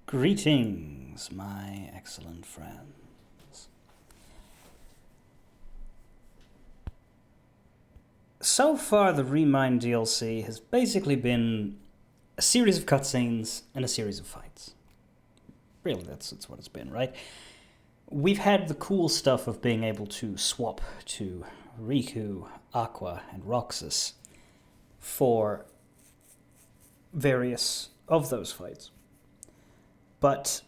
Greetings, my excellent friends. So far, the Remind DLC has basically been a series of cutscenes and a series of fights. Really, that's what it's been, right? We've had the cool stuff of being able to swap to Riku, Aqua, and Roxas for various of those fights. But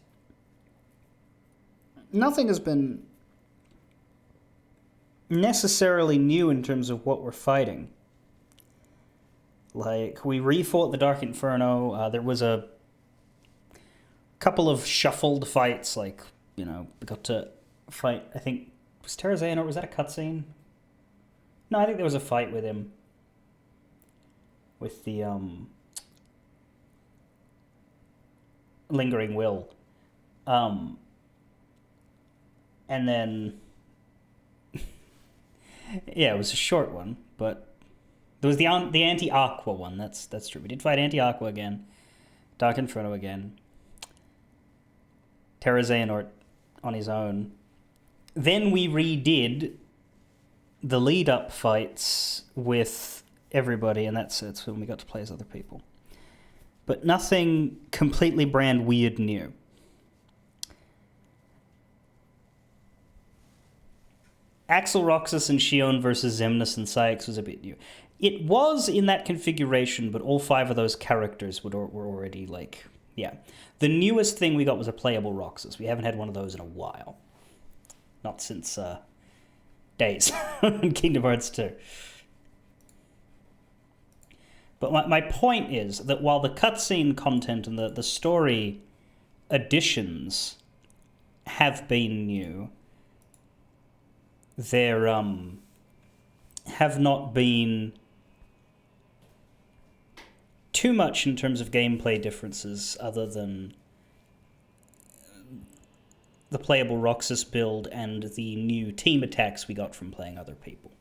nothing has been necessarily new in terms of what we're fighting. Like, we refought the Dark Inferno. There was a couple of shuffled fights, like, we got to fight, I think, was Terrazane, or was that a cutscene? No, I think there was a fight with him. With the, Lingering Will. And then... yeah, it was a short one, but... there was the Anti-Aqua one, that's true. We did fight Anti-Aqua again. Dark Inferno again. Terra Xehanort on his own. Then we redid the lead-up fights with everybody, and that's when we got to play as other people. But nothing completely brand weird new. Axel, Roxas, and Xion versus Xemnas and Cyax was a bit new. It was in that configuration, but all 5 of those characters were already, like... yeah. The newest thing we got was a playable Roxas. We haven't had one of those in a while. Not since, days in Kingdom Hearts 2. But my point is that while the cutscene content and the story additions have been new, there have not been too much in terms of gameplay differences other than the playable Roxas build and the new team attacks we got from playing other people.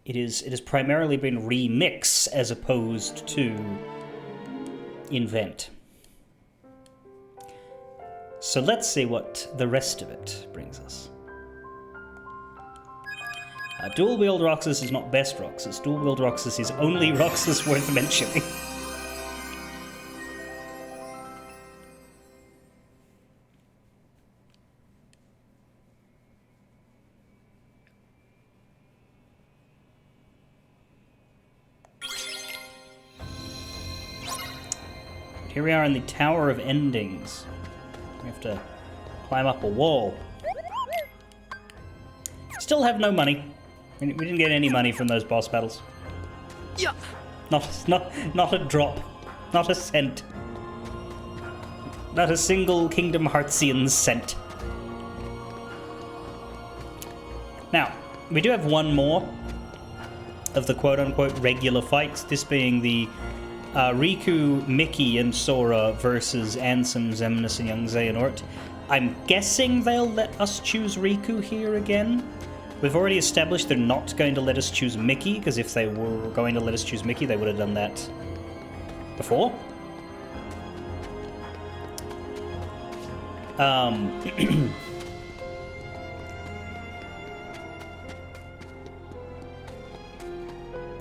It has primarily been remix as opposed to invent. So let's see what the rest of it brings us. Dual-wield Roxas is not best Roxas. Dual-wield Roxas is only Roxas worth mentioning. Here we are in the Tower of Endings. We have to climb up a wall. Still have no money. We didn't get any money from those boss battles. Yeah. Not a drop. Not a cent. Not a single Kingdom Heartsian cent. Now, we do have one more of the quote-unquote regular fights, this being the Riku, Mickey, and Sora versus Ansem, Xemnas, and Young Xehanort. I'm guessing they'll let us choose Riku here again. We've already established they're not going to let us choose Mickey, because if they were going to let us choose Mickey, they would have done that before.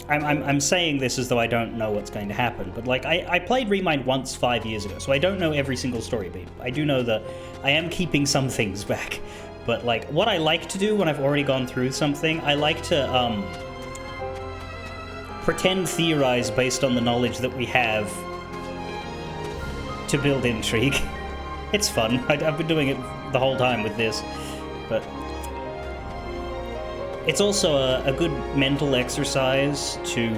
I'm saying this as though I don't know what's going to happen, but like I played Remind once 5 years ago, so I don't know every single story beat. I do know that I am keeping some things back, but like what I like to do when I've already gone through something, I like to pretend theorize based on the knowledge that we have to build intrigue. It's fun. I've been doing it the whole time with this, but it's also a good mental exercise to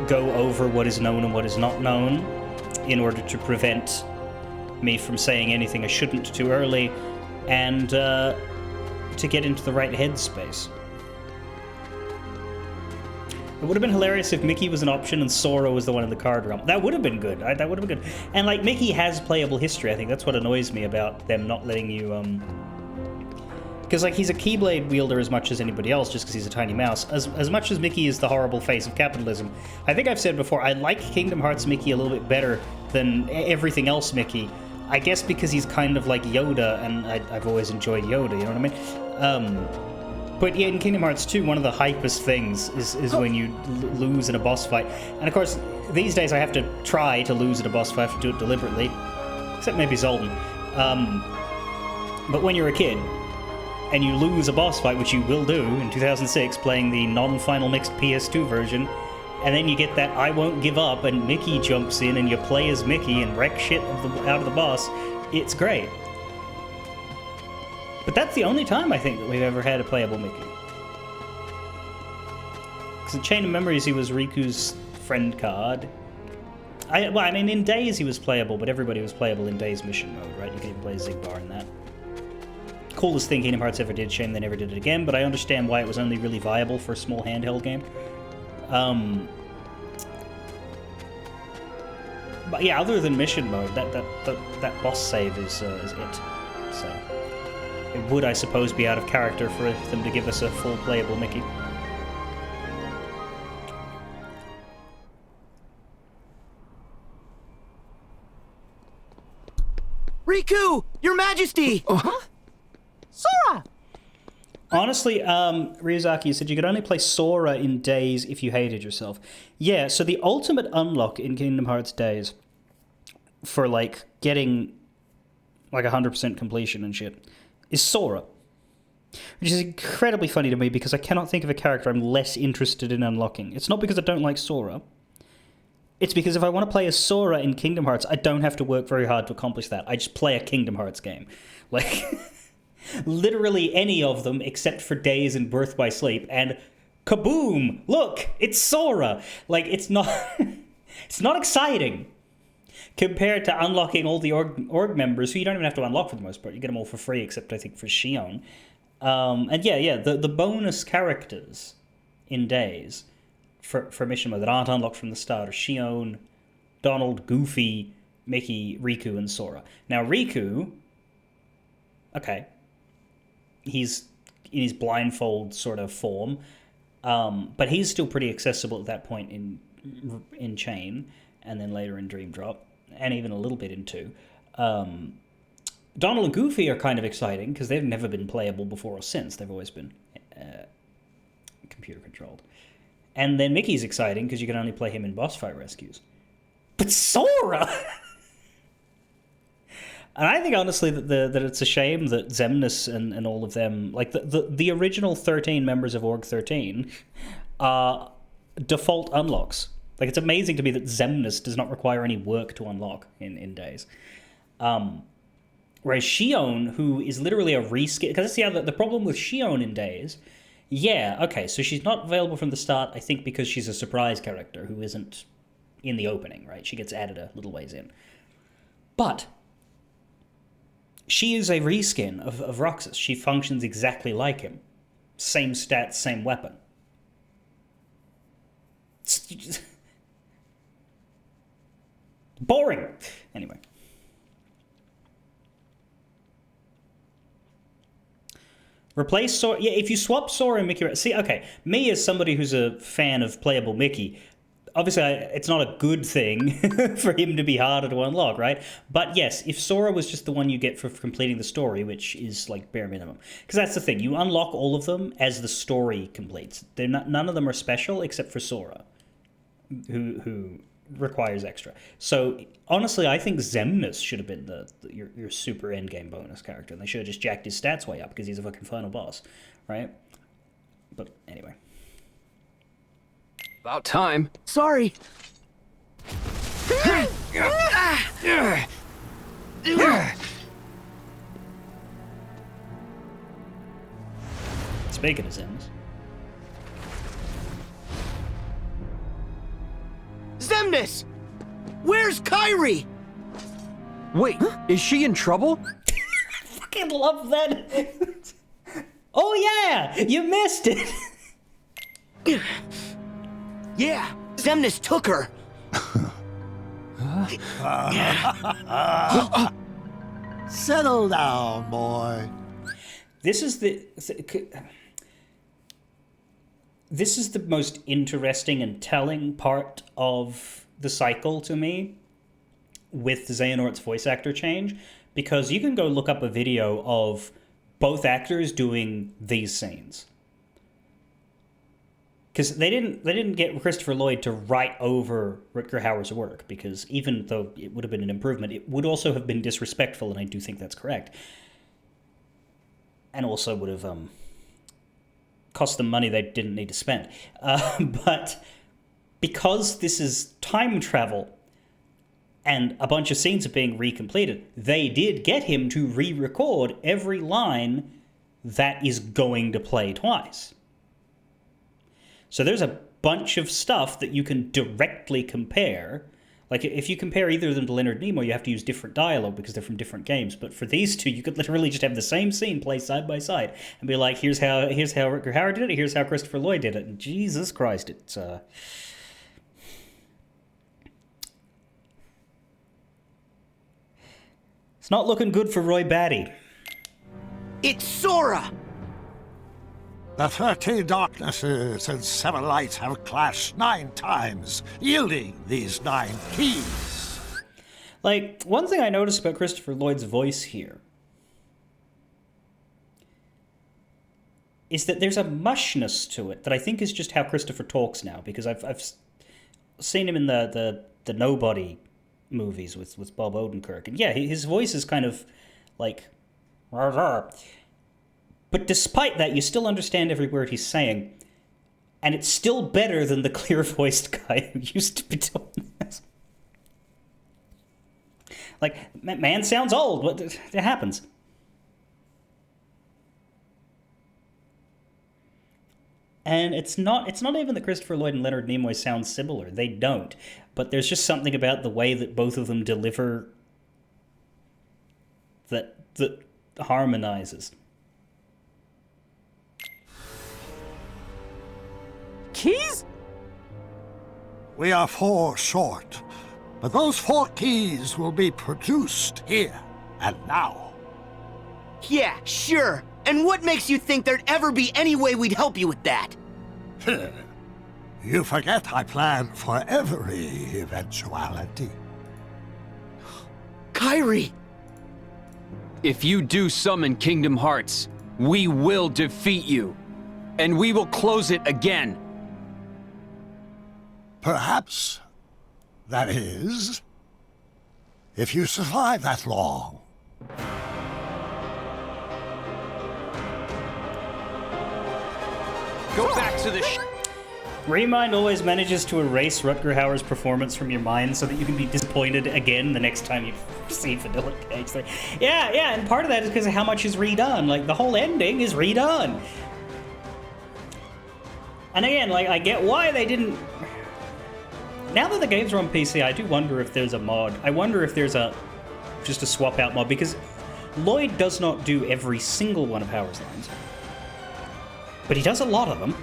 go over what is known and what is not known in order to prevent me from saying anything I shouldn't too early and to get into the right headspace. It would have been hilarious if Mickey was an option and Sora was the one in the card realm. That would have been good. That would have been good. And like Mickey has playable history. I think that's what annoys me about them not letting you because like he's a Keyblade wielder as much as anybody else, just because he's a tiny mouse. As much as Mickey is the horrible face of capitalism, I think I've said before, I like Kingdom Hearts Mickey a little bit better than everything else Mickey. I guess because he's kind of like Yoda, and I've always enjoyed Yoda, you know what I mean? But yeah, in Kingdom Hearts 2, one of the hypest things is when you lose in a boss fight. And of course, these days I have to try to lose at a boss fight, I have to do it deliberately. Except maybe Zoltan. But when you're a kid, and you lose a boss fight, which you will do in 2006, playing the non-final mixed PS2 version, and then you get that I won't give up, and Mickey jumps in, and you play as Mickey and wreck shit out of the boss, it's great. But that's the only time I think that we've ever had a playable Mickey. Because in Chain of Memories, he was Riku's friend card. I mean, in Days he was playable, but everybody was playable in Days mission mode, right? You could even play Zigbar in that. Coolest thing Kingdom Hearts ever did, shame they never did it again, but I understand why it was only really viable for a small handheld game. But yeah, other than mission mode, that boss save is it. So it would, I suppose, be out of character for them to give us a full playable Mickey. Riku! Your Majesty! Huh? Sora! Honestly, Ryuzaki, you said you could only play Sora in Days if you hated yourself. Yeah, so the ultimate unlock in Kingdom Hearts Days for, like, getting, like, 100% completion and shit is Sora. Which is incredibly funny to me because I cannot think of a character I'm less interested in unlocking. It's not because I don't like Sora. It's because if I want to play as Sora in Kingdom Hearts, I don't have to work very hard to accomplish that. I just play a Kingdom Hearts game. Like, literally any of them except for Days and Birth by Sleep, and kaboom! Look, it's Sora! Like, it's not... it's not exciting compared to unlocking all the org members, who you don't even have to unlock for the most part. You get them all for free, except I think for Xion. And yeah, the bonus characters in Days for mission mode that aren't unlocked from the start are Xion, Donald, Goofy, Mickey, Riku, and Sora. Now, Riku... Okay. He's in his blindfold sort of form, but he's still pretty accessible at that point in Chain, and then later in Dream Drop, and even a little bit in 2. Donald and Goofy are kind of exciting, because they've never been playable before or since. They've always been computer-controlled. And then Mickey's exciting, because you can only play him in boss fight rescues. But Sora! And I think, honestly, that it's a shame that Xemnas and all of them, like the original 13 members of Org 13, are default unlocks. Like, it's amazing to me that Xemnas does not require any work to unlock in Days. Whereas Xion, who is literally a reskin, because that's the problem with Xion in Days. Yeah, okay, so she's not available from the start, I think because she's a surprise character who isn't in the opening, right? She gets added a little ways in. But she is a reskin of Roxas. She functions exactly like him. Same stats, same weapon. Boring. Anyway. Replace Sora... Yeah, if you swap Sora and Mickey... See, okay, me as somebody who's a fan of playable Mickey... Obviously, it's not a good thing for him to be harder to unlock, right? But yes, if Sora was just the one you get for completing the story, which is like bare minimum. Because that's the thing, you unlock all of them as the story completes. None of them are special except for Sora, who requires extra. So honestly, I think Xemnas should have been your super endgame bonus character, and they should have just jacked his stats way up because he's a fucking final boss, right? But anyway. About time. Sorry. Speaking of Xemnas. Xemnas! Where's Kairi? Wait, is she in trouble? I fucking love that. Oh yeah, you missed it. Yeah, Xemnas took her. Settle down, boy. This is the most interesting and telling part of the cycle to me. with Xehanort's voice actor change, because you can go look up a video of both actors doing these scenes. Because they didn't get Christopher Lloyd to write over Rutger Hauer's work, because even though it would have been an improvement, it would also have been disrespectful, and I do think that's correct. And also would have cost them money they didn't need to spend. But because this is time travel and a bunch of scenes are being recompleted, they did get him to re-record every line that is going to play twice. So there's a bunch of stuff that you can directly compare. Like, if you compare either of them to Leonard Nimoy, you have to use different dialogue because they're from different games. But for these two, you could literally just have the same scene play side by side and be like, here's how Rutger Hauer did it, here's how Christopher Lloyd did it. And Jesus Christ, it's not looking good for Roy Batty. It's Sora! The 30 darknesses and 7 lights have clashed 9 times, yielding these 9 keys. Like, one thing I noticed about Christopher Lloyd's voice here is that there's a mushness to it that I think is just how Christopher talks now, because I've seen him in the Nobody movies with Bob Odenkirk, and yeah, his voice is kind of like... But despite that, you still understand every word he's saying, and it's still better than the clear-voiced guy who used to be doing this. Like, man sounds old, but it happens. And it's not even that Christopher Lloyd and Leonard Nimoy sound similar. They don't. But there's just something about the way that both of them deliver that harmonizes. Keys? We are 4 short, but those 4 keys will be produced here and now. Yeah, sure. And what makes you think there'd ever be any way we'd help you with that? You forget I plan for every eventuality. Kairi! If you do summon Kingdom Hearts, we will defeat you. And we will close it again. Perhaps, that is, if you survive that long. Go back to the Remind always manages to erase Rutger Hauer's performance from your mind so that you can be disappointed again the next time you see Vanilla Cage. Like, yeah, and part of that is because of how much is redone. Like, the whole ending is redone. And again, like, I get why they didn't... Now that the games are on PC, I do wonder if there's a mod. I wonder if there's just a swap out mod, because Lloyd does not do every single one of Hauer's lines. But he does a lot of them.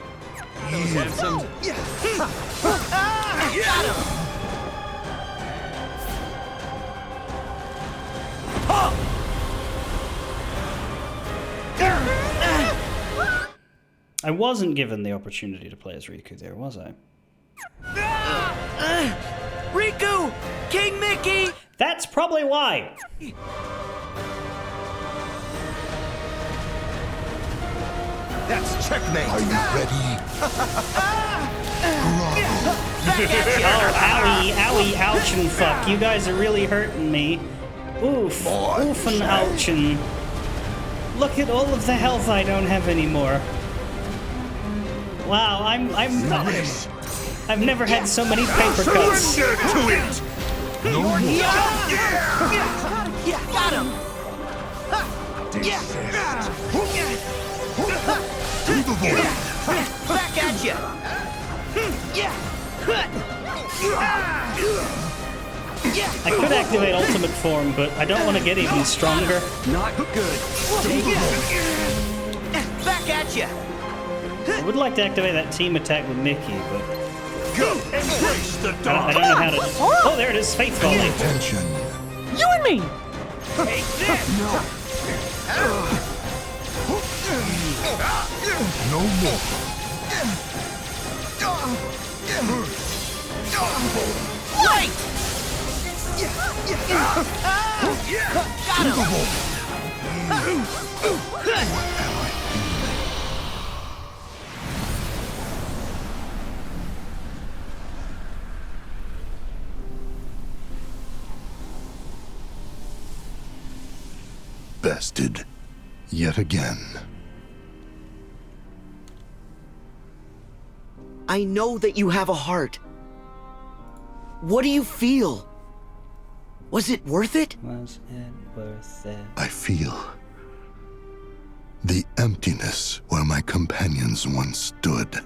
I wasn't given the opportunity to play as Riku there, was I? Riku! King Mickey! That's probably why! That's checkmate. Are you ready? Oh, owie, ouch and fuck. You guys are really hurting me. Oof, oof and ouch and... Look at all of the health I don't have anymore. Wow, I've never had so many paper cuts. To it! No more. Yeah, got him! To the void. Back at you! I could activate ultimate form, but I don't want to get even stronger. Not good. Back at you! I would like to activate that team attack with Mickey, but Go! Embrace the I dark! don't know how to... Oh, there it is, Faith Volley. Attention. You and me! Take this! No more. Wait! Bested yet again. I know that you have a heart. What do you feel? Was it worth it? Was it worth it? I feel the emptiness where my companions once stood.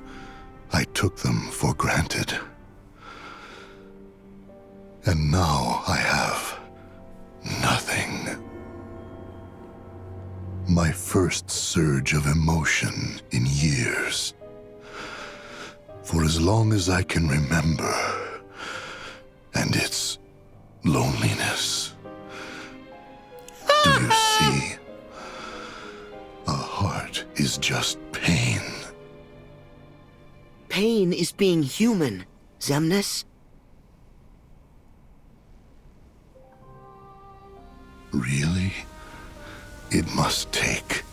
I took them for granted. And now I have nothing. My first surge of emotion in years. For as long as I can remember. And it's loneliness. Do you see? A heart is just pain. Pain is being human, Xemnas. Really? It must take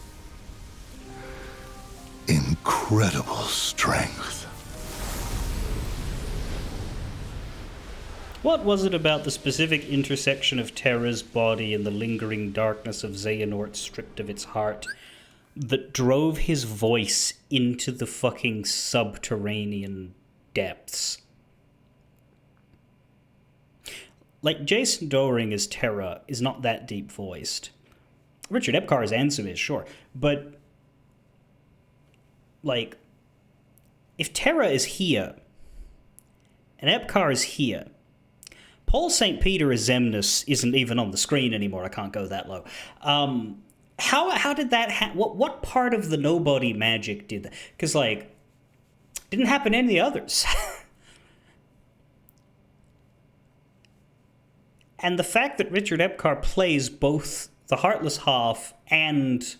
incredible strength. What was it about the specific intersection of Terra's body and the lingering darkness of Xehanort stripped of its heart that drove his voice into the fucking subterranean depths? Like, Jason Dohring as Terra is not that deep-voiced. Richard Epcar as Ansem is, sure. But, like, if Terra is here, and Epcar is here, Paul St. Peter as Xemnas isn't even on the screen anymore. I can't go that low. How did that what part of the nobody magic did that? Because, like, didn't happen to any of the others. And the fact that Richard Epcar plays both the Heartless Half and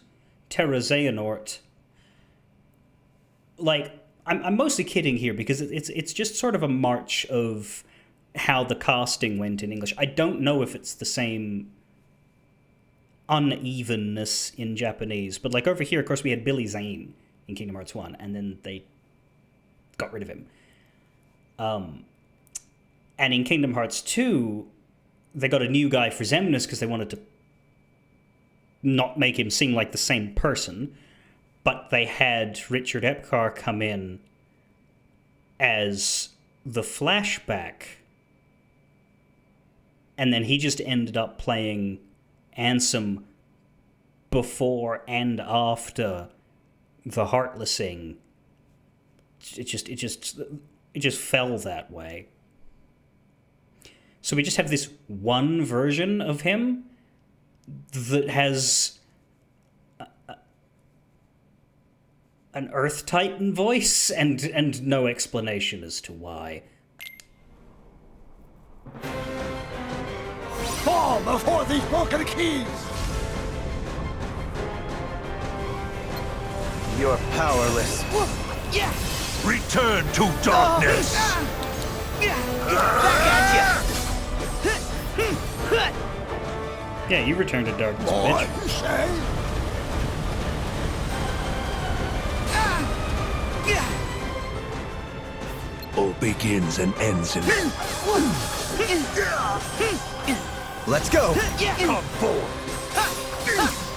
Terra Xehanort, like, I'm mostly kidding here because it's just sort of a march of how the casting went in English. I don't know if it's the same unevenness in Japanese, but like over here, of course, we had Billy Zane in Kingdom Hearts 1, and then they got rid of him. And in Kingdom Hearts 2, they got a new guy for Xemnas because they wanted to not make him seem like the same person, but they had Richard Epcar come in as the flashback, and then he just ended up playing Ansem before and after the Heartlessing. It just fell that way. So we just have this one version of him that has an Earth Titan voice and no explanation as to why. Fall before these broken keys! You're powerless. Return to darkness! Back at Yeah, you returned to darkness, Boy, bitch. you say? All begins and ends in... Let's go! Come forth!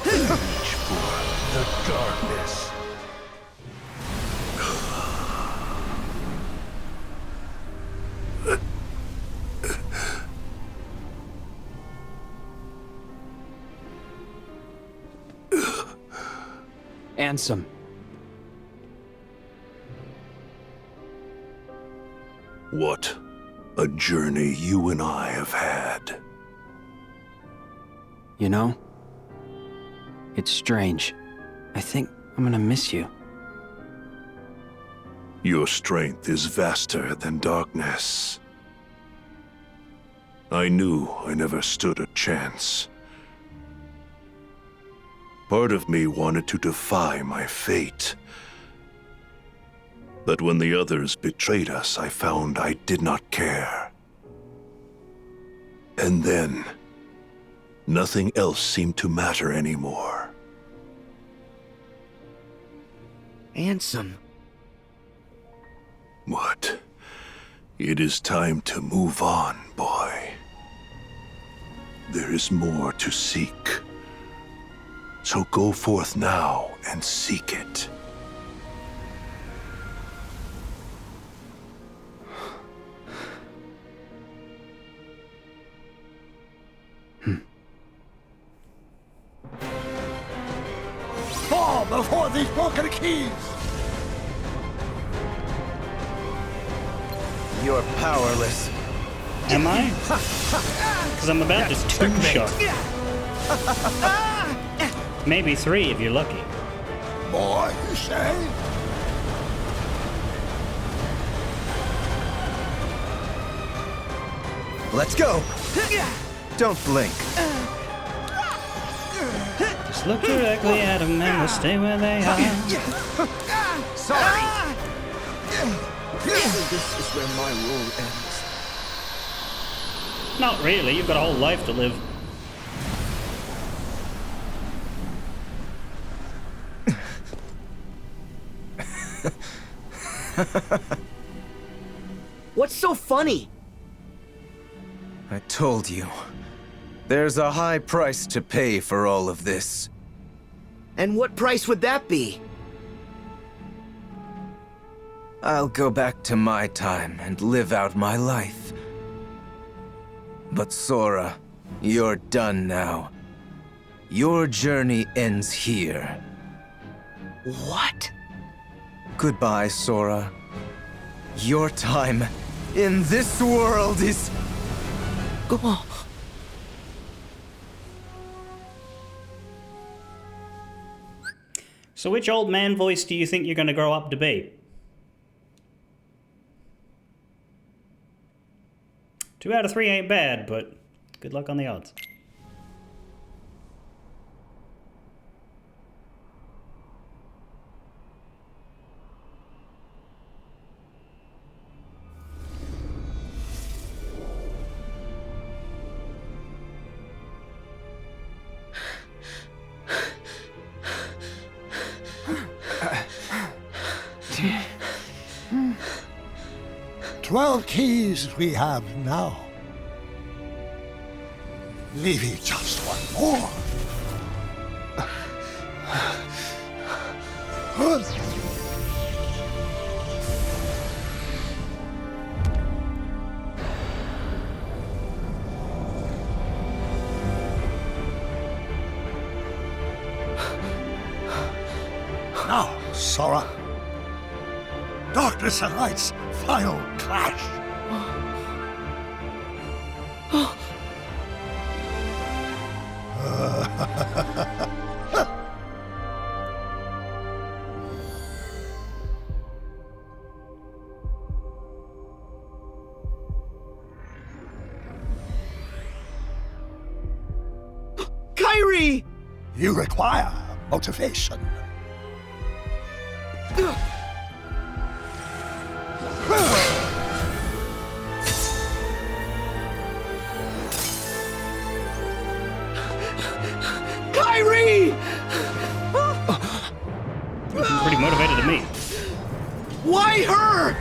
Reach for the darkness. Ansem. What a journey you and I have had. You know? It's strange. I think I'm gonna miss you. Your strength is vaster than darkness. I knew I never stood a chance. Part of me wanted to defy my fate. But when the others betrayed us, I found I did not care. And then, nothing else seemed to matter anymore. Ansem. What? It is time to move on, boy. There is more to seek. So go forth now and seek it. Fall before these broken keys! You're powerless. Am I? Because I'm about to two-shot. Maybe 3 if you're lucky. More, you say? Let's go. Don't blink. Just look directly at them and they'll stay where they are. Sorry. This is where my role ends. Not really, you've got a whole life to live. What's so funny? I told you. There's a high price to pay for all of this. And what price would that be? I'll go back to my time and live out my life. But Sora, you're done now. Your journey ends here. What? Goodbye, Sora. Your time in this world is... Oh. So which old man voice do you think you're going to grow up to be? 2 out of 3 ain't bad, but good luck on the odds. Hmm. 12 keys we have now. Leaving just one more. Now, Sora. Darkness and light's final clash. Kairi! You require motivation. Kairi! Pretty motivated to me. Why her?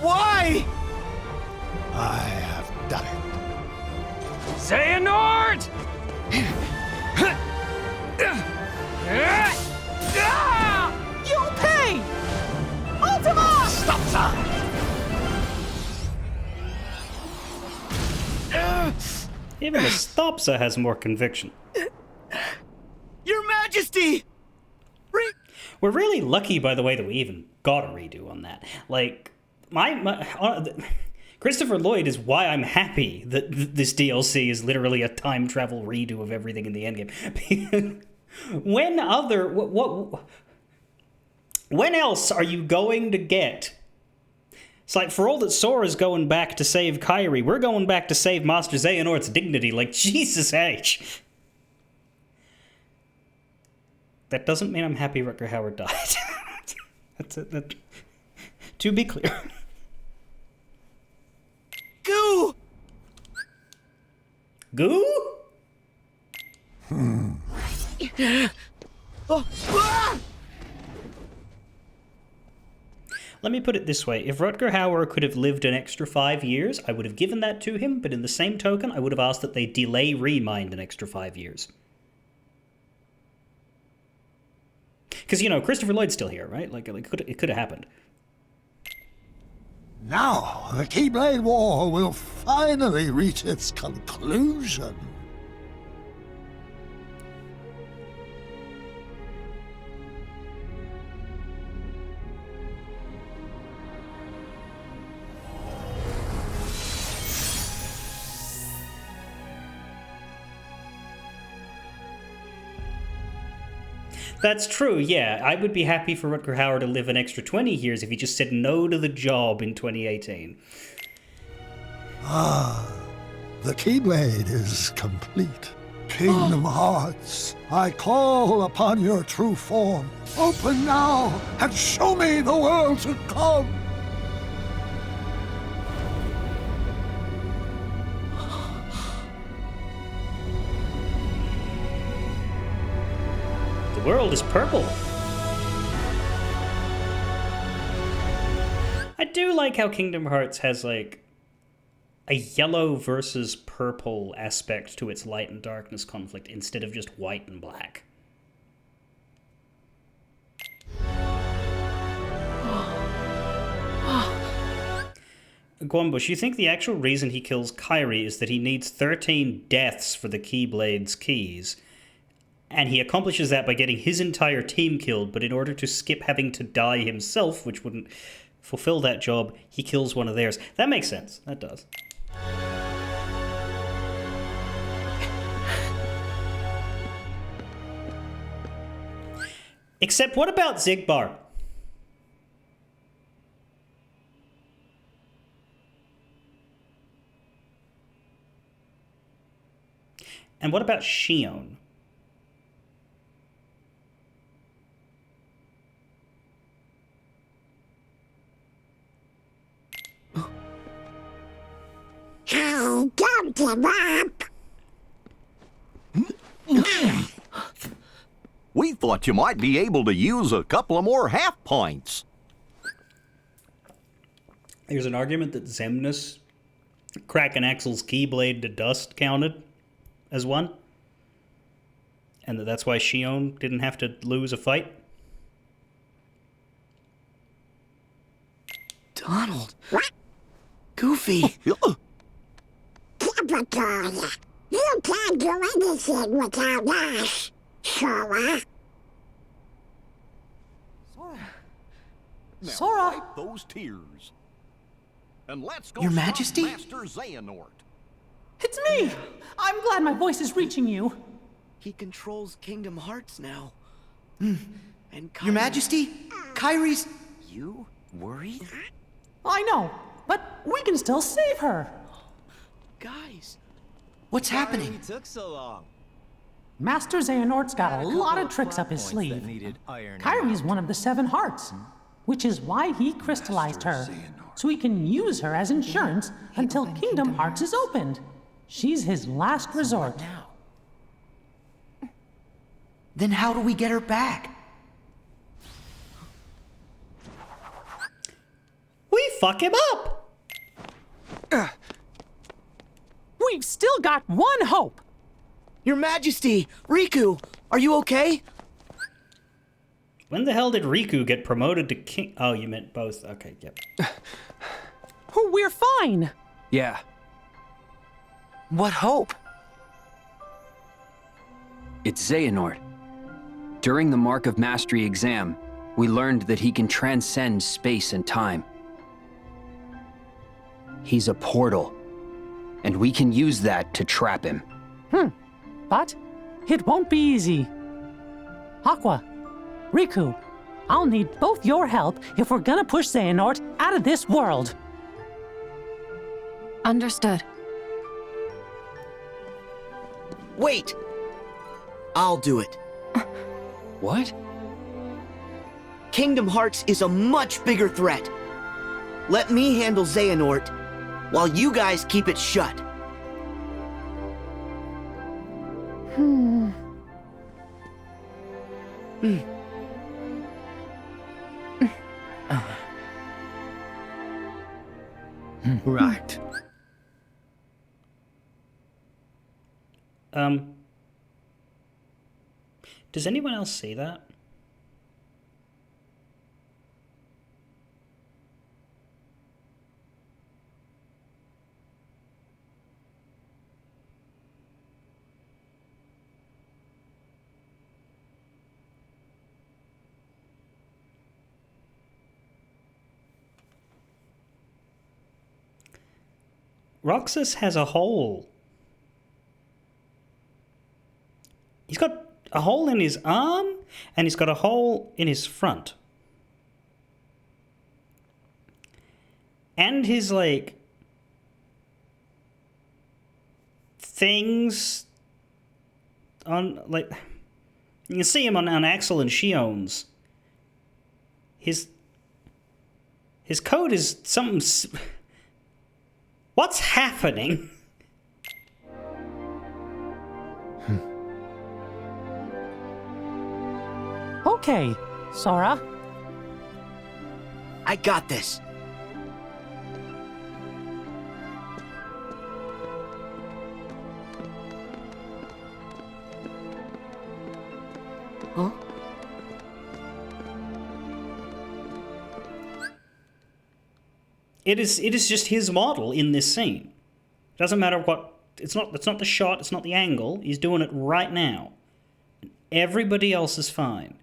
Why? I have done it. Xehanort! You'll pay! Ultima! Stop time! Even the Stopsa has more conviction. Your Majesty! We're really lucky, by the way, that we even got a redo on that. Like, Christopher Lloyd is why I'm happy that this DLC is literally a time travel redo of everything in the endgame. When else are you going to get? It's like, for all that Sora's going back to save Kairi, we're going back to save Master Xehanort's dignity. Like, Jesus H. That doesn't mean I'm happy Rutger Hauer died. That's it. To be clear. Goo! Goo? Oh, ah! Let me put it this way. If Rutger Hauer could have lived an extra 5 years, I would have given that to him, but in the same token, I would have asked that they delay Remind an extra 5 years. Because, Christopher Lloyd's still here, right? It could have happened. Now, the Keyblade War will finally reach its conclusion. That's true, yeah. I would be happy for Rutger Hauer to live an extra 20 years if he just said no to the job in 2018. The Keyblade is complete. Kingdom Hearts, I call upon your true form. Open now and show me the world to come. The world is purple. I do like how Kingdom Hearts has, a yellow versus purple aspect to its light and darkness conflict instead of just white and black. Gwambush, you think the actual reason he kills Kairi is that he needs 13 deaths for the Keyblade's keys, and he accomplishes that by getting his entire team killed, but in order to skip having to die himself, which wouldn't fulfill that job, he kills one of theirs. That makes sense. That does. Except, what about Xigbar? And what about Xion? Oh, don't give up! We thought you might be able to use a couple of more half points. There's an argument that Xemnas cracking Axel's Keyblade to dust counted as one, and that's why Xion didn't have to lose a fight. Donald. Goofy. Typical. You can't do anything without us, Sora. Sora? Wipe those tears. And let's go Your stop Majesty? Master Xehanort. It's me! I'm glad my voice is reaching you. He controls Kingdom Hearts now. And Kairi... Your Majesty? Kairi's... You worried? I know, but we can still save her. Guys, what's happening? Took so long. Master Xehanort's got a lot of tricks up his sleeve. Kairi's one of the 7 hearts, which is why he crystallized her, so he can use her as insurance until Kingdom Hearts is opened. She's his last resort. Now. Then how do we get her back? We fuck him up! We've still got one hope! Your Majesty! Riku! Are you okay? When the hell did Riku get promoted to king? Oh, you meant both. Okay, yep. We're fine! Yeah, What hope? it's Xehanort. During the Mark of Mastery exam, we learned that he can transcend space and time. He's a portal, and we can use that to trap him. But it won't be easy. Aqua, Riku, I'll need both your help if we're gonna push Xehanort out of this world. Understood. Wait! I'll do it. What? Kingdom Hearts is a much bigger threat. Let me handle Xehanort, while you guys keep it shut. Right. Does anyone else see that? Roxas has a hole. He's got a hole in his arm, and he's got a hole in his front. And his, like, things on, like, you can see him on Axel and Shion's. His code is something... What's happening? Okay, Sora. I got this. Huh? It is just his model in this scene. Doesn't matter what. It's not the shot. It's not the angle. He's doing it right now. Everybody else is fine.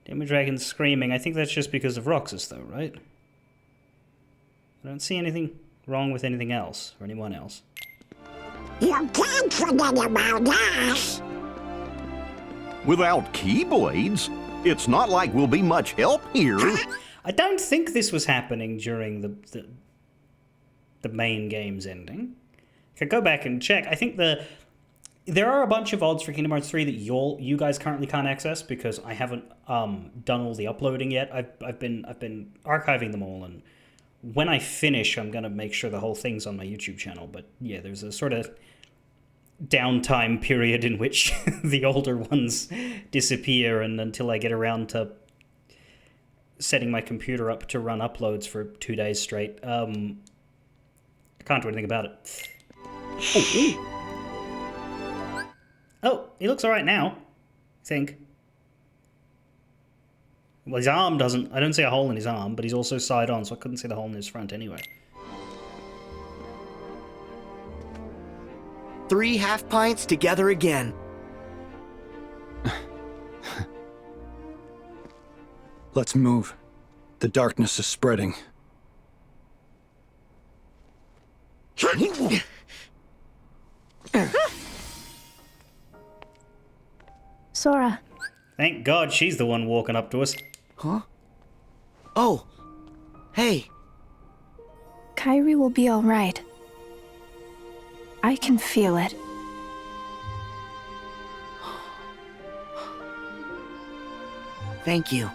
Demon Dragon's screaming. I think that's just because of Roxas, though, right? I don't see anything wrong with anything else or anyone else. You can't forget about us. Without Keyblades, it's not like we'll be much help here. I don't think this was happening during the main game's ending. I could go back and check. I think there are a bunch of odds for Kingdom Hearts 3 that you guys currently can't access because I haven't done all the uploading yet. I've been archiving them all, and when I finish, I'm gonna make sure the whole thing's on my YouTube channel. But yeah, there's a sort of downtime period in which the older ones disappear, and until I get around to setting my computer up to run uploads for 2 days straight, I can't do anything about it. Oh, he looks alright now, I think. Well, his arm doesn't... I don't see a hole in his arm, but he's also side on, so I couldn't see the hole in his front anyway. 3 half pints together again. Let's move. The darkness is spreading. Sora. Thank God she's the one walking up to us. Huh? Oh. Hey. Kairi will be all right. I can feel it. Thank you.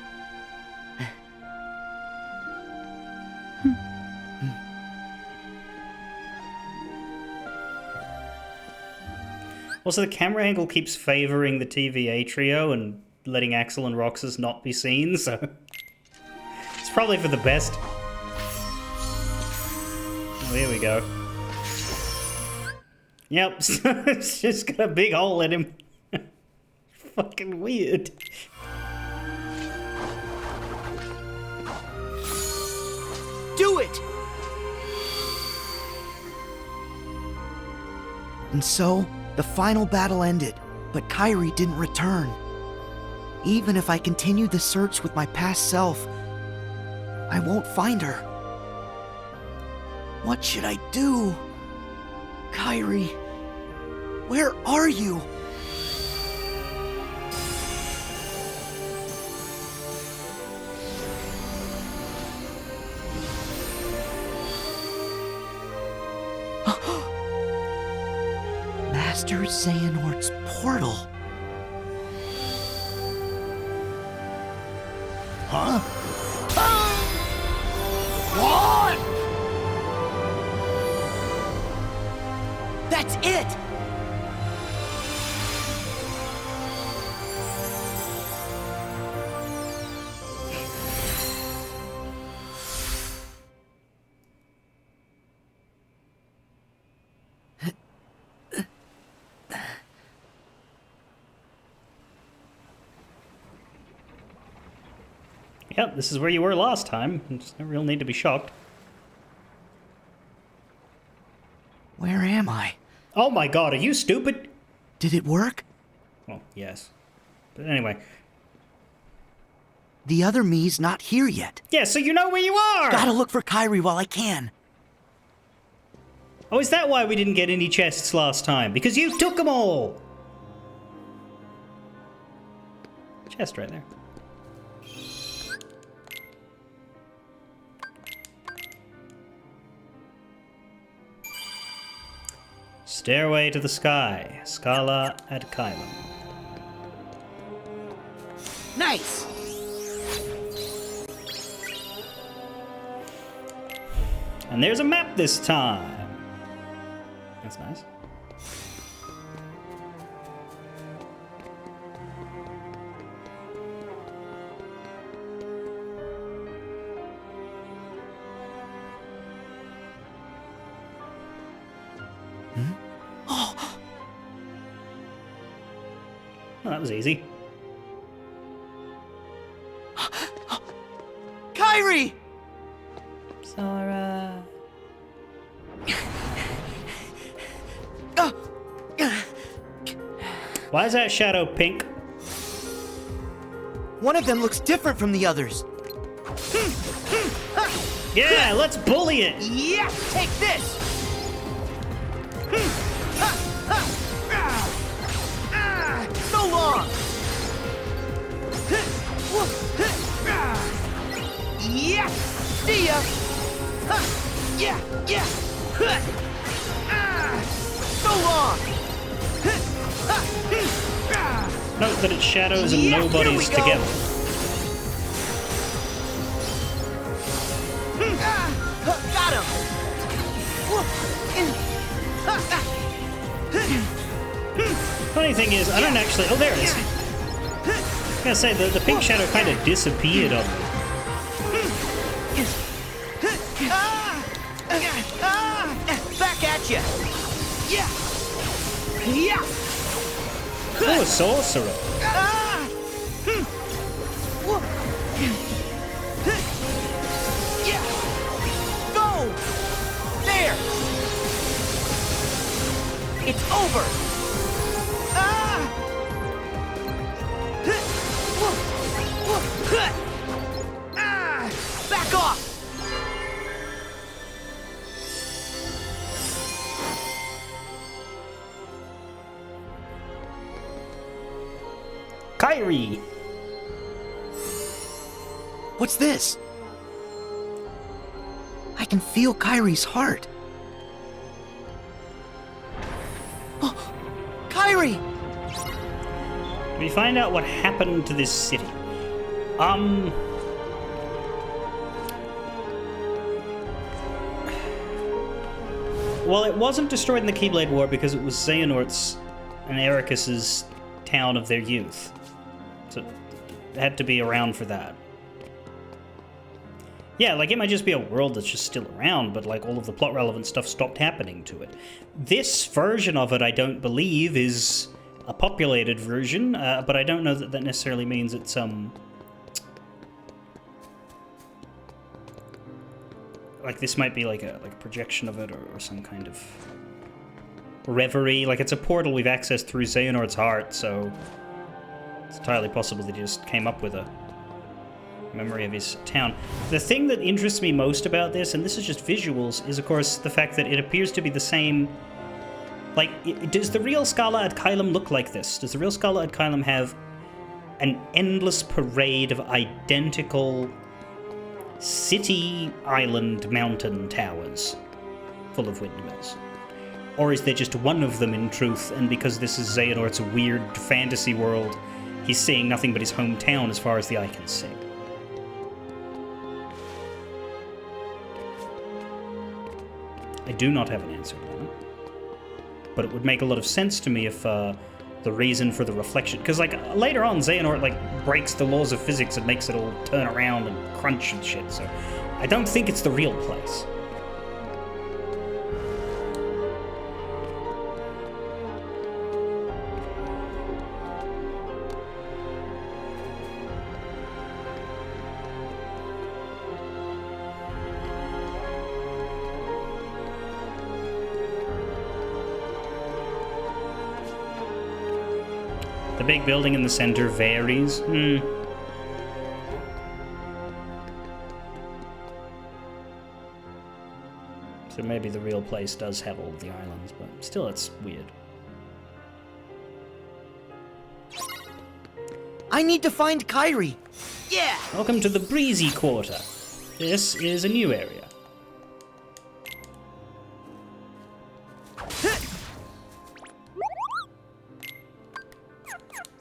Also, the camera angle keeps favoring the TVA trio and letting Axel and Roxas not be seen, so it's probably for the best. Oh, here we go. Yep, it's just got a big hole in him. Fucking weird. Do it! And so, the final battle ended, but Kairi didn't return. Even if I continue the search with my past self, I won't find her. What should I do? Kairi, where are you? Master Xehanort's portal. Huh? What? That's it! Yep, this is where you were last time. There's no real need to be shocked. Where am I? Oh my god, are you stupid? Did it work? Well, yes. But anyway. The other me's not here yet. Yeah, so you know where you are! Gotta look for Kairi while I can. Oh, is that why we didn't get any chests last time? Because you took them all! Chest right there. Stairway to the Sky, Scala ad Caelum. Nice! And there's a map this time. That's nice. Well, that was easy. Kairi! Sora. Why is that shadow pink? One of them looks different from the others. Yeah, let's bully it! Yeah, take this! So long! Yeah! See ya! Yeah! Yeah! So long! Note that it's shadows and nobodies together. Got him! Funny thing is, I don't actually... Oh, there it is. I was gonna say, the pink shadow kind of disappeared on me. Back at you! Yeah! Yeah! Oh, a sorcerer. Yeah! Go! There! It's over! Back off! Kairi! What's this? I can feel Kairi's heart. Oh, Kairi! We find out what happened to this city. Well, it wasn't destroyed in the Keyblade War because it was Xehanort's and Ericus's town of their youth. So it had to be around for that. Yeah, like, it might just be a world that's just still around, but, like, all of the plot-relevant stuff stopped happening to it. This version of it, I don't believe, is a populated version, but I don't know that that necessarily means it's, like, this might be, like a projection of it, or some kind of reverie. Like, it's a portal we've accessed through Xehanort's heart, so it's entirely possible that he just came up with a memory of his town. The thing that interests me most about this, and this is just visuals, is of course the fact that it appears to be the same. Like, does the real Scala ad Caelum look like this? Does the real Scala ad Caelum have an endless parade of identical city, island, mountain towers full of windmills? Or is there just one of them in truth, and because this is Xehanort's weird fantasy world, he's seeing nothing but his hometown as far as the eye can see? I do not have an answer to that. But it would make a lot of sense to me if the reason for the reflection... Because, like, later on, Xehanort, like, breaks the laws of physics and makes it all turn around and crunch and shit, so... I don't think it's the real place. The big building in the center varies. So maybe the real place does have all of the islands, but still it's weird. I need to find Kairi. Yeah! Welcome to the Breezy Quarter. This is a new area.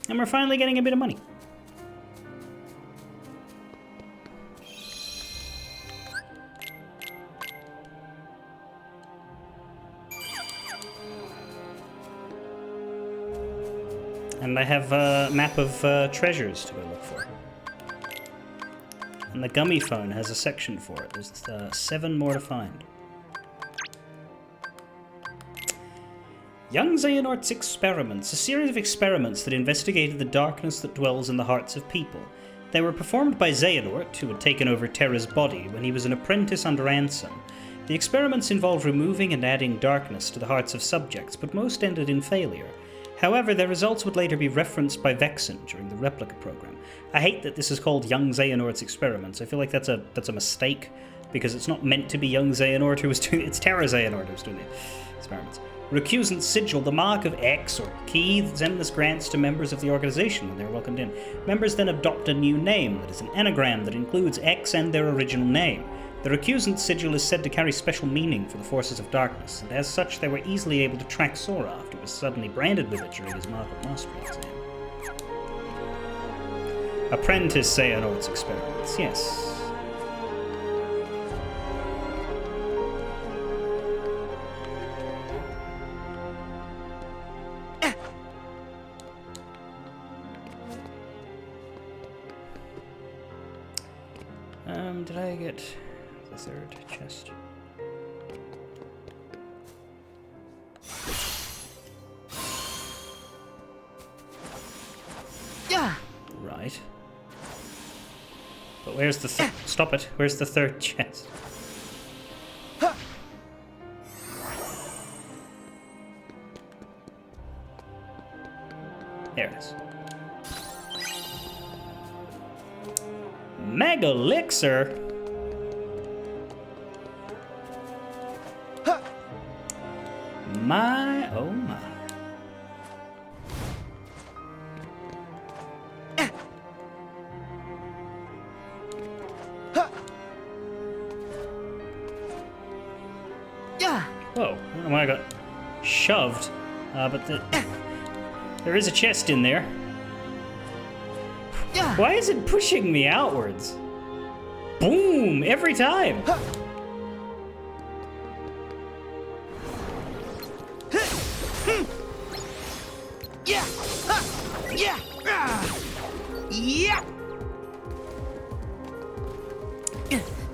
And we're finally getting a bit of money. And I have a map of treasures to go look for. And the Gummy Phone has a section for it. There's 7 more to find. Young Xehanort's Experiments, a series of experiments that investigated the darkness that dwells in the hearts of people. They were performed by Xehanort, who had taken over Terra's body when he was an apprentice under Ansem. The experiments involved removing and adding darkness to the hearts of subjects, but most ended in failure. However, their results would later be referenced by Vexen during the replica program. I hate that this is called Young Xehanort's Experiments. I feel like that's a mistake, because it's not meant to be Young Xehanort who was doing it. It's Terra Xehanort who was doing the experiments. Recusant Sigil, the mark of X or key that Xemnas grants to members of the organization when they are welcomed in. Members then adopt a new name that is an anagram that includes X and their original name. The Recusant Sigil is said to carry special meaning for the forces of darkness, and as such they were easily able to track Sora after he was suddenly branded with it during his Mark of Mastery exam. Apprentice Xehanort's Experiments, yes. Did I get the third chest? Yeah. Right. But where's the stop it? Where's the third chest? There it is. Megalixir? My, oh my. Whoa, I don't know why I got shoved, but there is a chest in there. Why is it pushing me outwards? Boom! Every time!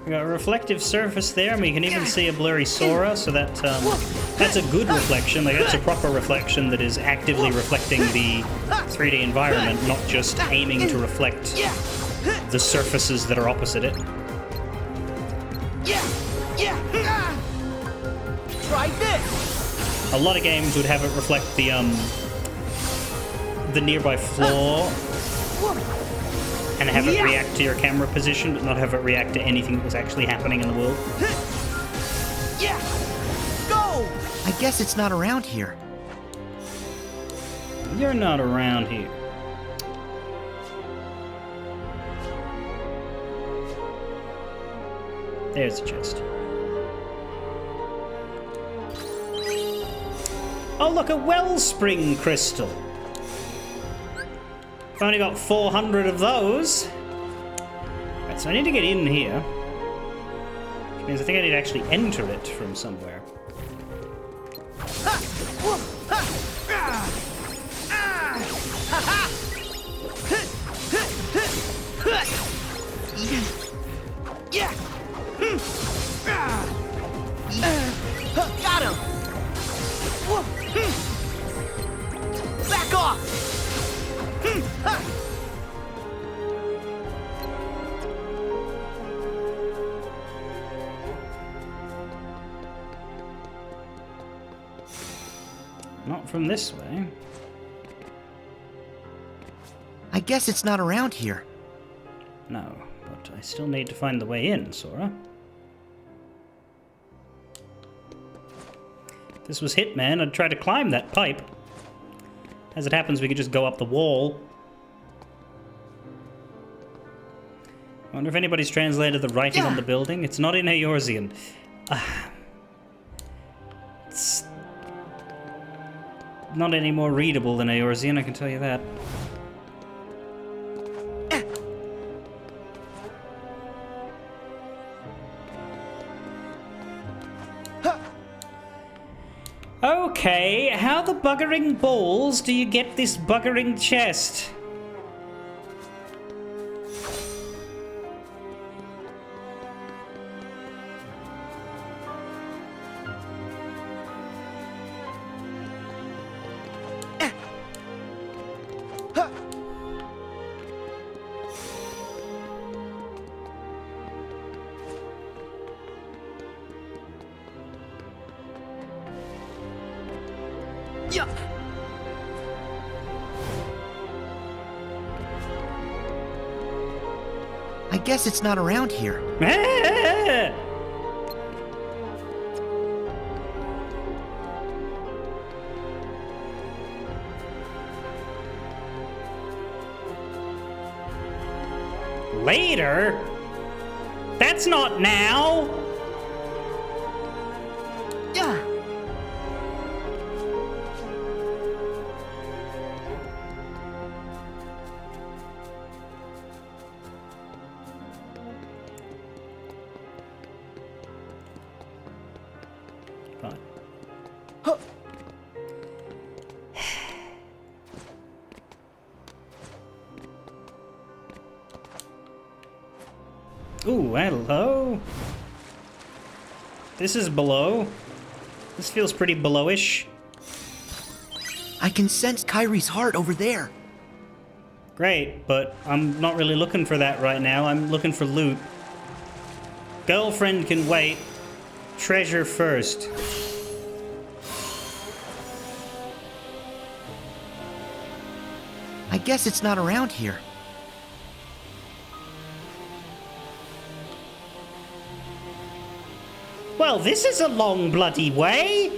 We got a reflective surface there, and we can even see a blurry Sora, so that that's a good reflection. Like, that's a proper reflection that is actively reflecting the 3D environment, not just aiming to reflect the surfaces that are opposite it. Try this. A lot of games would have it reflect the nearby floor and have it react to your camera position, but not have it react to anything that was actually happening in the world. Go! I guess it's not around here. You're not around here. There's a chest. Oh, look, a wellspring crystal. I've only got 400 of those. Right, so I need to get in here. Which means I think I need to actually enter it from somewhere. Got him! Back off! Not from this way. I guess it's not around here. No, but I still need to find the way in, Sora. If this was Hitman, I'd try to climb that pipe. As it happens, we could just go up the wall. I wonder if anybody's translated the writing on the building. It's not in Eorzean. It's not any more readable than Eorzean, I can tell you that. Okay, how the buggering balls do you get this buggering chest? I guess it's not around here. Later? That's not now! Ooh, hello. This is below. This feels pretty belowish. I can sense Kyrie's heart over there. Great, but I'm not really looking for that right now. I'm looking for loot. Girlfriend can wait. Treasure first. I guess it's not around here. Well, this is a long bloody way.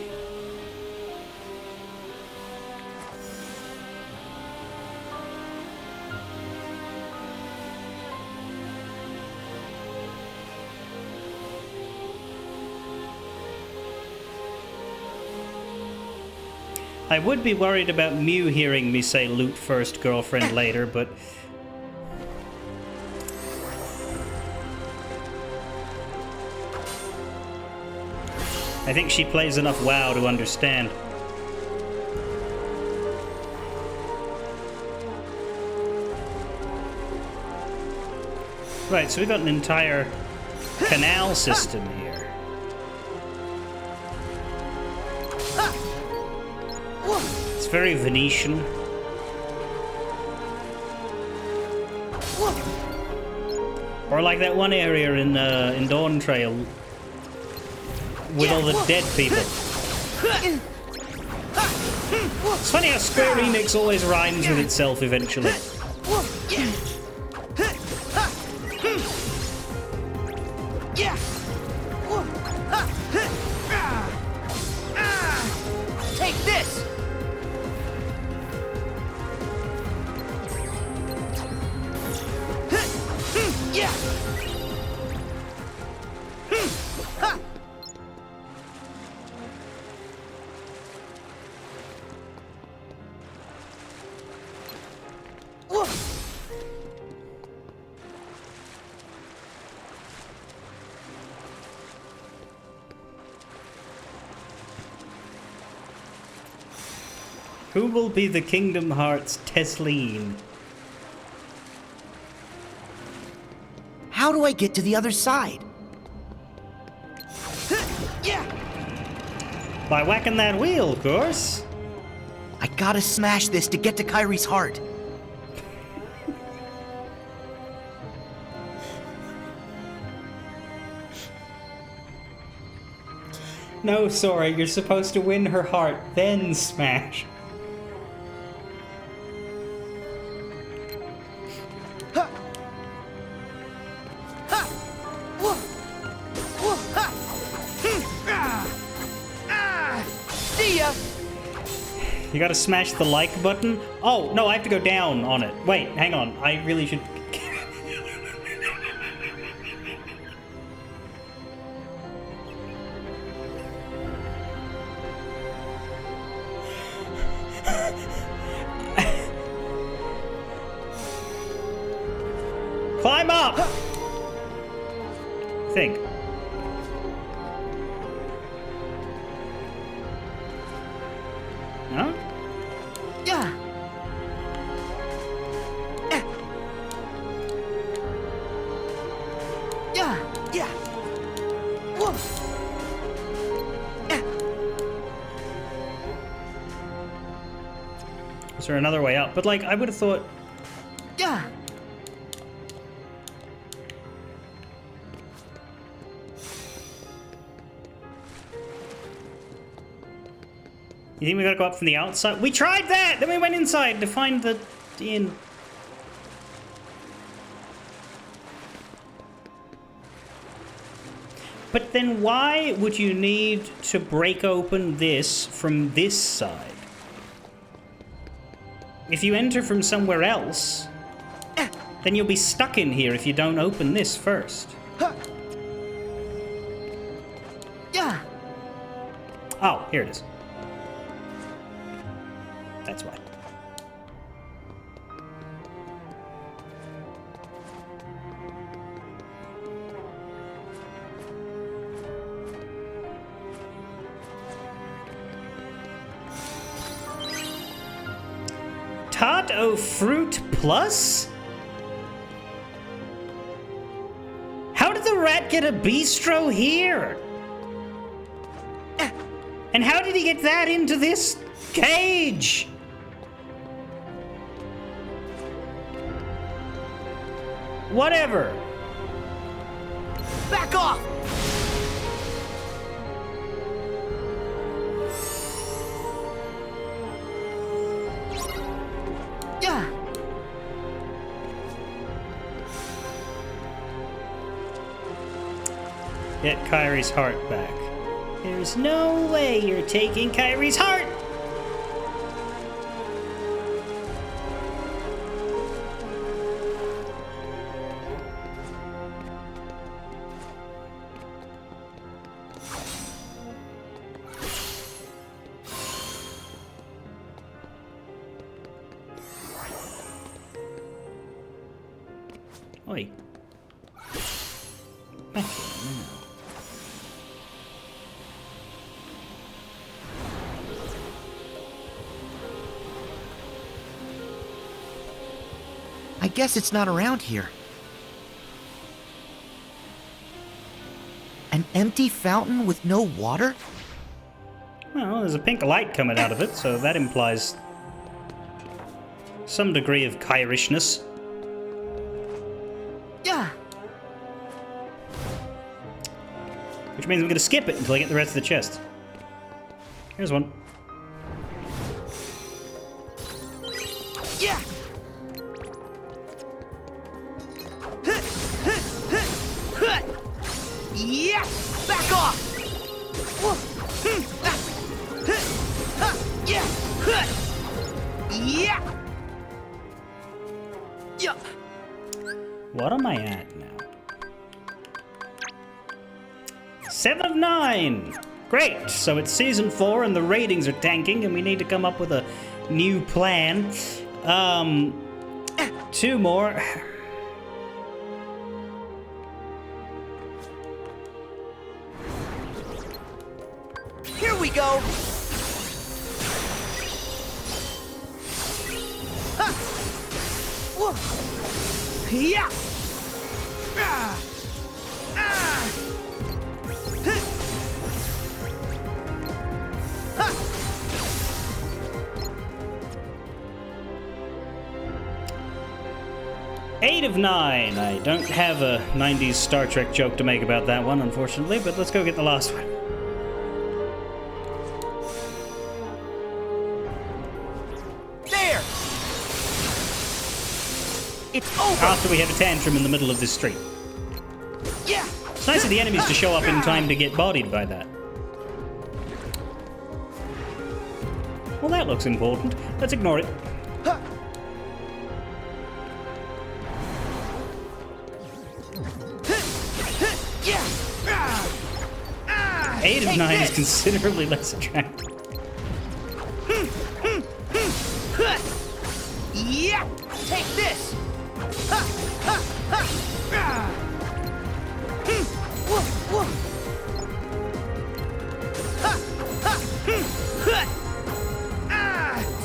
I would be worried about Mew hearing me say loot first, girlfriend later, but... I think she plays enough WoW to understand. Right, so we've got an entire canal system here. It's very Venetian. Or like that one area in Dawn Trail with all the dead people. It's funny how Square Enix always rhymes with itself eventually. Take this! Who will be the Kingdom Hearts Tesleen? How do I get to the other side? By whacking that wheel, of course. I gotta smash this to get to Kairi's heart. No, Sora, you're supposed to win her heart, then smash. See ya! You gotta smash the like button? Oh, no, I have to go down on it. Wait, hang on. I really should... Climb up! Think. No? Yeah. Yeah. Whoa. Is there another way up? But, like, I would have thought... Yeah. You think we gotta go up from the outside? We tried that! Then we went inside to find the inn. But then why would you need to break open this from this side? If you enter from somewhere else, then you'll be stuck in here if you don't open this first. Yeah. Oh, here it is. That's why. Tart o' Fruit Plus? How did the rat get a bistro here? And how did he get that into this cage? Whatever. Back off! Yeah. Get Kairi's heart back. There's no way you're taking Kairi's heart! Oi. Back here now. I guess it's not around here. An empty fountain with no water? Well, there's a pink light coming out of it, so that implies some degree of Kairishness. Yeah. Which means I'm gonna skip it until I get the rest of the chest. Here's one. Yeah. Yeah. Back off. Yeah. Yeah. Yeah. What am I at now? 7 of 9! Great! So it's season 4 and the ratings are tanking and we need to come up with a new plan. 2 more. Here we go. Yeah. 8 of 9. I don't have a 90s Star Trek joke to make about that one, unfortunately, but let's go get the last one. There! It's over! After we have a tantrum in the middle of this street. Yeah! It's nice of the enemies to show up in time to get bodied by that. Well, that looks important. Let's ignore it. 8 of 9 is considerably less attractive. Yeah! Take this!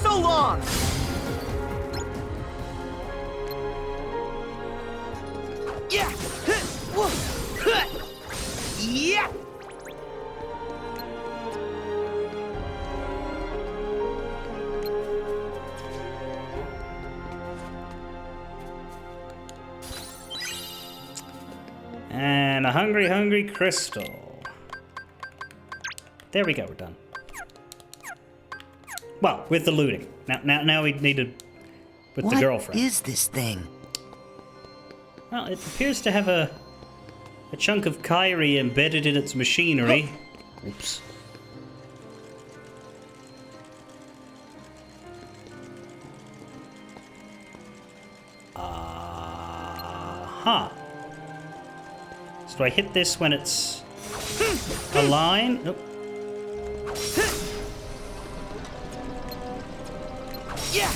So long! Yeah! Yeah! And a hungry, hungry crystal. There we go, we're done. Well, with the looting. Now we need to... with the girlfriend. What is this thing? Well, it appears to have a chunk of Kyrie embedded in its machinery. Oops. Huh. So do I hit this when it's a line? Nope. Yeah.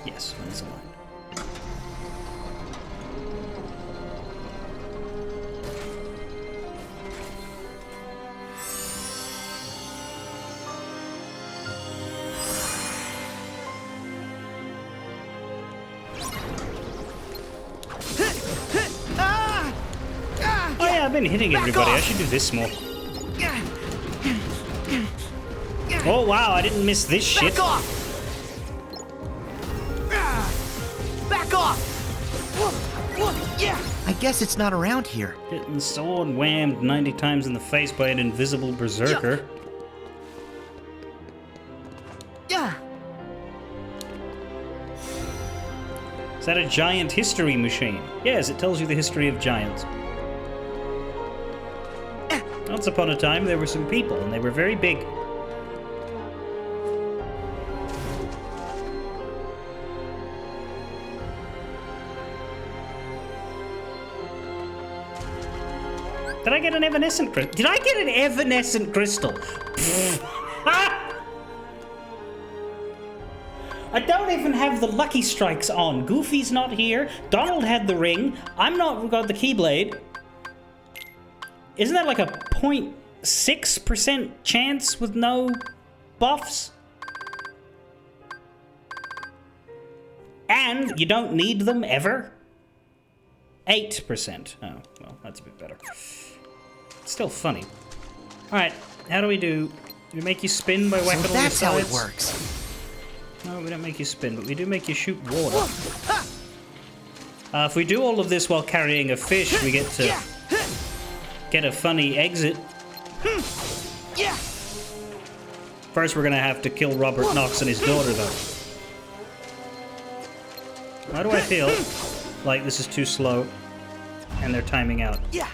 Yes, when it's a line. Oh yeah, I've been hitting everybody. I should do this more. Oh wow, I didn't miss this shit. Back off! Back off! Yeah! I guess it's not around here. Getting sword whammed 90 times in the face by an invisible berserker. Yeah! Is that a giant history machine? Yes, it tells you the history of giants. Once upon a time, there were some people, and they were very big. Did I get an evanescent crystal? Did I get an evanescent crystal? I don't even have the Lucky Strikes on. Goofy's not here. Donald had the ring. I'm not got the Keyblade. Isn't that like a 0.6% chance with no buffs? And you don't need them ever? 8%. Oh, well, that's a bit better. It's still funny. Alright, how do we do? Do we make you spin by whacking So all your that's how it sides? works. No, we don't make you spin, but we do make you shoot water. If we do all of this while carrying a fish, we get to get a funny exit. First, we're gonna have to kill Robert Knox and his daughter, though. Why do I feel like this is too slow and they're timing out? Yeah.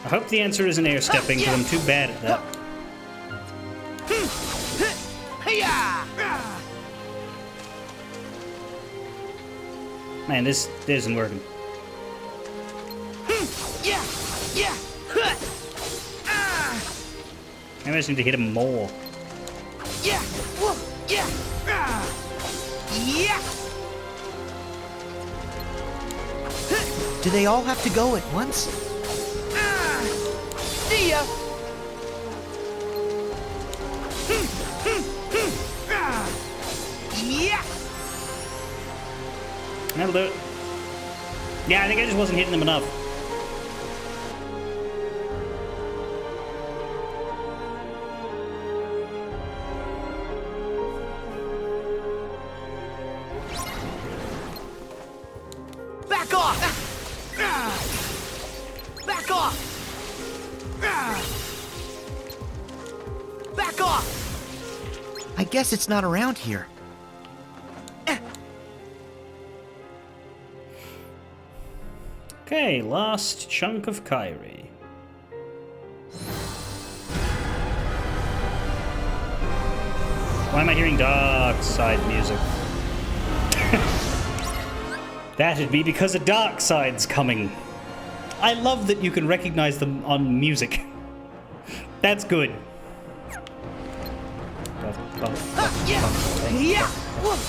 I hope the answer isn't air stepping, because I'm too bad at that. Man, this isn't working. Maybe I just need to hit him more. Do they all have to go at once? See ya! Yeah! That'll do it. Yeah, I think I just wasn't hitting them enough. Back off! Back off! Back off! I guess it's not around here. Okay, last chunk of Kyrie. Why am I hearing dark side music? That'd be because a dark side's coming. I love that you can recognize them on music. That's good.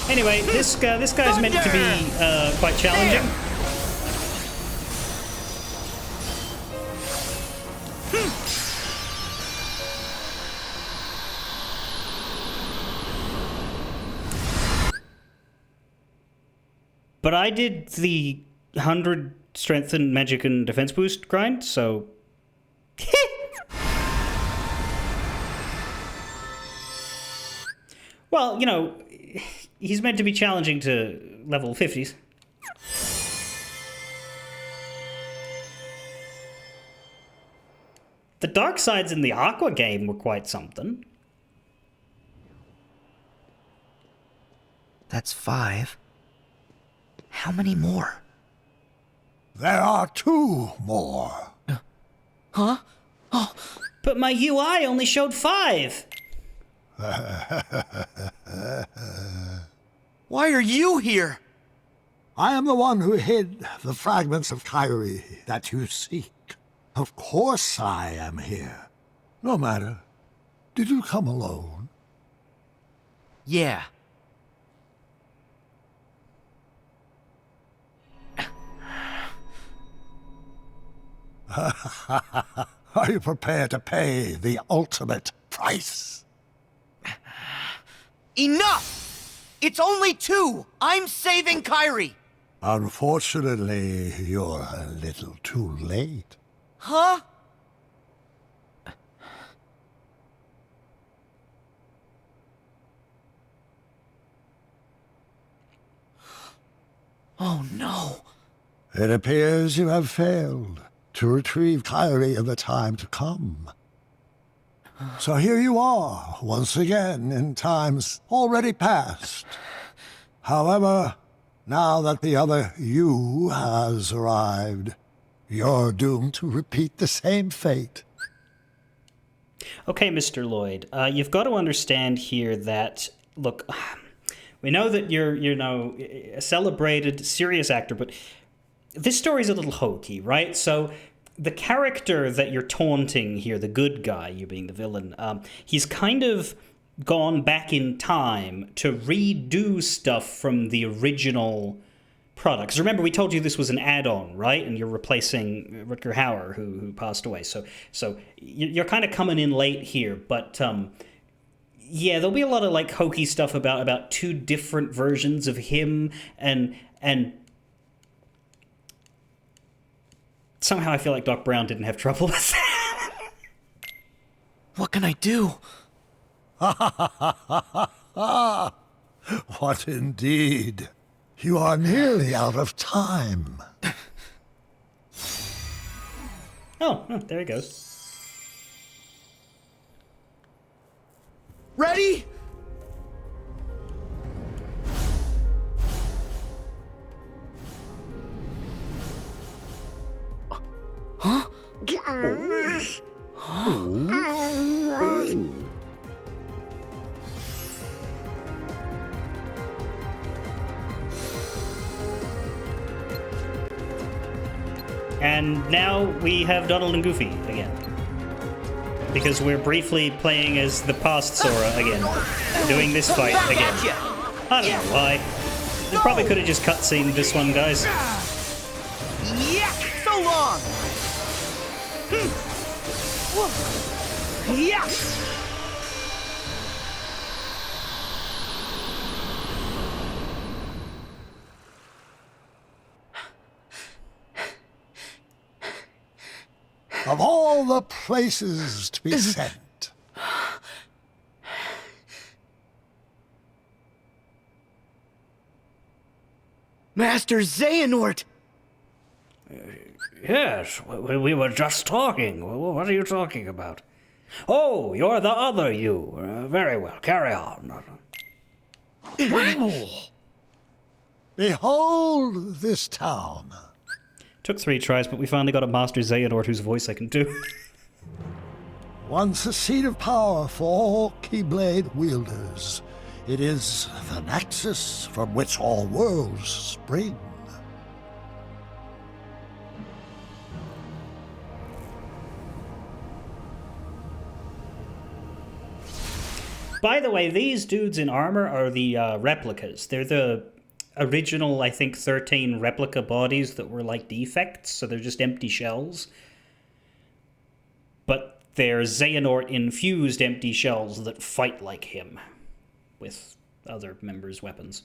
Anyway, this guy's meant to be quite challenging. But I did the 100 strength and magic and defense boost grind, so... Well, you know, he's meant to be challenging to level 50s. The dark sides in the Aqua game were quite something. That's 5. How many more? There are 2 more. Huh? Oh. But my UI only showed 5. Why are you here? I am the one who hid the fragments of Kyrie that you seek. Of course I am here. No matter. Did you come alone? Yeah. Are you prepared to pay the ultimate price? Enough! It's only 2! I'm saving Kyrie! Unfortunately, you're a little too late. Huh? Oh no. It appears you have failed to retrieve Kyrie in the time to come. So here you are, once again, in times already past. However, now that the other you has arrived, you're doomed to repeat the same fate. Okay, Mr. Lloyd, you've got to understand here that, look, we know that you're, you know, a celebrated, serious actor, but this story's a little hokey, right? So the character that you're taunting here, the good guy, you being the villain, he's kind of gone back in time to redo stuff from the original product. 'Cause remember, we told you this was an add-on, right? And you're replacing Rutger Hauer, who passed away. So you're kind of coming in late here, but yeah, there'll be a lot of like hokey stuff about 2 different versions of him, and somehow I feel like Doc Brown didn't have trouble with that. What can I do? What indeed? You are nearly out of time. Oh, there he goes. Ready? Huh? And now we have Donald and Goofy again. Because we're briefly playing as the past Sora again. Doing this fight again. I don't know why. We probably could have just cutscened this one, guys. strong! Yeah! Of all the places to be sent, Master Xehanort! Yes, we were just talking. What are you talking about? Oh, you're the other you. Very well, carry on. behold this town. Took 3 tries, but we finally got a Master Xehanort whose voice I can do. Once a seat of power for all Keyblade wielders, it is the nexus from which all worlds spring. By the way, these dudes in armor are the replicas. They're the original, I think, 13 replica bodies that were like defects, so they're just empty shells. But they're Xehanort-infused empty shells that fight like him, with other members' weapons.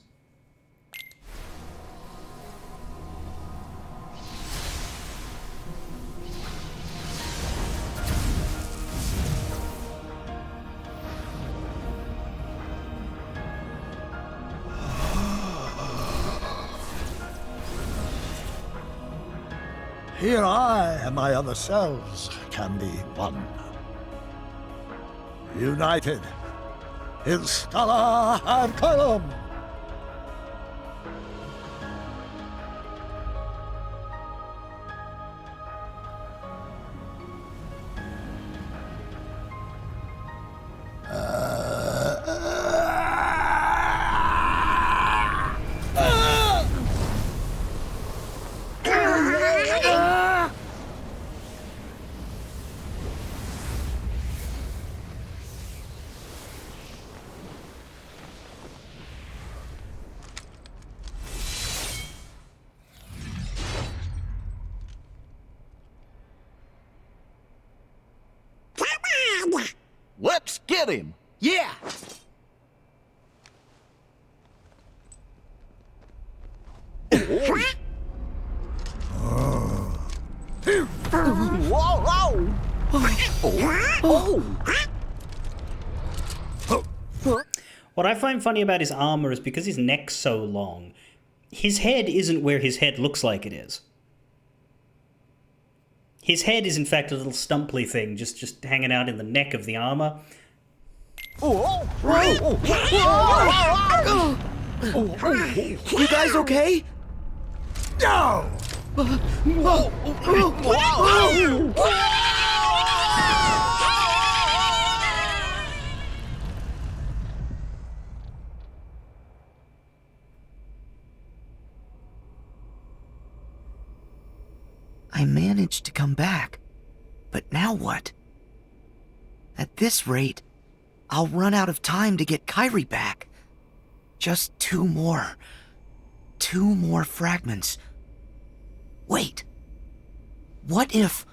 Here I and my other selves can be one. United in Scala and Column. Let's get him! Yeah! Whoa, What I find funny about his armor is because his neck's so long, his head isn't where his head looks like it is. His head is in fact a little stumply thing, just hanging out in the neck of the armor. You guys okay? No! I managed to come back. But now what? At this rate, I'll run out of time to get Kairi back. Just 2 more. 2 more fragments. Wait. What if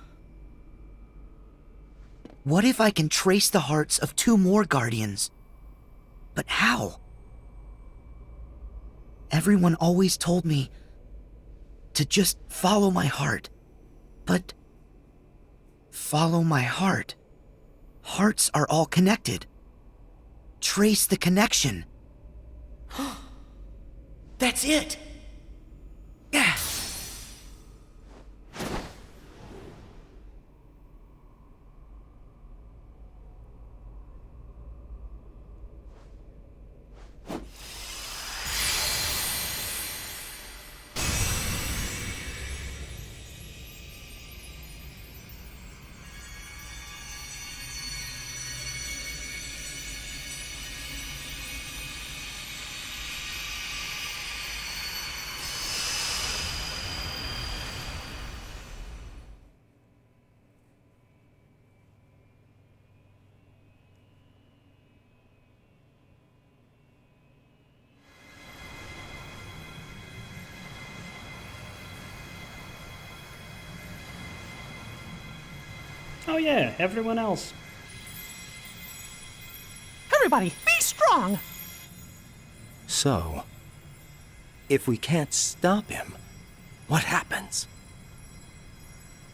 I can trace the hearts of 2 more Guardians? But how? Everyone always told me to just follow my heart. But follow my heart. Hearts are all connected. Trace the connection. That's it! Yeah. Oh yeah, everyone else. Everybody, be strong! So, if we can't stop him, what happens?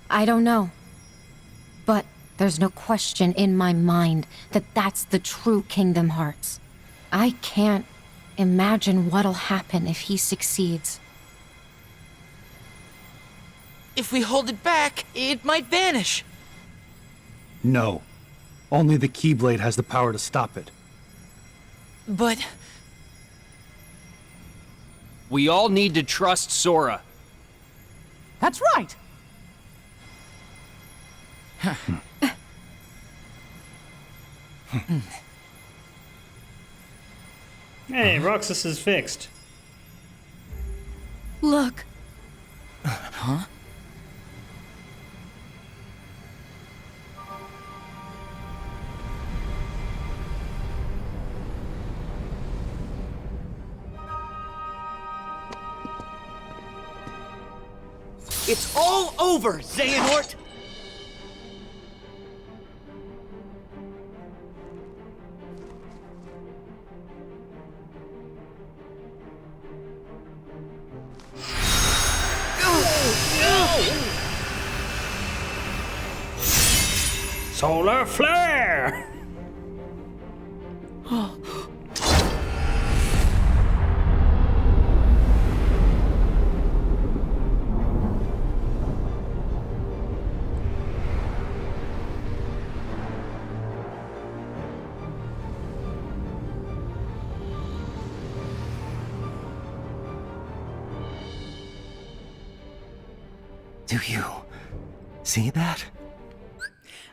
I don't know. But there's no question in my mind that that's the true Kingdom Hearts. I can't imagine what'll happen if he succeeds. If we hold it back, it might vanish. No. Only the Keyblade has the power to stop it. But... We all need to trust Sora. That's right! Hey, Roxas is fixed. Look. Huh? It's all over, Xehanort! Solar flare! Do you see that?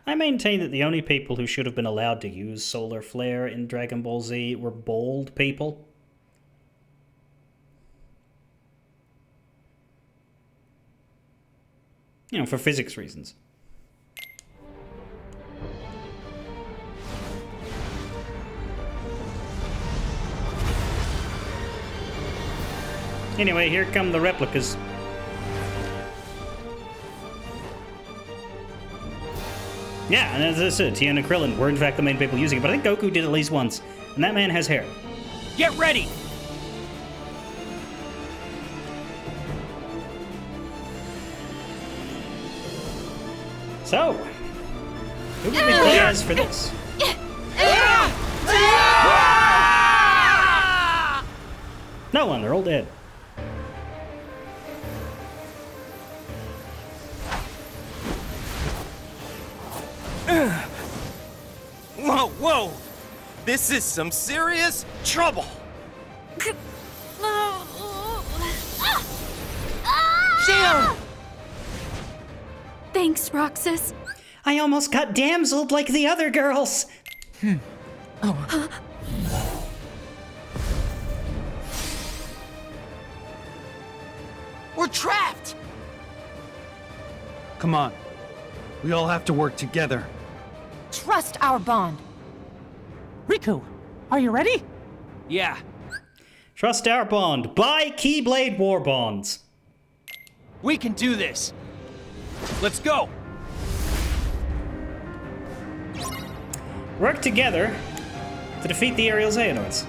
I maintain that the only people who should have been allowed to use Solar Flare in Dragon Ball Z were bald people. You know, for physics reasons. Anyway, here come the replicas. Yeah, and as I said, Tien and Krillin were in fact the main people using it, but I think Goku did at least once, and that man has hair. Get ready! So, who would we play as for this? No one, they're all dead. Whoa, whoa! This is some serious trouble! Xion! Thanks, Roxas. I almost got damseled like the other girls! We're trapped! Come on. We all have to work together. Trust our bond. Riku, are you ready? Yeah. Trust our bond. Buy Keyblade War Bonds. We can do this. Let's go. Work together to defeat the Aerial Xehanorts.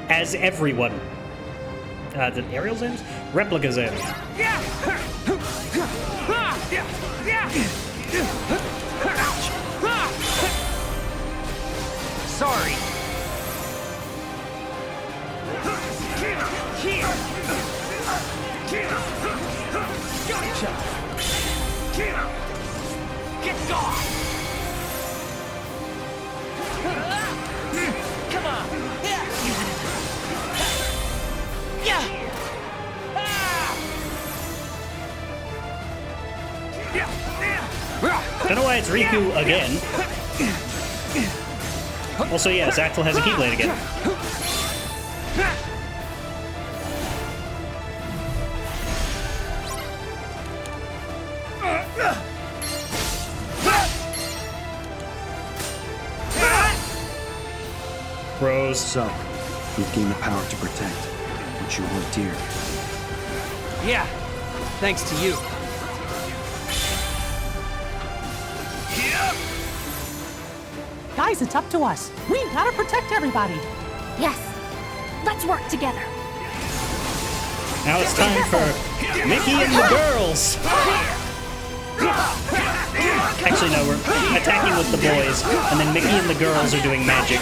As everyone. The Aerial Xehanorts? Replica Xehanorts. Sorry. Get gone! Come on! Don't know why it's Riku again. Also, yeah, Zactyl has a Keyblade again. Bros. So, we've gained the power to protect what you hold dear. Yeah, thanks to you. Guys, it's up to us. We gotta protect everybody. Yes. Let's work together. Now it's time for Mickey and the girls. Actually, no, we're attacking with the boys, and then Mickey and the girls are doing magic.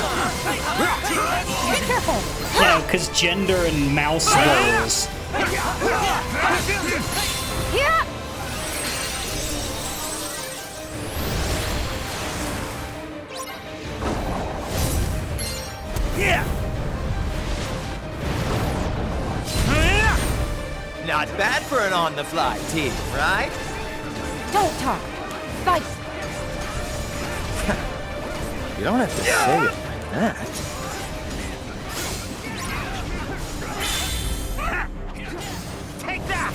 Be careful. You know, because gender and mouse roles. Yeah. Not bad for an on-the-fly team, right? Don't talk. Fight. You don't have to say it like that. Take that!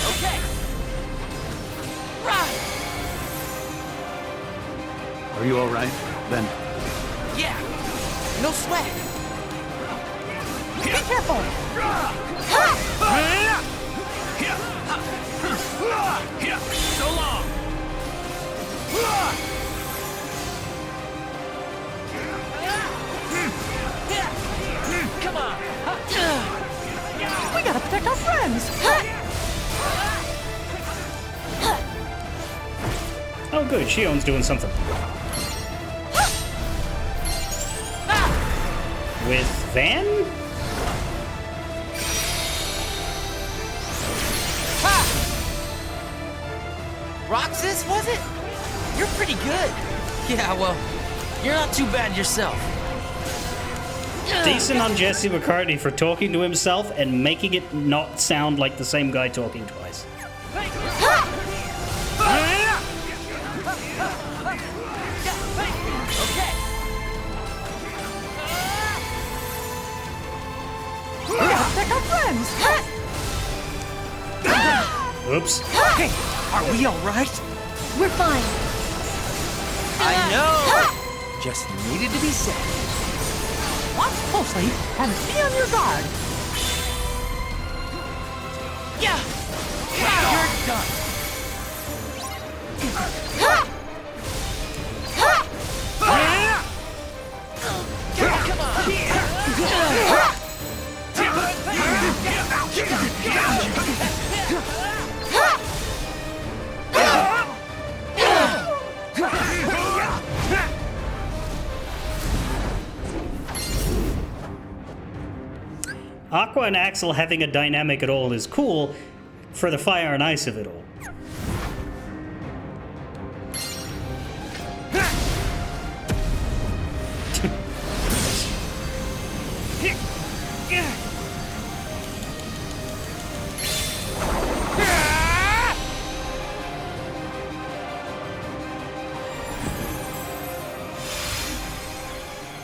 Okay. Right. Are you all right, Ben? Yeah. No sweat. Be careful. So long! Come on! We gotta protect our friends. Oh, good. Shion's doing something. With Van? Roxas, was it? You're pretty good. Yeah, well, you're not too bad yourself. Decent on Jesse McCartney for talking to himself and making it not sound like the same guy talking twice. We gotta protect our friends. Oops. Hey, are we all right? We're fine. I know. Just needed to be said. Watch closely and be on your guard. Yeah. You're done. Come on. Aqua and Axel having a dynamic at all is cool for the fire and ice of it all.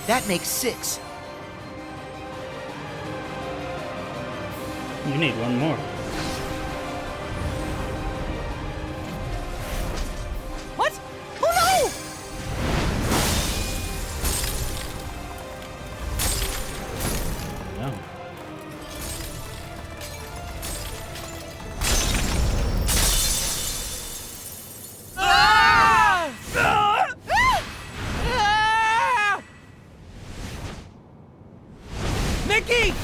That makes 6. You need one more. What? Oh No. Mickey!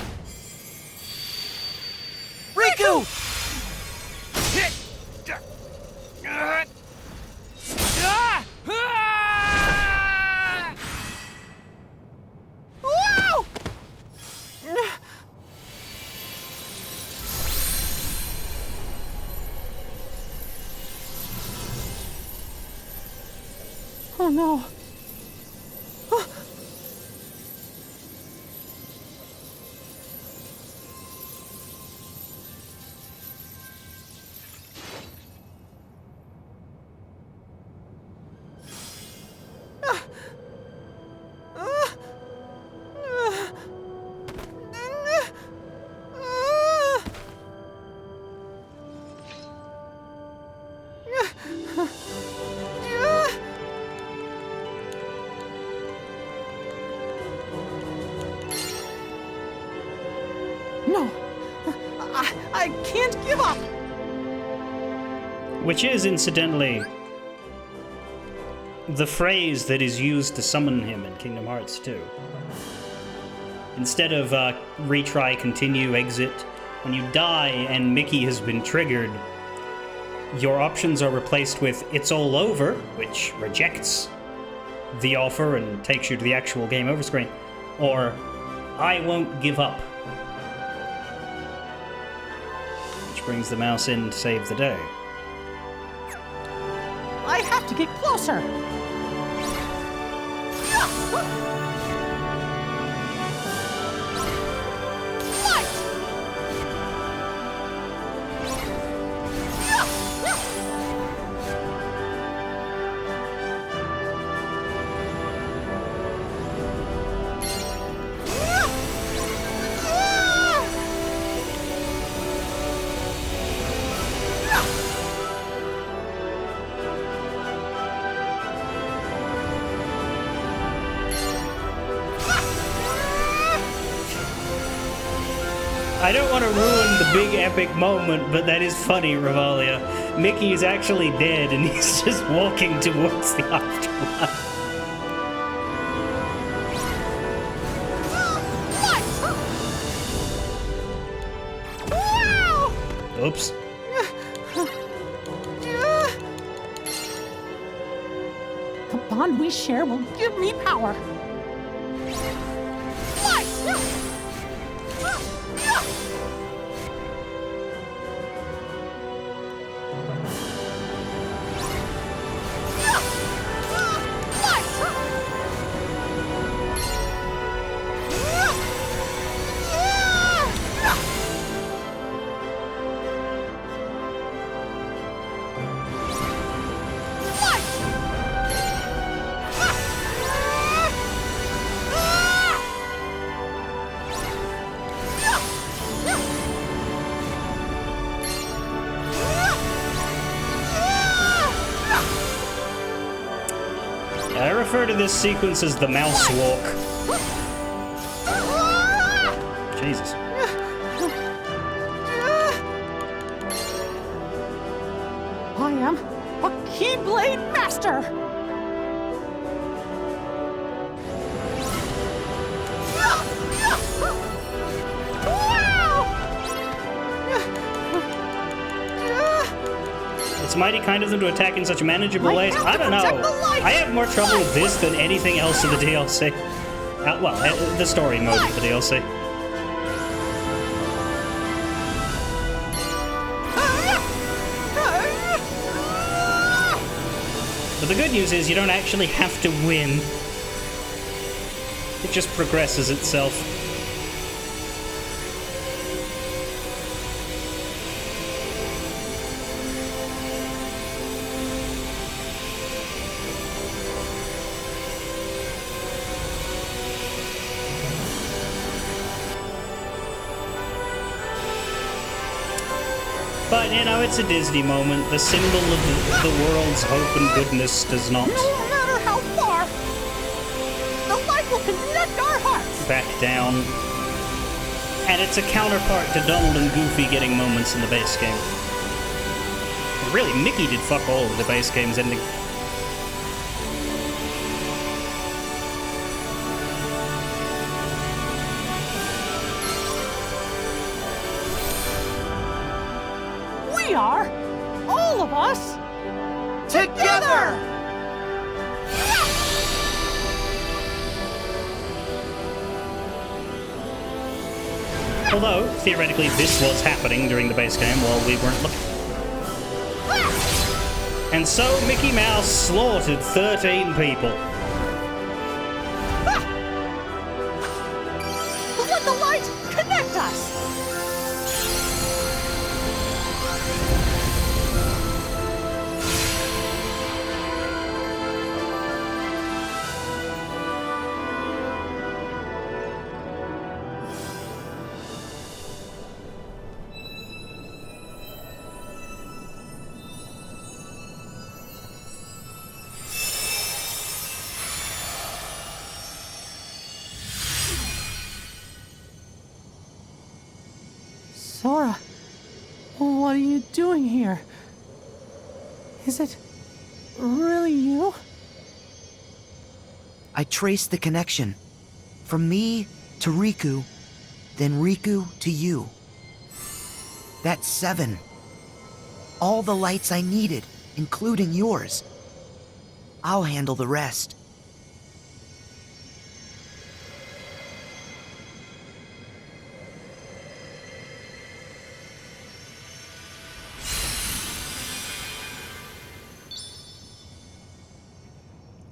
Riku! Whoa! Oh no. I can't give up! Which is, incidentally, the phrase that is used to summon him in Kingdom Hearts 2. Instead of retry, continue, exit, when you die and Mickey has been triggered, your options are replaced with "It's all over," which rejects the offer and takes you to the actual game over screen, or "I won't give up," which brings the mouse in to save the day. I have to get closer! I don't want to ruin the big epic moment, but that is funny, Revalia. Mickey is actually dead and he's just walking towards the afterlife. Oops. The bond we share will give me power. I refer to this sequence as the mouse walk. Jesus. I am a Keyblade Master! It's mighty kind of them to attack in such manageable ways. I don't know. I have more trouble with this than anything else in the DLC. The story mode of the DLC. But the good news is you don't actually have to win. It just progresses itself. But, you know, it's a Disney moment. The symbol of the world's hope and goodness does not... No matter how far, the light will connect our hearts! ...back down. And it's a counterpart to Donald and Goofy getting moments in the base game. Really, Mickey did fuck all of the base game's ending. We are, all of us, together! Although, theoretically, this was happening during the base game while we weren't looking. And so, Mickey Mouse slaughtered 13 people. Let the light connect us! Sora, What are you doing here? Is it really you? I traced the connection. From me to Riku, then Riku to you. That's 7. All the lights I needed, including yours. I'll handle the rest.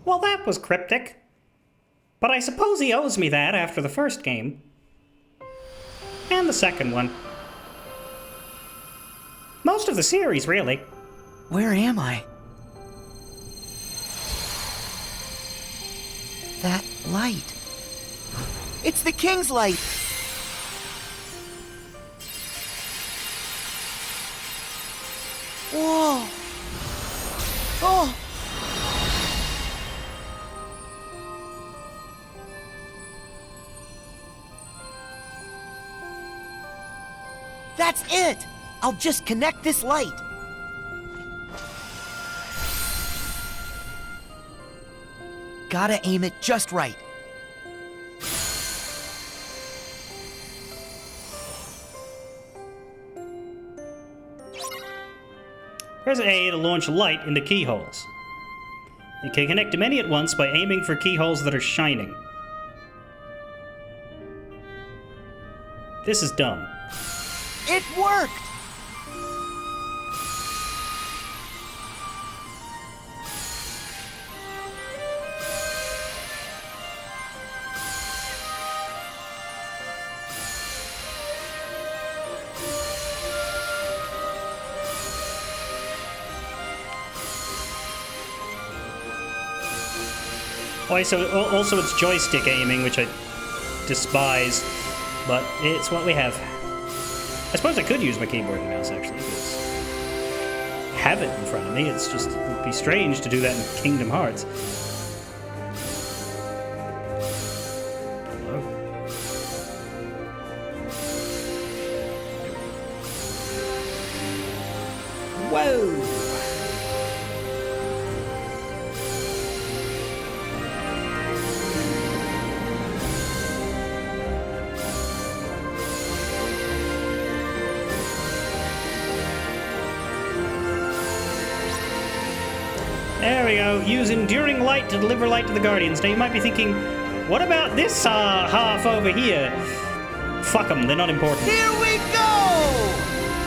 Well, that was cryptic. But I suppose he owes me that after the first game. And the second one. Most of the series, really. Where am I? That light. It's the King's light! Whoa! Oh! That's it! I'll just connect this light. Gotta aim it just right. Press A to launch light into keyholes. You can connect to many at once by aiming for keyholes that are shining. This is dumb. It worked! Also, it's joystick aiming, which I despise, but it's what we have. I suppose I could use my keyboard and mouse, actually, because I have it in front of me. It's just, it would be strange to do that in Kingdom Hearts. Hello? Whoa! There we go. Use enduring light to deliver light to the Guardians. Now you might be thinking, what about this half over here? Fuck them, they're not important. Here we go!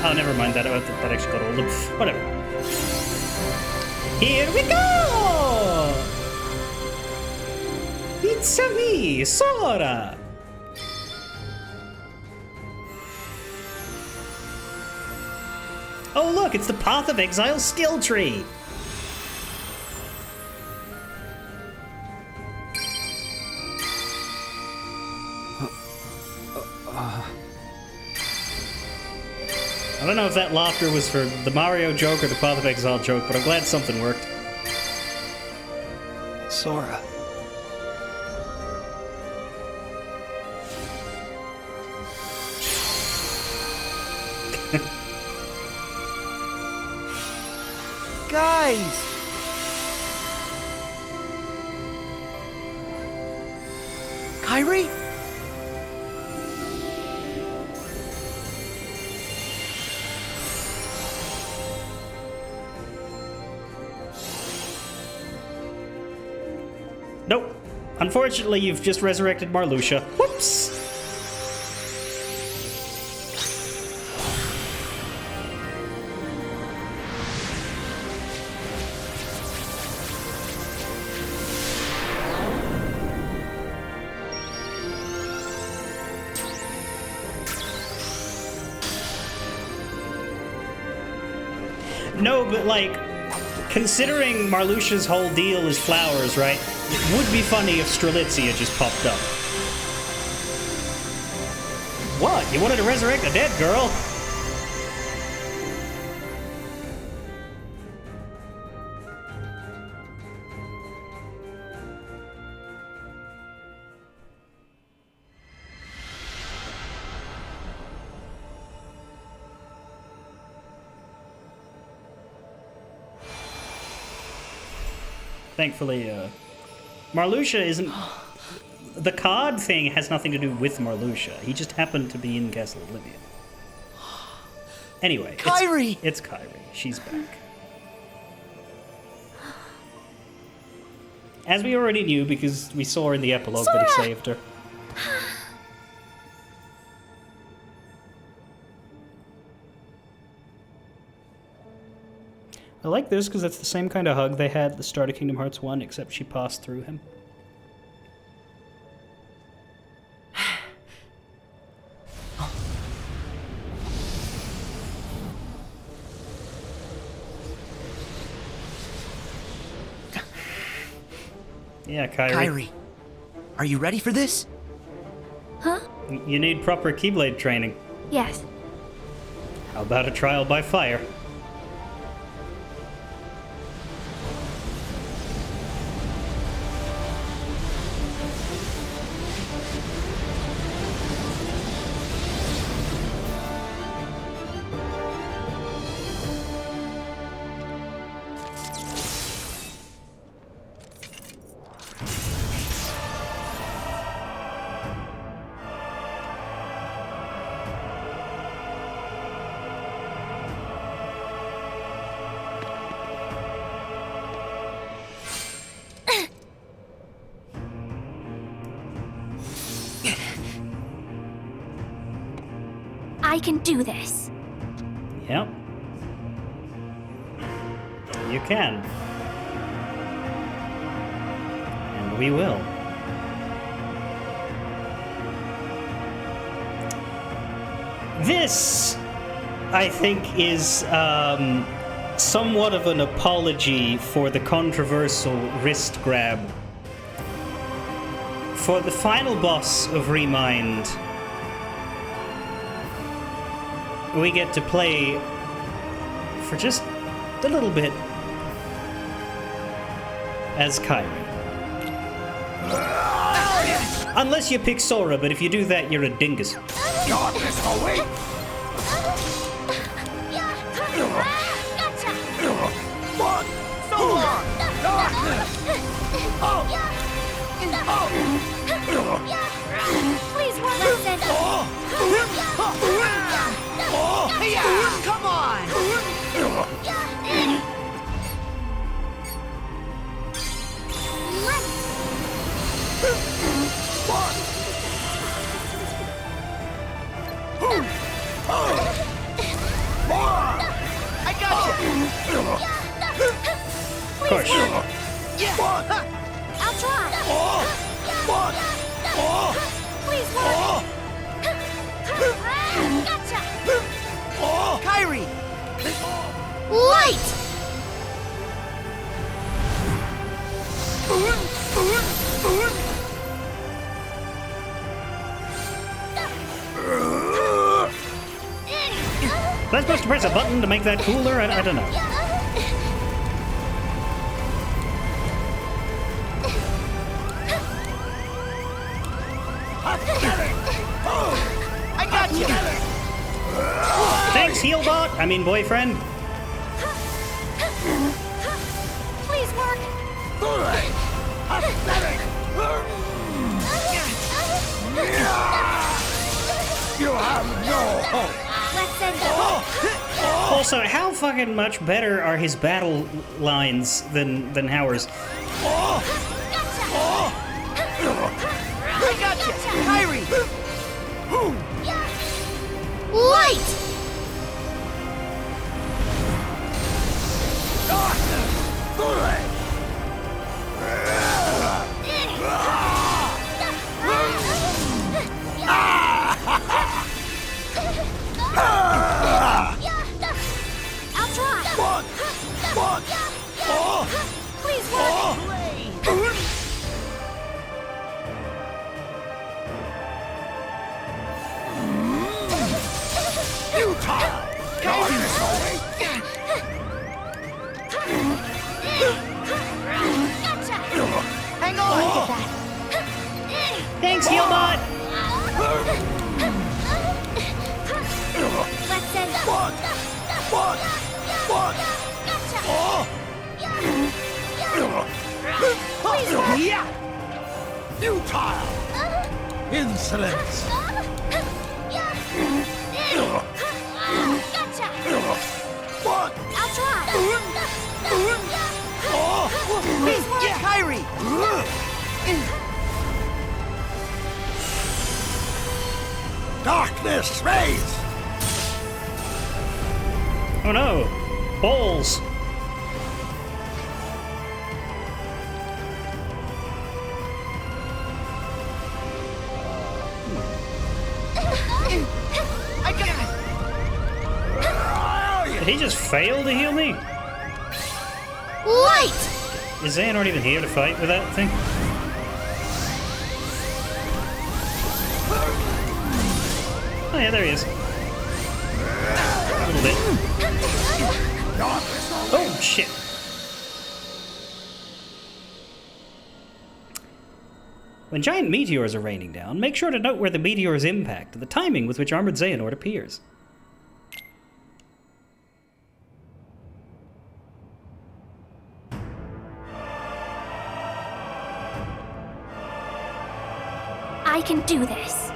Oh, never mind. That actually got old. Whatever. Here we go! It's me, Sora! Oh look, it's the Path of Exile skill tree! I don't know if that laughter was for the Mario joke or the Path of Exile joke, but I'm glad something worked. Sora. Guys! Kairi? Nope. Unfortunately, you've just resurrected Marluxia. Whoops! No, but like, considering Marluxia's whole deal is flowers, right? It would be funny if Strelitzia just popped up. What? You wanted to resurrect a dead girl? Thankfully, Marluxia isn't... The card thing has nothing to do with Marluxia. He just happened to be in Castle Oblivion. Anyway, Kairi! It's Kairi. She's back. As we already knew, because we saw in the epilogue that he saved her. I like this because it's the same kind of hug they had at the start of Kingdom Hearts 1, except she passed through him. Yeah, Kairi. Kairi, are you ready for this? Huh? You need proper Keyblade training. Yes. How about a trial by fire? I can do this. Yep. You can. And we will. This, I think, is somewhat of an apology for the controversial wrist grab. For the final boss of Remind, we get to play for just a little bit as Kairi. Unless you pick Sora, but if you do that, you're a dingus. Darkness away! What? So long! Darkness! Please, one less send Come on! I got you! Of course. I'll try! Please, one! Gotcha! Kairi! Light! Am I supposed to press a button to make that cooler? I don't know. I got you! Thanks, Healbot! I mean, boyfriend. Please work! You have no hope! Let's end Also, how fucking much better are his battle lines than Howard's? I got you! Kairi! Light! I'll try! Please work! Hang on! Thanks, Healbot! Let's end Please work. Yeah! Futile! Insolence! Gotcha. What? I'll try. Please work, Kyrie! Darkness, raise! Oh no! Balls! I got it! Did he just fail to heal me? Light. Is Xehanort even here to fight with that thing? Oh yeah, there he is. A little bit. Oh shit! When giant meteors are raining down, make sure to note where the meteors impact and the timing with which armored Xehanort appears. I can do this.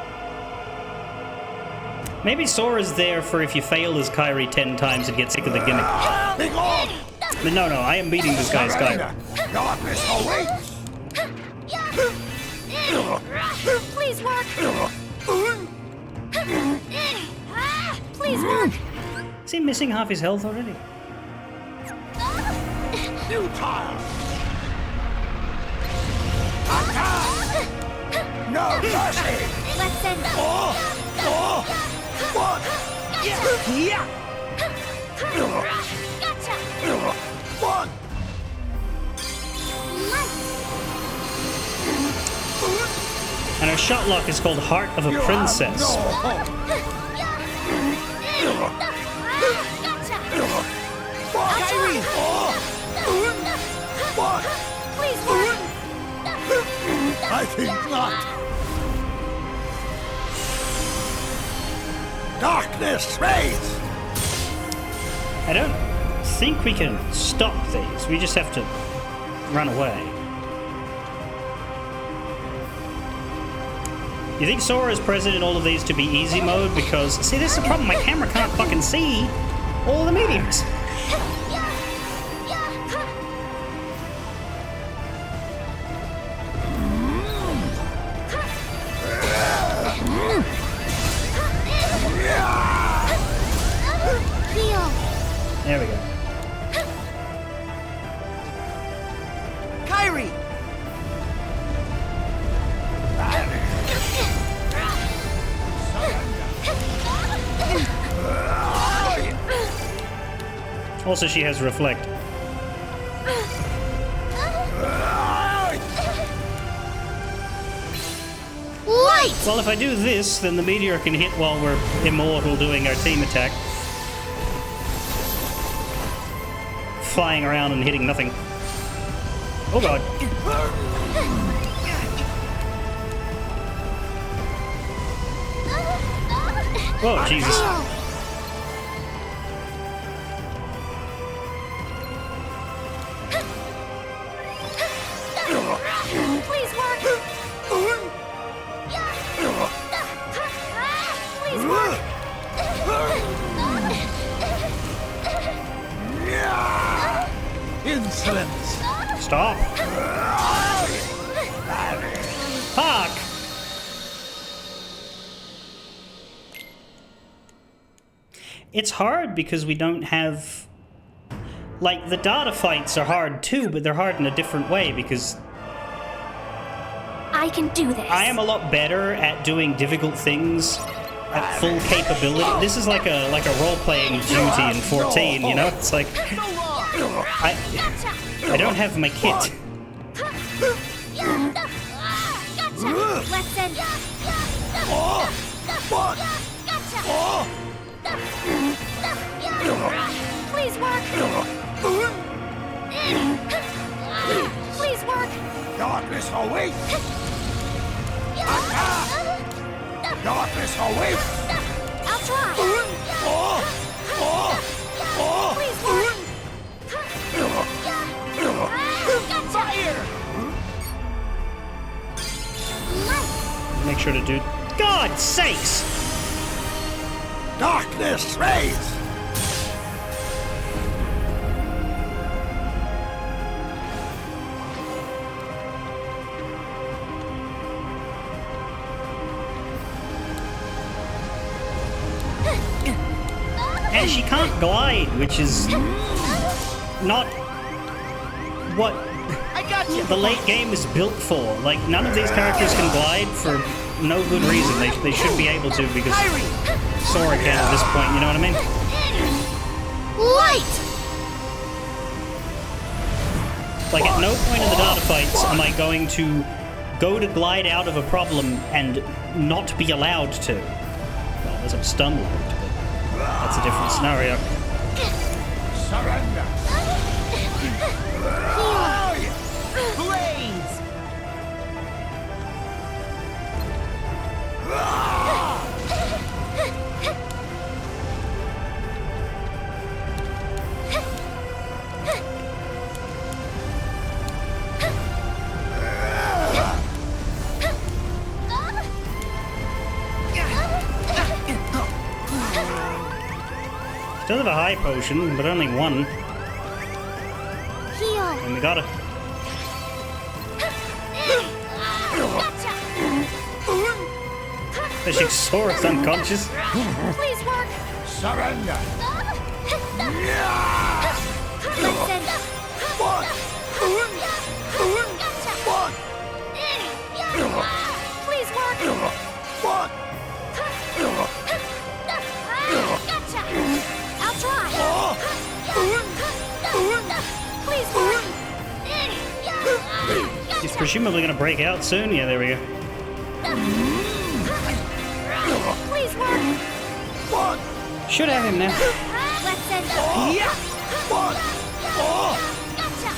Maybe Sora's there for if you fail as Kyrie 10 times and get sick of the gimmick. But no, I am beating this guy's guy. Darkness awaits! Please work. Please work. Is he missing half his health already? Futile! No mercy! Let's end this. What? Yeah! Gotcha. What? And her shot lock is called Heart of a Princess. Kyrie! What? Please work. I think not. Darkness, raise! I don't think we can stop these. We just have to run away. You think Sora is present in all of these to be easy mode? Because, see, this is the problem. My camera can't fucking see all the meteors. There we go. Kyrie! Also, she has Reflect. Light! Well, if I do this, then the meteor can hit while we're immortal doing our team attack. Flying around and hitting nothing. Oh god. Oh, Jesus. Please work. Please work. Insolence! Stop. Fuck. It's hard because we don't have... Like, the data fights are hard too, but they're hard in a different way because... I can do this. I am a lot better at doing difficult things at full capability. This is like a role-playing duty in 14, you know? It's like... I don't have my kit. Gotcha. Let's end this. Please work. Please work. Darkness awaits! Darkness awaits! I'll try. Please work. Gotcha. Fire! make sure to do. God sakes! Darkness, raise! And she can't glide, which is not what the late game is built for. Like, none of these characters can glide for no good reason. They should be able to because Sora can at this point, you know what I mean? Light! Like, at no point in the data fights am I going to go to glide out of a problem and not be allowed to. Well, there's a stun load, but that's a different scenario. Surrender! Blaze! Still have a high potion, but only one. Heal. And we got it. Especially Sora's unconscious. Please work. Surrender! Listen. What? Please work. What? Gotcha. I'll try. Please work. He's presumably going to break out soon. Yeah, there we go. Please work. What? Should have him now. Let's end. Yeah. What? Gotcha.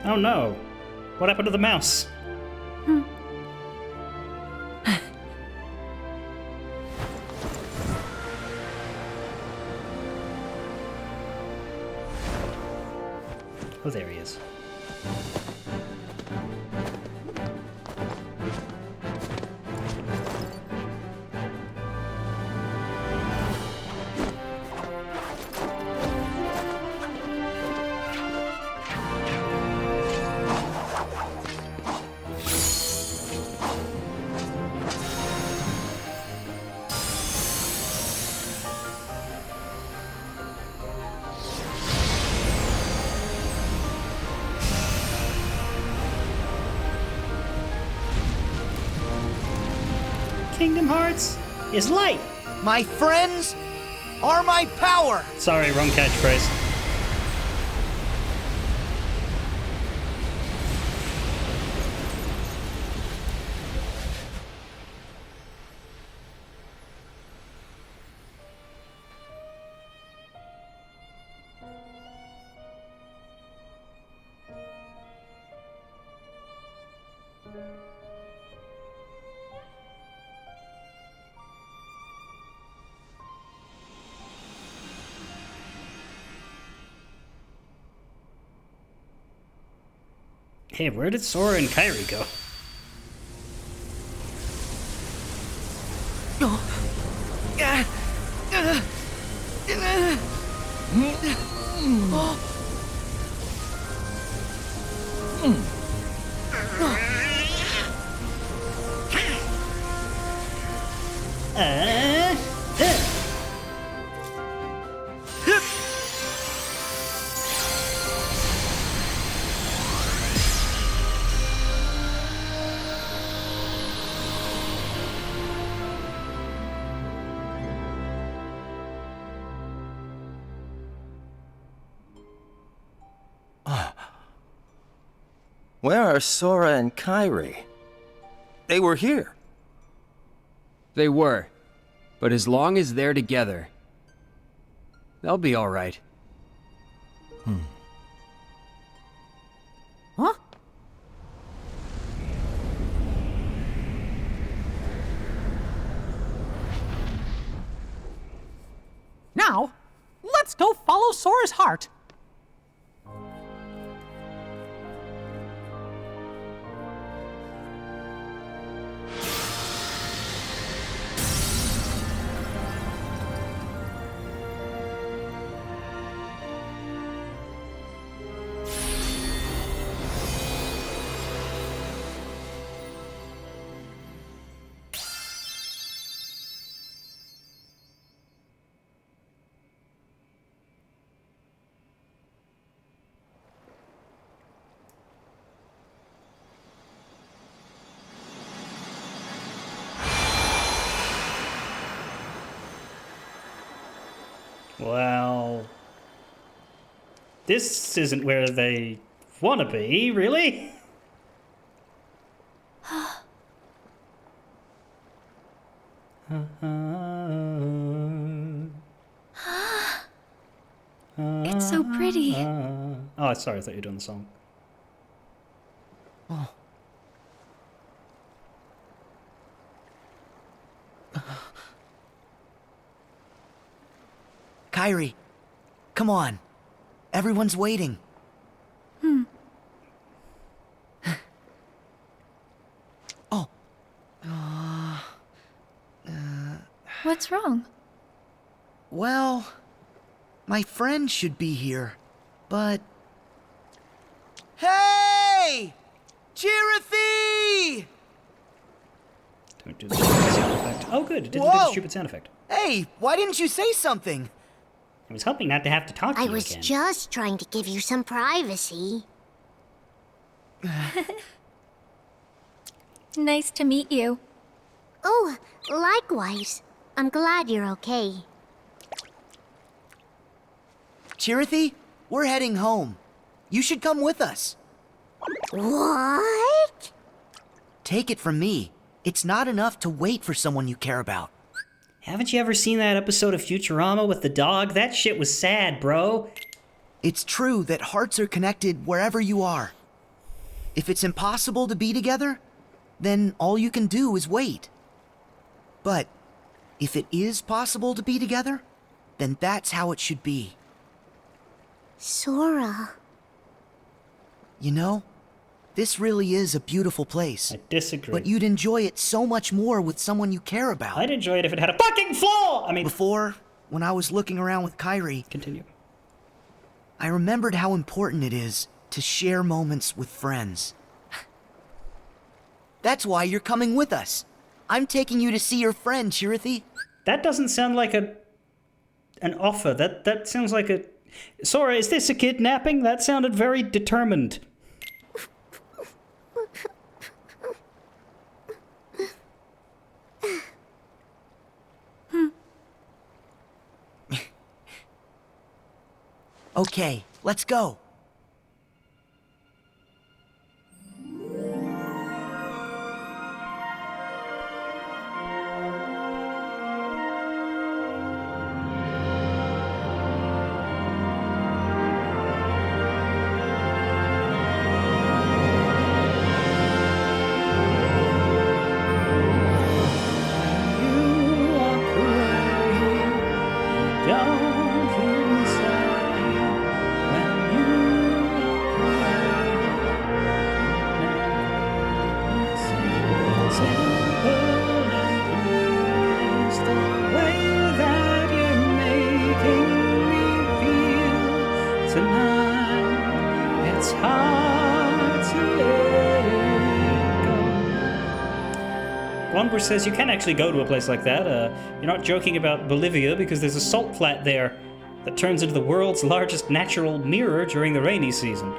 Oh no. What happened to the mouse? Oh, there he is. Kingdom Hearts is light. My friends are my power. Sorry, wrong catchphrase. Hey, where did Sora and Kairi go? Where are Sora and Kairi? They were here. They were. But as long as they're together, they'll be all right. Huh? Now, let's go follow Sora's heart. Well, this isn't where they want to be, really. It's so pretty. Oh, sorry, I thought you were doing the song. Oh. Kairi, come on. Everyone's waiting. Oh. What's wrong? Well, my friend should be here, but... Hey! Chirithy! Don't do the stupid sound effect. Oh, good, it didn't do the stupid sound effect. Hey, why didn't you say something? I was hoping not to have to talk to I you was again. just trying to give you some privacy. Nice to meet you. Oh, likewise. I'm glad you're okay. Chirithy, we're heading home. You should come with us. What? Take it from me. It's not enough to wait for someone you care about. Haven't you ever seen that episode of Futurama with the dog? That shit was sad, bro. It's true that hearts are connected wherever you are. If it's impossible to be together, then all you can do is wait. But if it is possible to be together, then that's how it should be. Sora. You know, this really is a beautiful place. I disagree. But you'd enjoy it so much more with someone you care about. I'd enjoy it if it had a fucking flaw! Before, when I was looking around with Kairi... Continue. I remembered how important it is to share moments with friends. That's why you're coming with us. I'm taking you to see your friend, Chirithy. That doesn't sound like an offer. That sounds like a... Sora, is this a kidnapping? That sounded very determined. Okay, let's go. Gwonbra says you can actually go to a place like that. You're not joking about Bolivia because there's a salt flat there that turns into the world's largest natural mirror during the rainy season.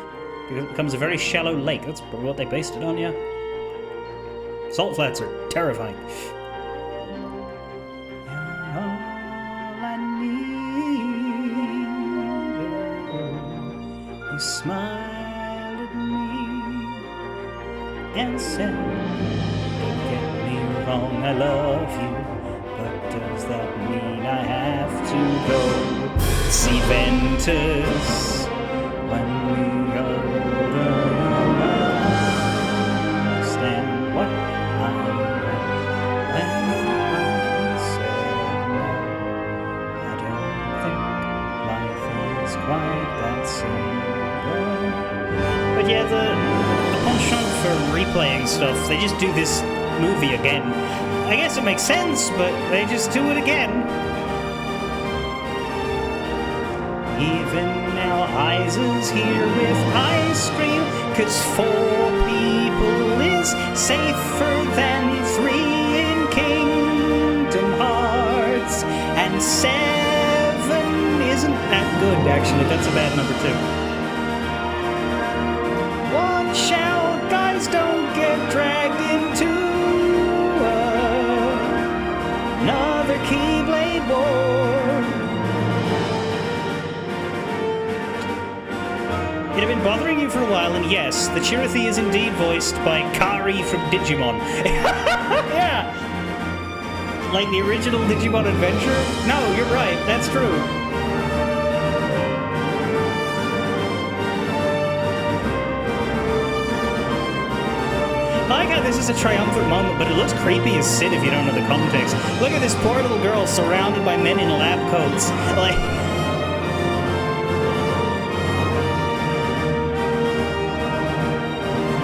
Because it becomes a very shallow lake. That's probably what they based it on, yeah. Salt flats are terrifying. You smiled at me and said, don't get me wrong, I love you, but does that mean I have to go see Ventus when we are older? Understand what I meant when I said no. I don't think life is quite that simple. But yeah, the penchant for replaying stuff, they just do this movie again. I guess it makes sense, but they just do it again. Even now, Isa's here with ice cream, 'cause 4 people is safer than 3 in Kingdom Hearts, and 7 isn't that good, actually. That's a bad number, too. Watch out, guys, don't get dragged into another Keyblade War. It had been bothering you for a while, and yes, the Chirithy is indeed voiced by Kari from Digimon. Yeah! Like the original Digimon Adventure? No, you're right, that's true. I like how this is a triumphant moment, but it looks creepy as shit if you don't know the context. Look at this poor little girl surrounded by men in lab coats. Like...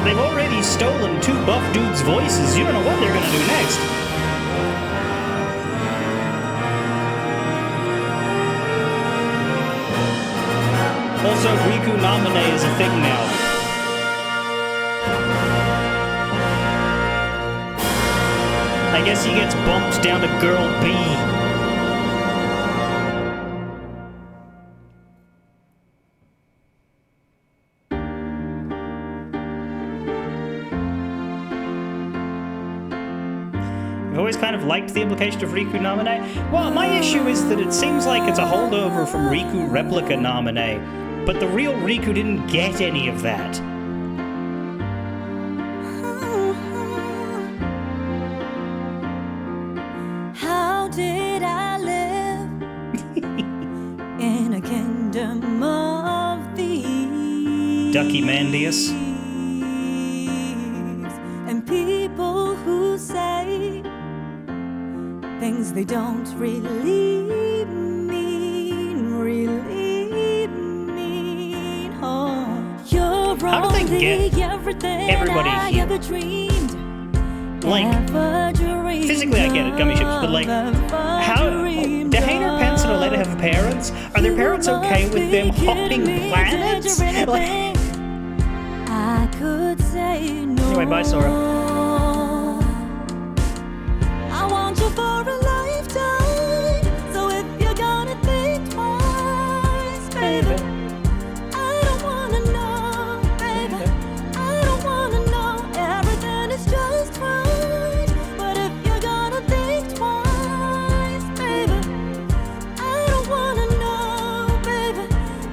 They've already stolen 2 buff dudes' voices. You don't know what they're gonna do next. Also, Riku Namine is a thing now. I guess he gets bumped down to Girl B. I've always kind of liked the implication of Riku Namine. Well, my issue is that it seems like it's a holdover from Riku Replica Namine, but the real Riku didn't get any of that. How did I live in a kingdom of thieves? Ducky Mandius. And people who say things they don't really mean, oh, you're How do they get everything everybody I here? ever dreamed. Like, physically I get it, gummy ships, but like, how... Do Hayner, Pence, and Oleta have parents? Are their parents okay with them hopping planets? Like... I could say no. Anyway, bye, Sora. I want you for a lifetime. So if you're gonna think twice, baby, I don't wanna know, baby. I don't wanna know. Everything is just right. But if you're gonna think twice, baby, I don't wanna know, baby.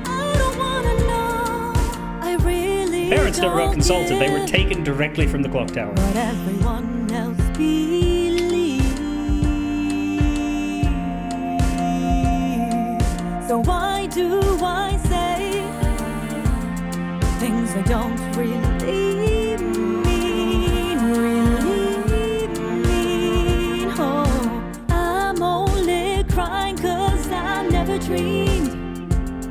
I don't wanna know. I really Parents never got consulted, they were taken directly from the clock tower. what everyone else believes. So why do I say things I don't really mean, oh, I'm only crying 'cause I never dreamed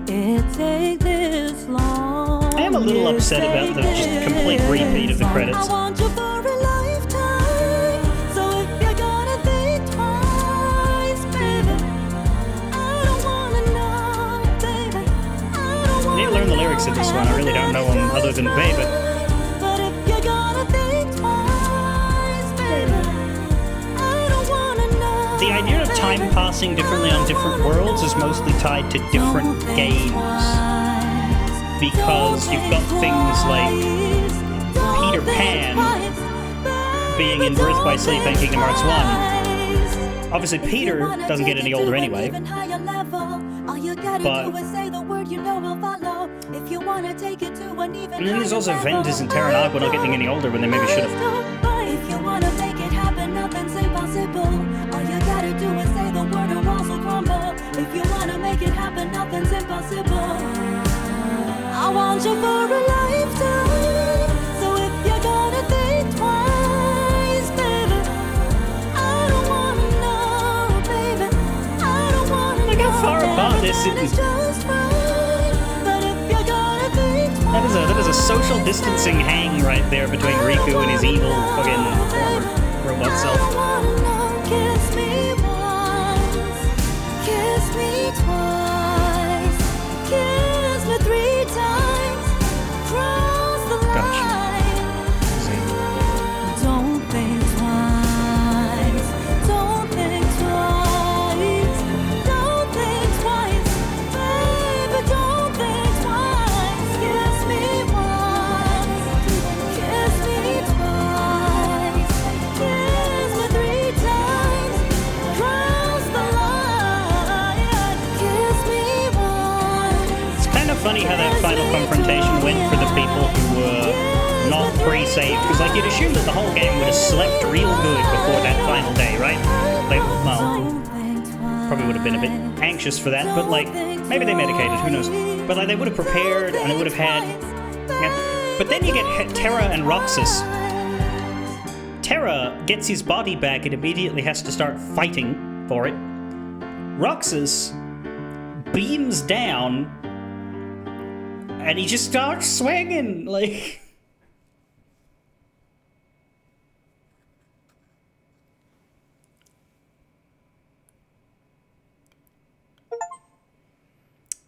it'd take this long. I am a little upset about the just complete repeat of the credits. I want you for a lifetime. So if you're gonna think twice, baby, I don't wanna know, baby. I don't I need to learn the lyrics of this one, I really don't know them other than Baby. But if you're gonna think twice, baby, I don't wanna know. The idea of time passing differently on different worlds is mostly tied to different games. Because you've got things like Peter Pan being in Birth by Sleep and Kingdom Hearts 1. Obviously, Peter doesn't get any older anyway. But wanna take it to an even And then there's also higher Ventus and level. Terra Nagua not getting any older when they maybe should have. If you wanna make it happen, nothing's impossible. All you gotta do is say the word and walls will crumble. If you wanna make it happen, nothing's impossible. I want you for a lifetime. So if you're gonna think twice, baby, I don't wanna know, baby. I don't wanna know. Look how far apart they're sitting. It's just fine. But if you're gonna think twice, That is a social distancing hang right there between Riku and his evil fucking robot self. kiss me once, kiss me twice, kiss me 3 times, cross the line. Don't think twice, don't think twice, don't think twice, baby, don't think twice. Kiss me once, kiss me twice, kiss me 3 times, cross the line. Kiss me once. It's kind of funny how that final confrontation went for the people who were not pre-saved, because like you'd assume that the whole game would have slept real good before that final day, right? Like, well, probably would have been a bit anxious for that, but like maybe they medicated, who knows? But like they would have prepared and they would have had. Yeah. But then you get Terra and Roxas. Terra gets his body back and immediately has to start fighting for it. Roxas beams down and he just starts swinging like.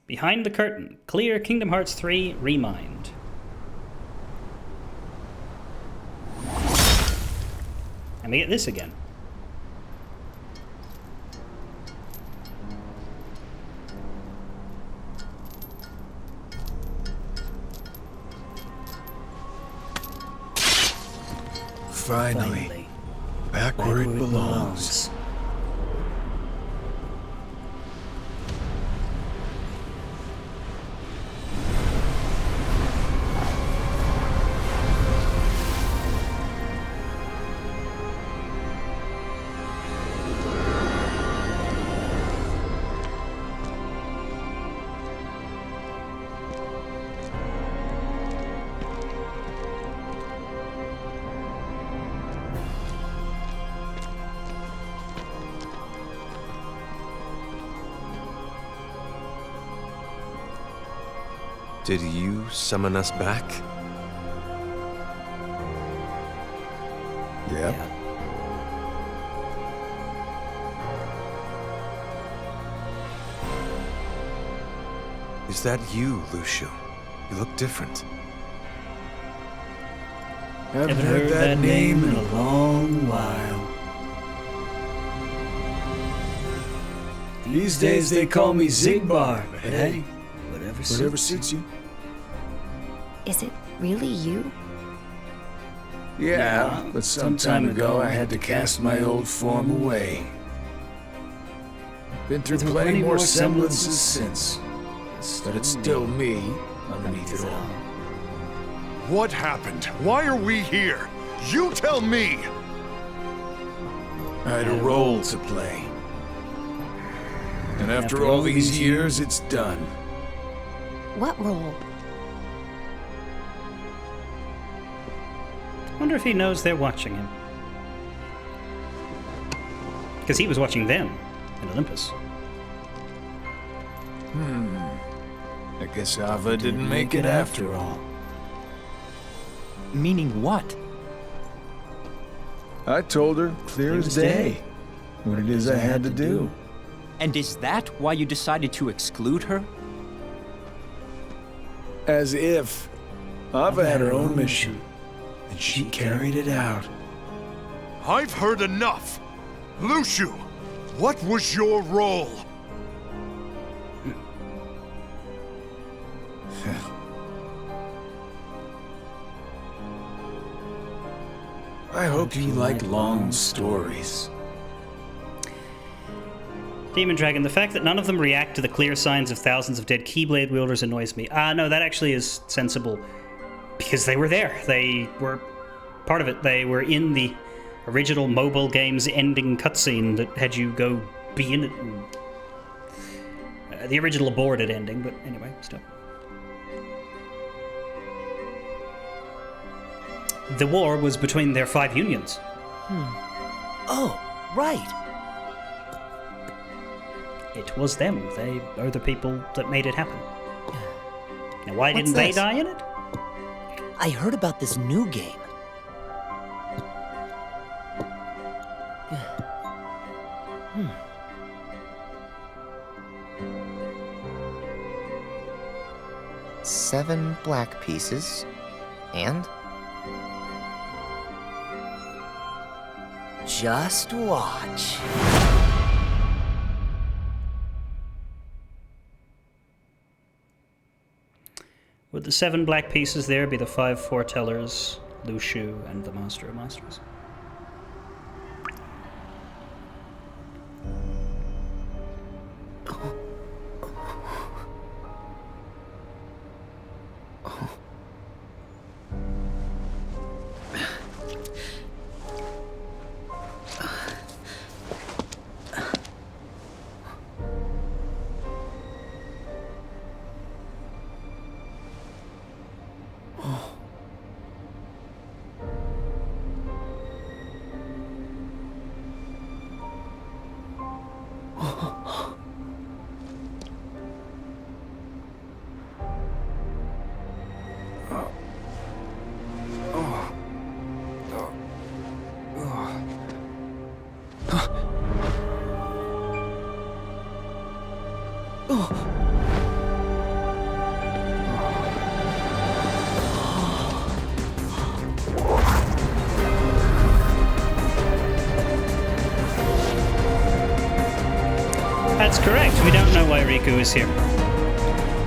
Behind the curtain, clear Kingdom Hearts 3 Remind. And we get this again. Finally. Back where it belongs. Did you summon us back? Yep. Is that you, Lucio? You look different. Haven't heard that name in a long while. These days they call me Zigbar, but hey, whatever suits you. Is it really you? Yeah, but some time ago I had to cast my old form away. Been through plenty more semblances since, but it's still me underneath it all. What happened? Why are we here? You tell me! I had a role to play. And after all these years, it's done. What role? I wonder if he knows they're watching him. Because he was watching them in Olympus. I guess Ava didn't make it after all. Meaning what? I told her, clear as day, what it is I had to do. And is that why you decided to exclude her? As if. Ava had her own mission, and she carried it out. I've heard enough! Lucio, what was your role? I hope you like long stories. Demon Dragon, the fact that none of them react to the clear signs of thousands of dead Keyblade wielders annoys me. No, that actually is sensible. Because they were there. They were part of it. They were in the original mobile game's ending cutscene that had you go be in it. The original aborted ending, but anyway, still. The war was between their 5 unions. Oh, right. It was them. They are the people that made it happen. Now, why What's didn't they this? die in it? I heard about this new game. Seven black pieces, and Just watch. Would the 7 black pieces there be the 5 foretellers, Lushu, and the Master of Masters? That's correct. We don't know why Riku is here.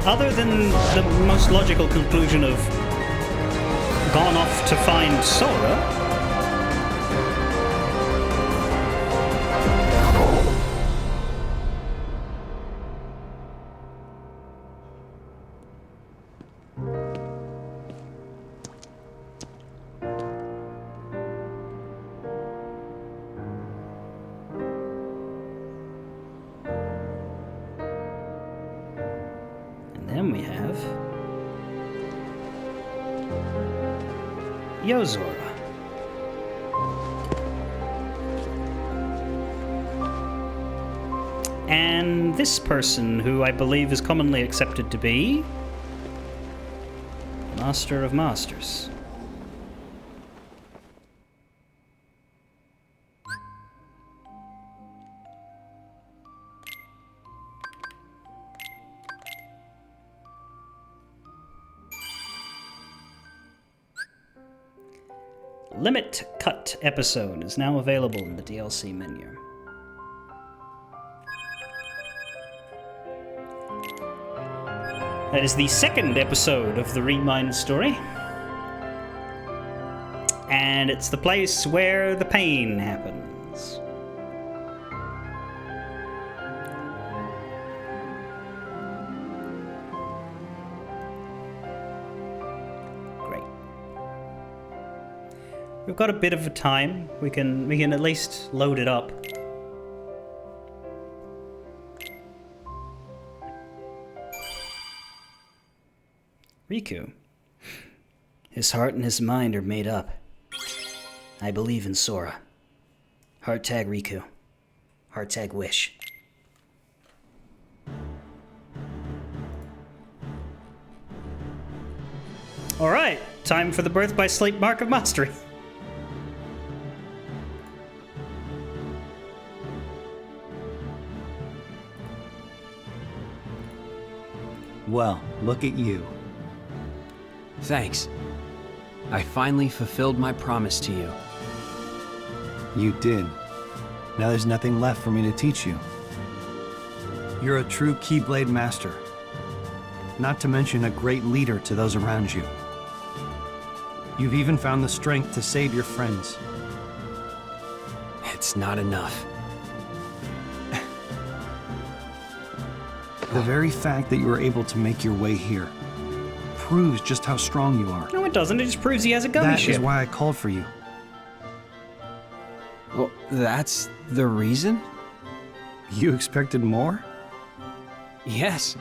Other than the most logical conclusion of gone off to find Sora. Then we have Yozora. And this person, who I believe is commonly accepted to be Master of Masters. Limit Cut episode is now available in the DLC menu. That is the second episode of the Remind story. And it's the place where the pain happens. We've got a bit of a time. We can at least load it up. Riku. His heart and his mind are made up. I believe in Sora. Heart tag Riku. Heart tag Wish. Alright, time for the Birth by Sleep Mark of Mastery. Well, look at you. Thanks. I finally fulfilled my promise to you. You did. Now there's nothing left for me to teach you. You're a true Keyblade master. Not to mention a great leader to those around you. You've even found the strength to save your friends. It's not enough. The very fact that you were able to make your way here proves just how strong you are. No, it doesn't. It just proves he has a gummy That ship. is why I called for you. Well, that's the reason? You expected more? Yes.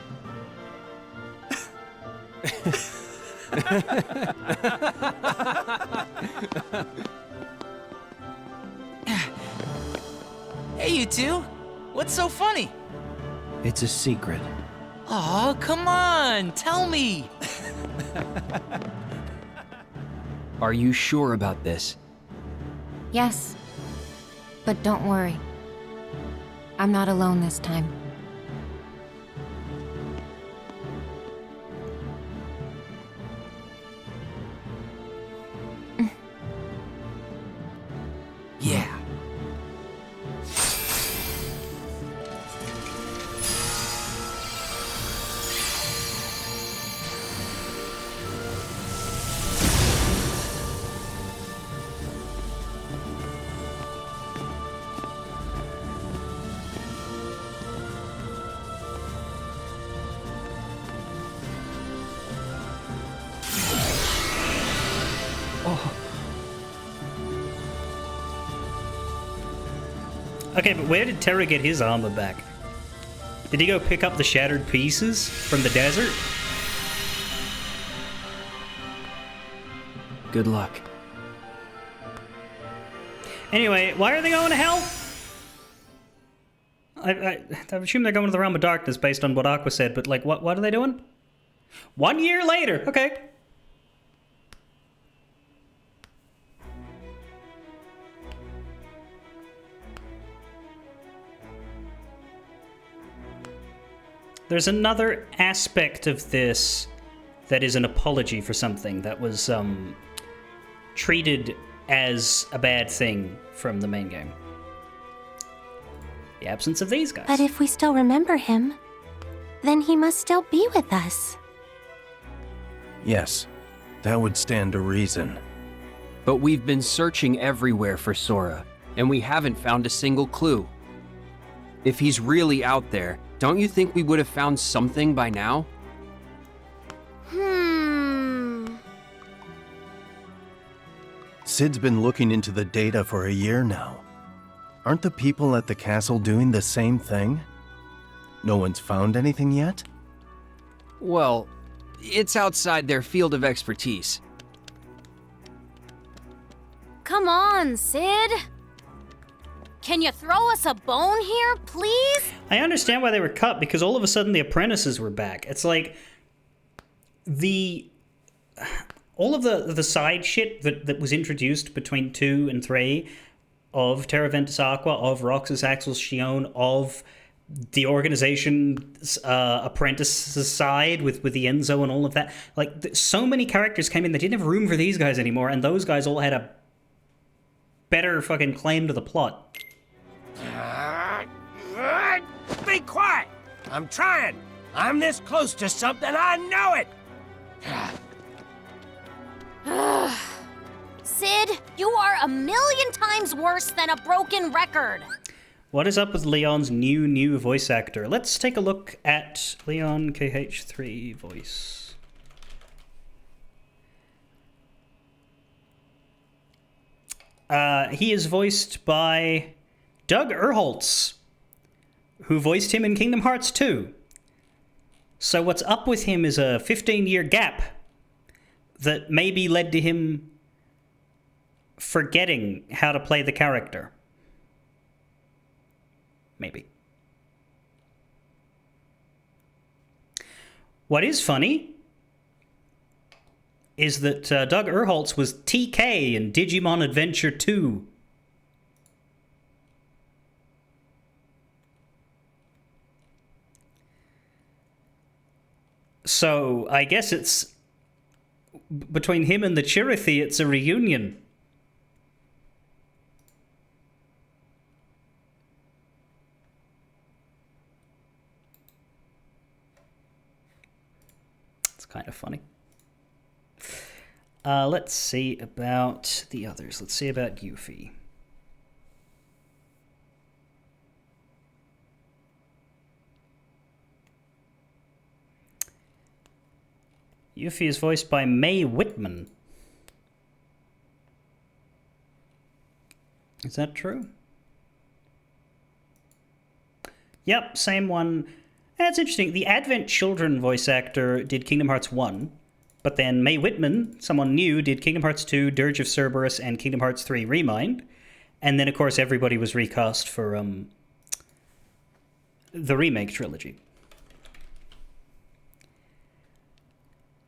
Hey, you two. What's so funny? It's a secret. Aw, come on, tell me. Are you sure about this? Yes. But don't worry. I'm not alone this time. Yeah. Okay, but where did Terra get his armor back? Did he go pick up the shattered pieces from the desert? Good luck. Anyway, why are they going to hell? I assume they're going to the realm of darkness based on what Aqua said, but like, what are they doing? 1 year later, okay. There's another aspect of this that is an apology for something that was treated as a bad thing from the main game. The absence of these guys. But if we still remember him, then he must still be with us. Yes, that would stand to reason. But we've been searching everywhere for Sora, and we haven't found a single clue. If he's really out there, don't you think we would have found something by now? Cid's been looking into the data for a year now. Aren't the people at the castle doing the same thing? No one's found anything yet? Well, it's outside their field of expertise. Come on, Cid. Can you throw us a bone here, please? I understand why they were cut, because all of a sudden the apprentices were back. It's like all of the side shit that was introduced between 2 and 3 of Terra Ventus Aqua, of Roxas Axel Shion, of the organization's apprentices side with the Enzo and all of that. Like, so many characters came in, they didn't have room for these guys anymore, and those guys all had a better fucking claim to the plot. Be quiet! I'm trying! I'm this close to something, I know it! Cid, you are a million times worse than a broken record. What is up with Leon's new voice actor? Let's take a look at Leon KH3 voice. He is voiced by Doug Erholtz, who voiced him in Kingdom Hearts 2. So what's up with him is a 15-year gap that maybe led to him forgetting how to play the character. Maybe. What is funny is that Doug Erholtz was TK in Digimon Adventure 2. So, I guess it's between him and the Chirithy, it's a reunion. It's kind of funny. Let's see about the others. Let's see about Yuffie. Yuffie is voiced by Mae Whitman. Is that true? Yep, same one. That's interesting. The Advent Children voice actor did Kingdom Hearts 1, but then Mae Whitman, someone new, did Kingdom Hearts 2, Dirge of Cerberus, and Kingdom Hearts 3 Remind. And then, of course, everybody was recast for the remake trilogy.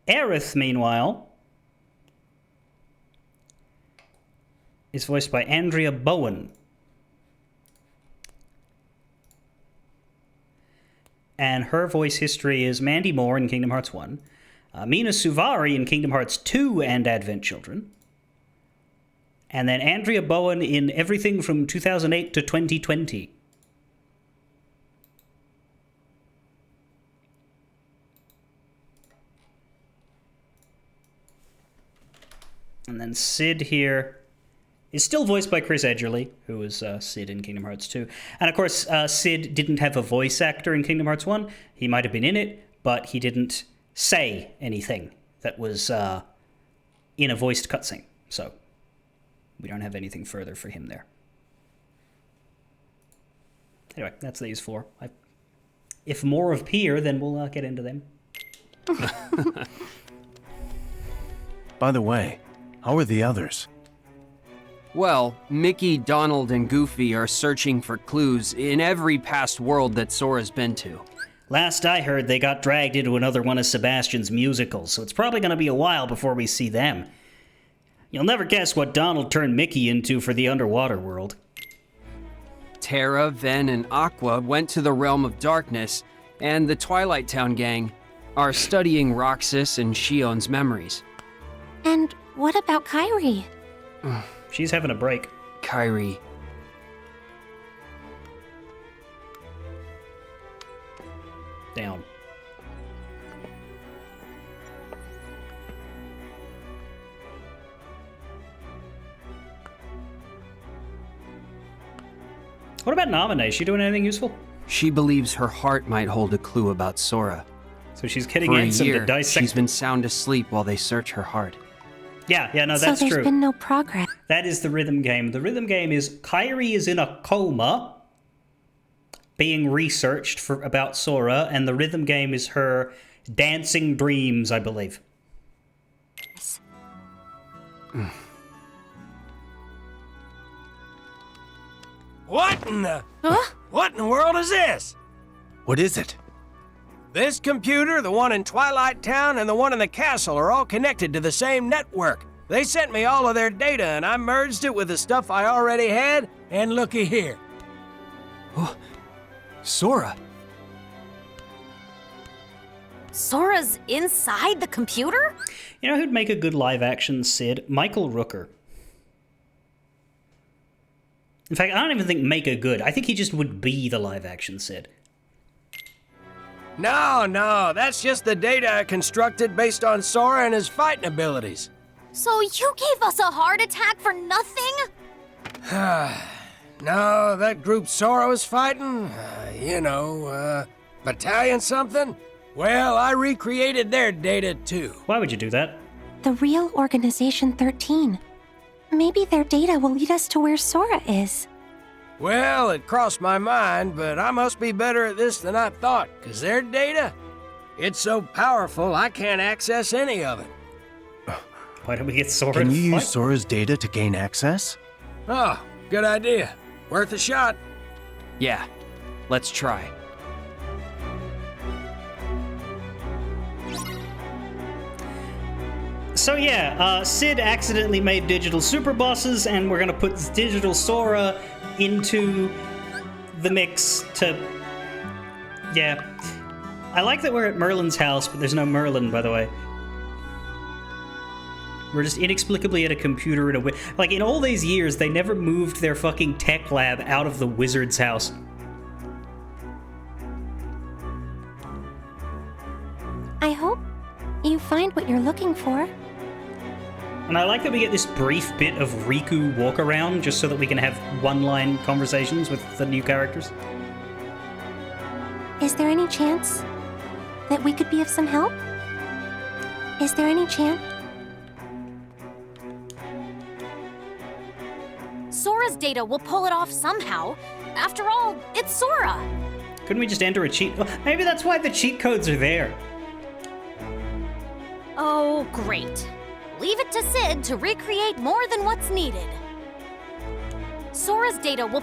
Aerith, meanwhile, is voiced by Andrea Bowen. And her voice history is Mandy Moore in Kingdom Hearts 1, Mina Suvari in Kingdom Hearts 2 and Advent Children, and then Andrea Bowen in everything from 2008 to 2020. And then Sid here is still voiced by Chris Edgerly, who was Sid in Kingdom Hearts 2. And of course, Sid didn't have a voice actor in Kingdom Hearts 1. He might have been in it, but he didn't say anything that was in a voiced cutscene. So we don't have anything further for him there. Anyway, that's these four. If more appear, then we'll get into them. By the way, how are the others? Well, Mickey, Donald, and Goofy are searching for clues in every past world that Sora's been to. Last I heard, they got dragged into another one of Sebastian's musicals, so it's probably going to be a while before we see them. You'll never guess what Donald turned Mickey into for the underwater world. Terra, Ven, and Aqua went to the Realm of Darkness, and the Twilight Town gang are studying Roxas and Shion's memories. And what about Kairi? She's having a break. Kairi. Down. What about Naminé? Is she doing anything useful? She believes her heart might hold a clue about Sora. So she's getting For a Ansem year, to dissect. she's been sound asleep while they search her heart. Yeah, no, So that's there's true. been no progress. That is the rhythm game. The rhythm game is Kairi is in a coma, being researched about Sora, and the rhythm game is her dancing dreams, I believe. What in the... What in the world is this? What is it? This computer, the one in Twilight Town, and the one in the castle are all connected to the same network. They sent me all of their data, and I merged it with the stuff I already had, and looky here. Sora! Sora's inside the computer? You know who'd make a good live-action Sid? Michael Rooker. In fact, I don't even think make a good. I think he just would be the live-action Sid. No, that's just the data I constructed based on Sora and his fighting abilities. So you gave us a heart attack for nothing? No, that group Sora was fighting, battalion something? Well, I recreated their data too. Why would you do that? The real Organization 13. Maybe their data will lead us to where Sora is. Well, it crossed my mind, but I must be better at this than I thought, 'cause their data, it's so powerful I can't access any of it. Why don't we get Sora Can to you fight? use Sora's data to gain access? Oh, good idea. Worth a shot. Yeah, let's try. So yeah, Sid accidentally made digital super bosses, and we're gonna put digital Sora into the mix to... Yeah. I like that we're at Merlin's house, but there's no Merlin, by the way. We're just inexplicably at a computer in a... Like, in all these years, they never moved their fucking tech lab out of the wizard's house. I hope you find what you're looking for. And I like that we get this brief bit of Riku walk around just so that we can have one-line conversations with the new characters. Is there any chance that we could be of some help? Is there any chance? Sora's data will pull it off somehow. After all, it's Sora. Couldn't we just enter a cheat? Oh, maybe that's why the cheat codes are there. Oh, great. Leave it to Sid to recreate more than what's needed. Sora's data will...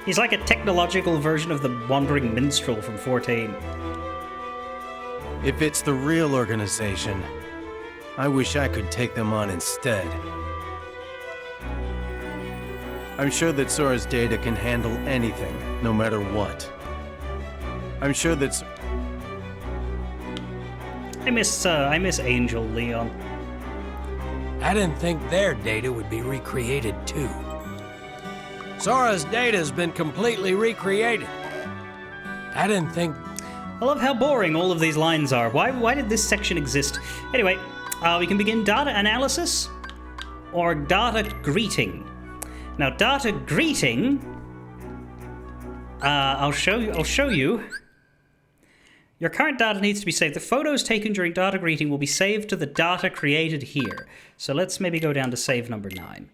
He's like a technological version of the Wandering Minstrel from 14. If it's the real organization, I wish I could take them on instead. I'm sure that Sora's data can handle anything, no matter what. I'm sure that... I miss Angel, Leon. I didn't think their data would be recreated too. Sora's data's been completely recreated. I didn't think... I love how boring all of these lines are. Why did this section exist? Anyway, we can begin data analysis or data greeting. Now, data greeting, I'll show you. Your current data needs to be saved. The photos taken during data greeting will be saved to the data created here. So let's maybe go down to save number 9.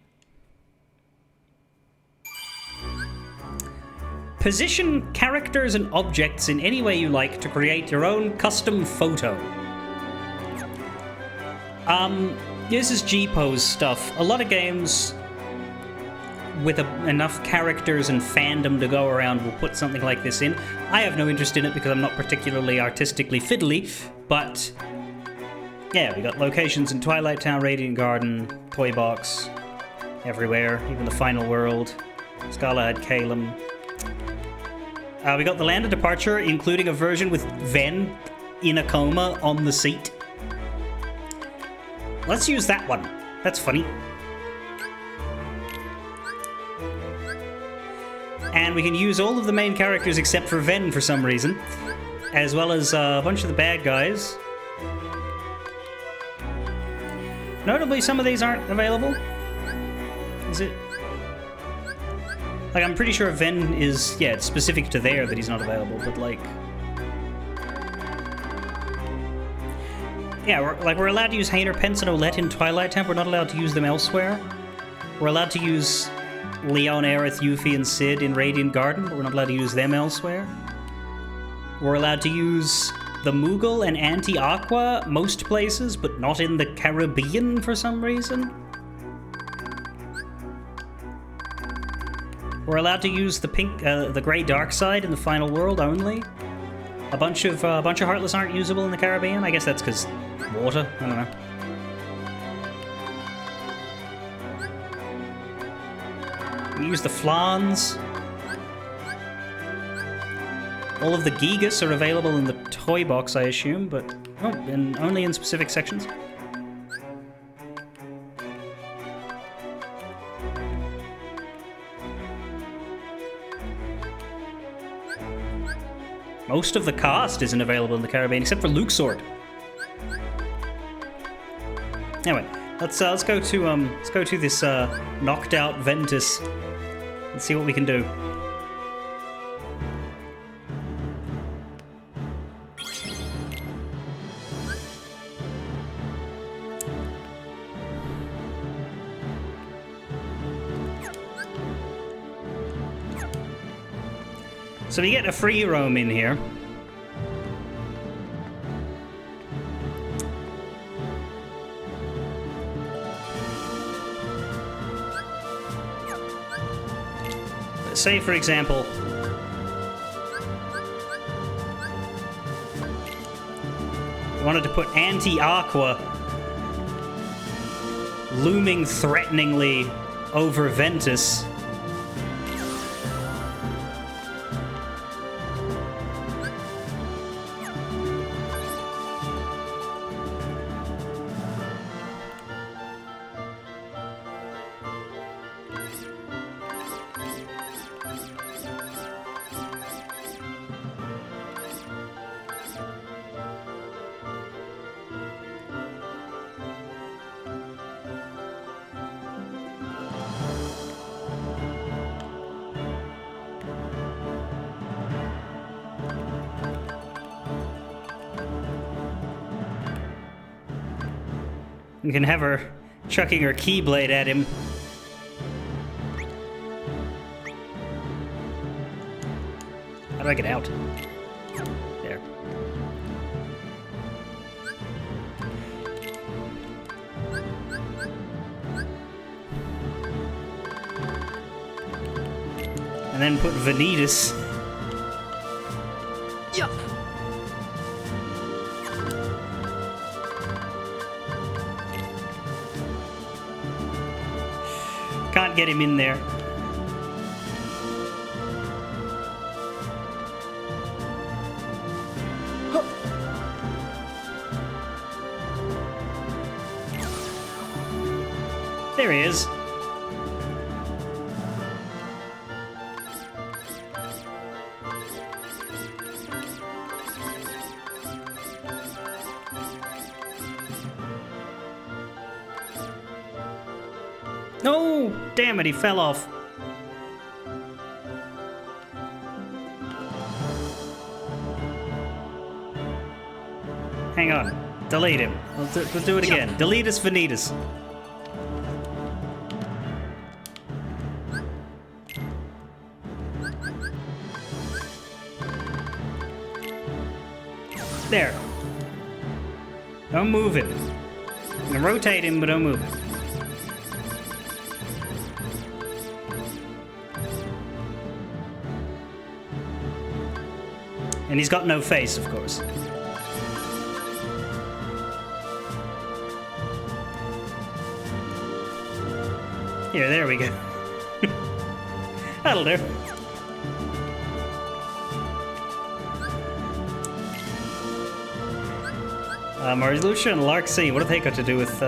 Position characters and objects in any way you like to create your own custom photo. This is G-Pose stuff. A lot of games with enough characters and fandom to go around will put something like this in. I have no interest in it because I'm not particularly artistically fiddly, but yeah, we got locations in Twilight Town, Radiant Garden, Toy Box, everywhere, even the final world. Scala had Calum. We got the land of departure, including a version with Ven in a coma on the seat. Let's use that one. That's funny. And we can use all of the main characters except for Ven for some reason, as well as a bunch of the bad guys. Notably, some of these aren't available. Is it? Like, I'm pretty sure Ven is, yeah, it's specific to there that he's not available, but like... Yeah, we're allowed to use Hainer, Pence, and Olette in Twilight Town. We're not allowed to use them elsewhere. We're allowed to use Leon, Aerith, Yuffie, and Sid in Radiant Garden, but we're not allowed to use them elsewhere. We're allowed to use the Moogle and Auntie Aqua most places, but not in the Caribbean for some reason. We're allowed to use the pink, the grey dark side in the final world only. A bunch of Heartless aren't usable in the Caribbean. I guess that's because water. I don't know. We use the Flans. All of the Gigas are available in the toy box, I assume, but and only in specific sections. Most of the cast isn't available in the Caribbean, except for Luxord. Anyway, let's go to this knocked out Ventus and see what we can do. So we get a free roam in here. Say, for example, we wanted to put Auntie Aqua looming threateningly over Ventus. You can have her chucking her Keyblade at him. How do I get out? There. And then put Vanitas. Yeah. Can't get him in there. There he is. No! Damn it, he fell off. Hang on. Delete him. We'll do it again. Deletus Vanitas. There. Don't move him. You can rotate him, but don't move him. And he's got no face, of course. Here, there we go. That'll do. Marluxia and Larxene, what have they got to do with,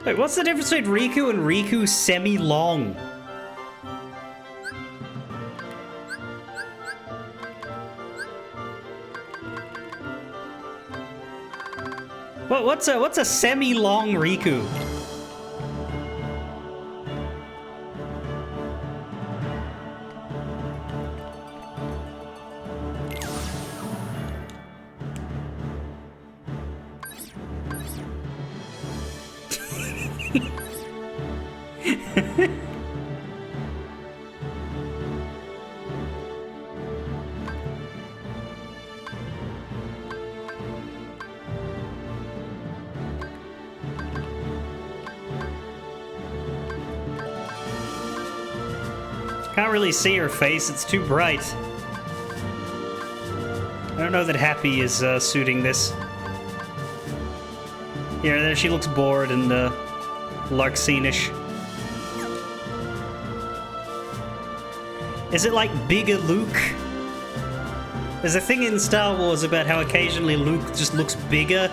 Wait, what's the difference between Riku and Riku semi-long? What's a semi-long Riku? Can't really see her face, it's too bright. I don't know that Happy is suiting this. Here, there she looks bored and Larxene-ish. Is it like bigger Luke? There's a thing in Star Wars about how occasionally Luke just looks bigger.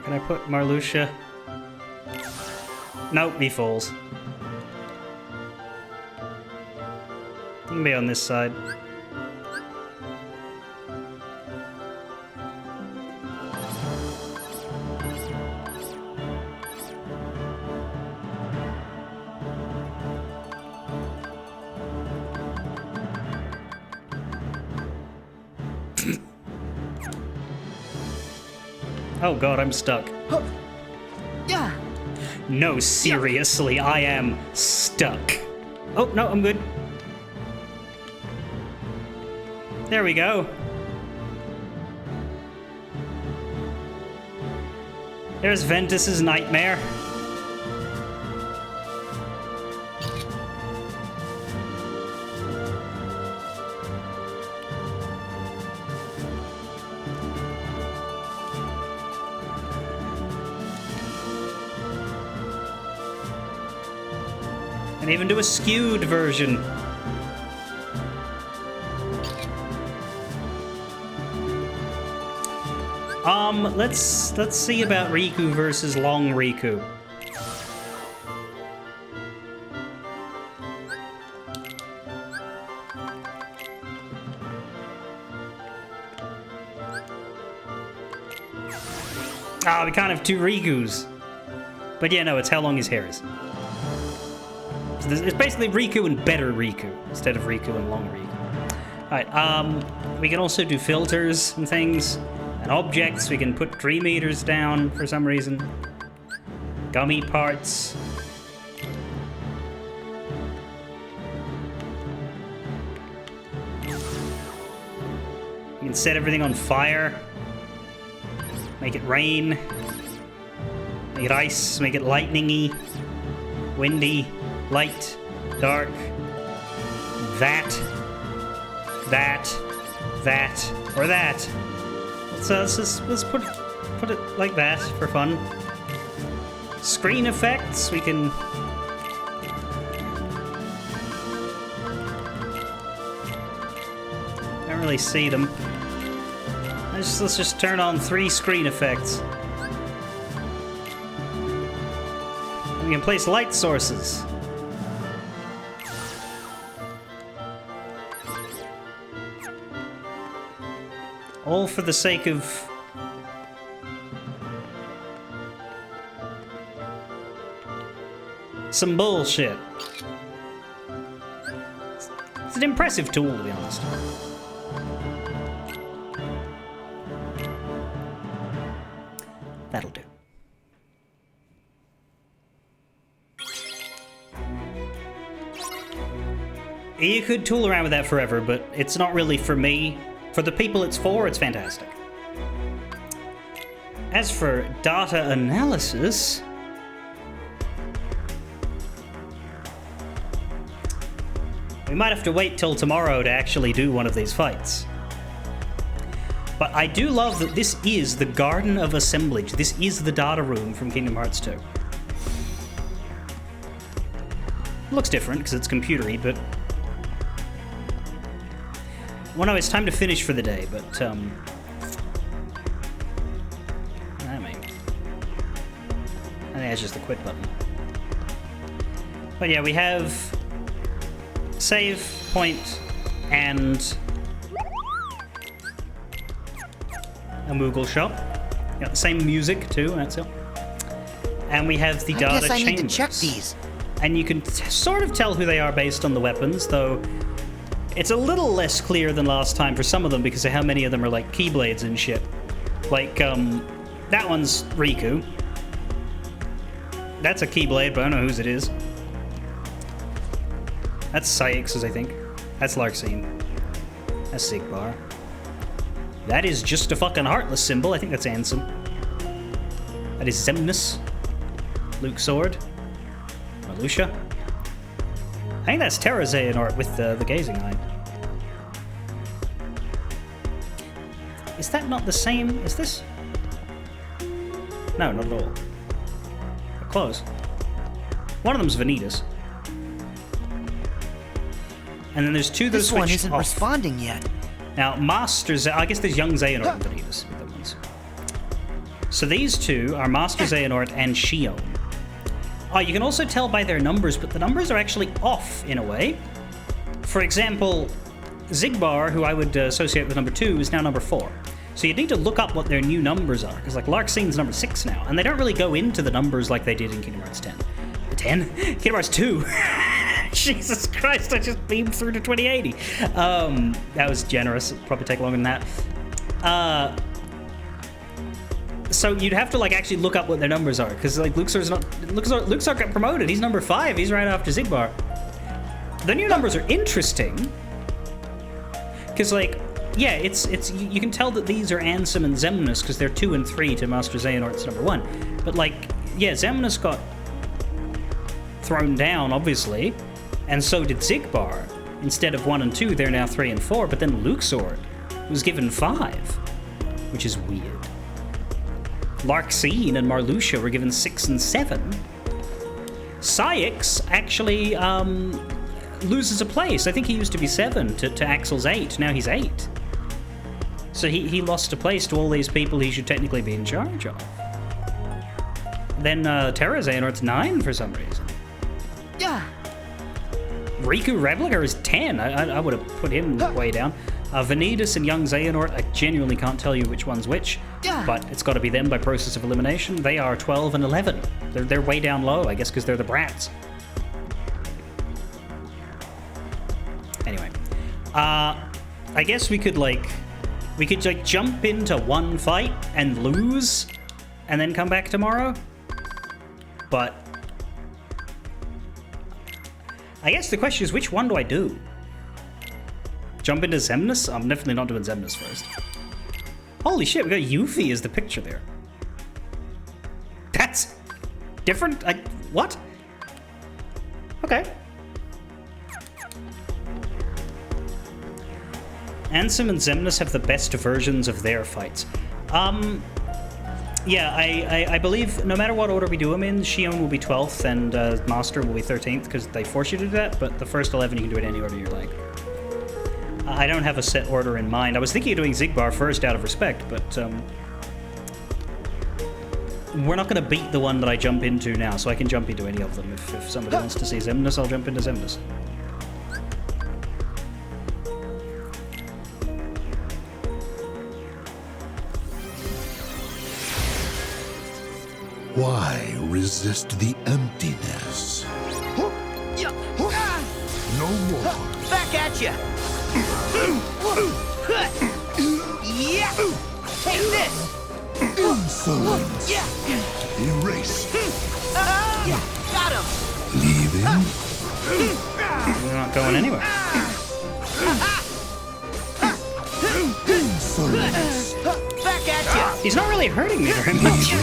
Can I put Marluxia? Nope, he falls. He can be on this side. Oh god, I'm stuck. Yeah. No, seriously, I am stuck. Oh, no, I'm good. There we go. There's Ventus's nightmare. And even do a skewed version. Let's see about Riku versus Long Riku. Ah, we can't have 2 Rikus. But yeah, no, it's how long his hair is. So it's basically Riku and better Riku instead of Riku and long Riku. Alright, we can also do filters and things. And objects, we can put Dream Eaters down for some reason. Gummy parts. You can set everything on fire. Make it rain. Make it ice. Make it lightning-y. Windy. Light. Dark. That. Or that. Let's put it like that for fun. Screen effects, we can... Can't really see them. Let's just turn on 3 screen effects. We can place light sources. All for the sake of... some bullshit. It's an impressive tool, to be honest. That'll do. You could tool around with that forever, but it's not really for me. For the people it's for, it's fantastic. As for data analysis... we might have to wait till tomorrow to actually do one of these fights. But I do love that this is the Garden of Assemblage. This is the data room from Kingdom Hearts 2. It looks different because it's computery, but... well, no, it's time to finish for the day, but, I mean... I think that's just the quit button. But yeah, we have... save point and a Moogle shop. Got the same music too, that's it. And we have the data chambers. I need to check these. And you can sort of tell who they are based on the weapons, though it's a little less clear than last time for some of them because of how many of them are like keyblades and shit. Like, that one's Riku. That's a keyblade, but I don't know whose it is. That's Cyax's, I think. That's Larxene. That's Xigbar. That is just a fucking heartless symbol. I think that's Ansem. That is Xemnas. Luke Sword. Marluxia. I think that's Terra Xehanort with the gazing eye. Is that not the same as this? No, not at all. But close. One of them's Vanitas. And then there's 2 that this switch one isn't off. responding yet. Now, Master I guess there's young Xehanort and Vanitas with the ones. So these 2 are Master Xehanort and Xion. Oh, you can also tell by their numbers, but the numbers are actually off in a way. For example, Xigbar, who I would associate with number 2, is now number 4. So you'd need to look up what their new numbers are, because like Larxene's number 6 now, and they don't really go into the numbers like they did in Kingdom Hearts 10. 10? Kingdom Hearts 2? Jesus Christ, I just beamed through to 2080. That was generous. It'd probably take longer than that. So you'd have to like actually look up what their numbers are, because like Luxor's got promoted. He's number 5. He's right after Xigbar. The new numbers are interesting, because like, yeah, it's you can tell that these are Ansem and Xemnas because they're 2 and 3 to Master Xehanort's number 1. But like, yeah, Xemnas got thrown down, obviously, and so did Xigbar. Instead of 1 and 2, they're now 3 and 4, but then Luxord was given 5, which is weird. Larxene and Marluxia were given 6 and 7. Cyax actually loses a place. I think he used to be 7 to Axel's 8. Now he's 8. So he lost a place to all these people he should technically be in charge of. Then Terra Xehanort's 9 for some reason. Yeah. Riku Replica is 10. I would have put him way down. Vanitas and young Xehanort, I genuinely can't tell you which one's which, but it's got to be them by process of elimination. They are 12 and 11. They're way down low, I guess, because they're the brats. Anyway, I guess we could jump into one fight and lose, and then come back tomorrow. But I guess the question is, which one do I do? Jump into Xemnas? I'm definitely not doing Xemnas first. Holy shit, we got Yuffie as the picture there. That's different? What? Okay. Ansem and Xemnas have the best versions of their fights. Yeah, I believe no matter what order we do them in, Xion will be 12th and Master will be 13th because they force you to do that, but the first 11 you can do it any order you like. I don't have a set order in mind. I was thinking of doing Xigbar first out of respect, but we're not going to beat the one that I jump into now, so I can jump into any of them. If somebody wants to see Xemnas, I'll jump into Xemnas. Why resist the emptiness? No more. Back at ya! Yeah! Take this! Insolence. Erase. Got him! Leaving? We're not going anywhere. Insolence. Back at ya! He's not really hurting me very much.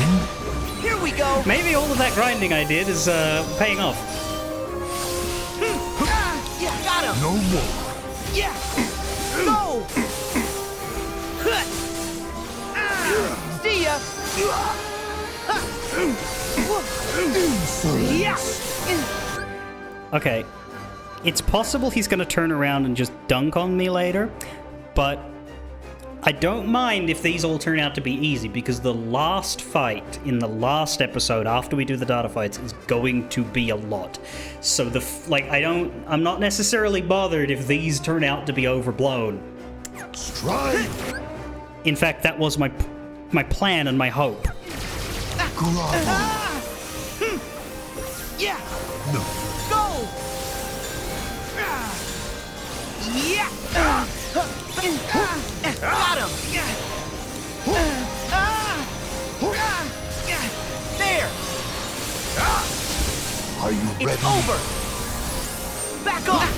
Here we go! Maybe all of that grinding I did is paying off. Got him! No more. Yeah! Go! See ya! Okay, it's possible he's gonna turn around and just dunk on me later, but I don't mind if these all turn out to be easy, because the last fight in the last episode after we do the data fights is going to be a lot. So I'm not necessarily bothered if these turn out to be overblown. Strike. In fact, that was my plan and my hope. Yeah! No. Go! Yeah! Got him! There! Are you ready? It's over! Back off!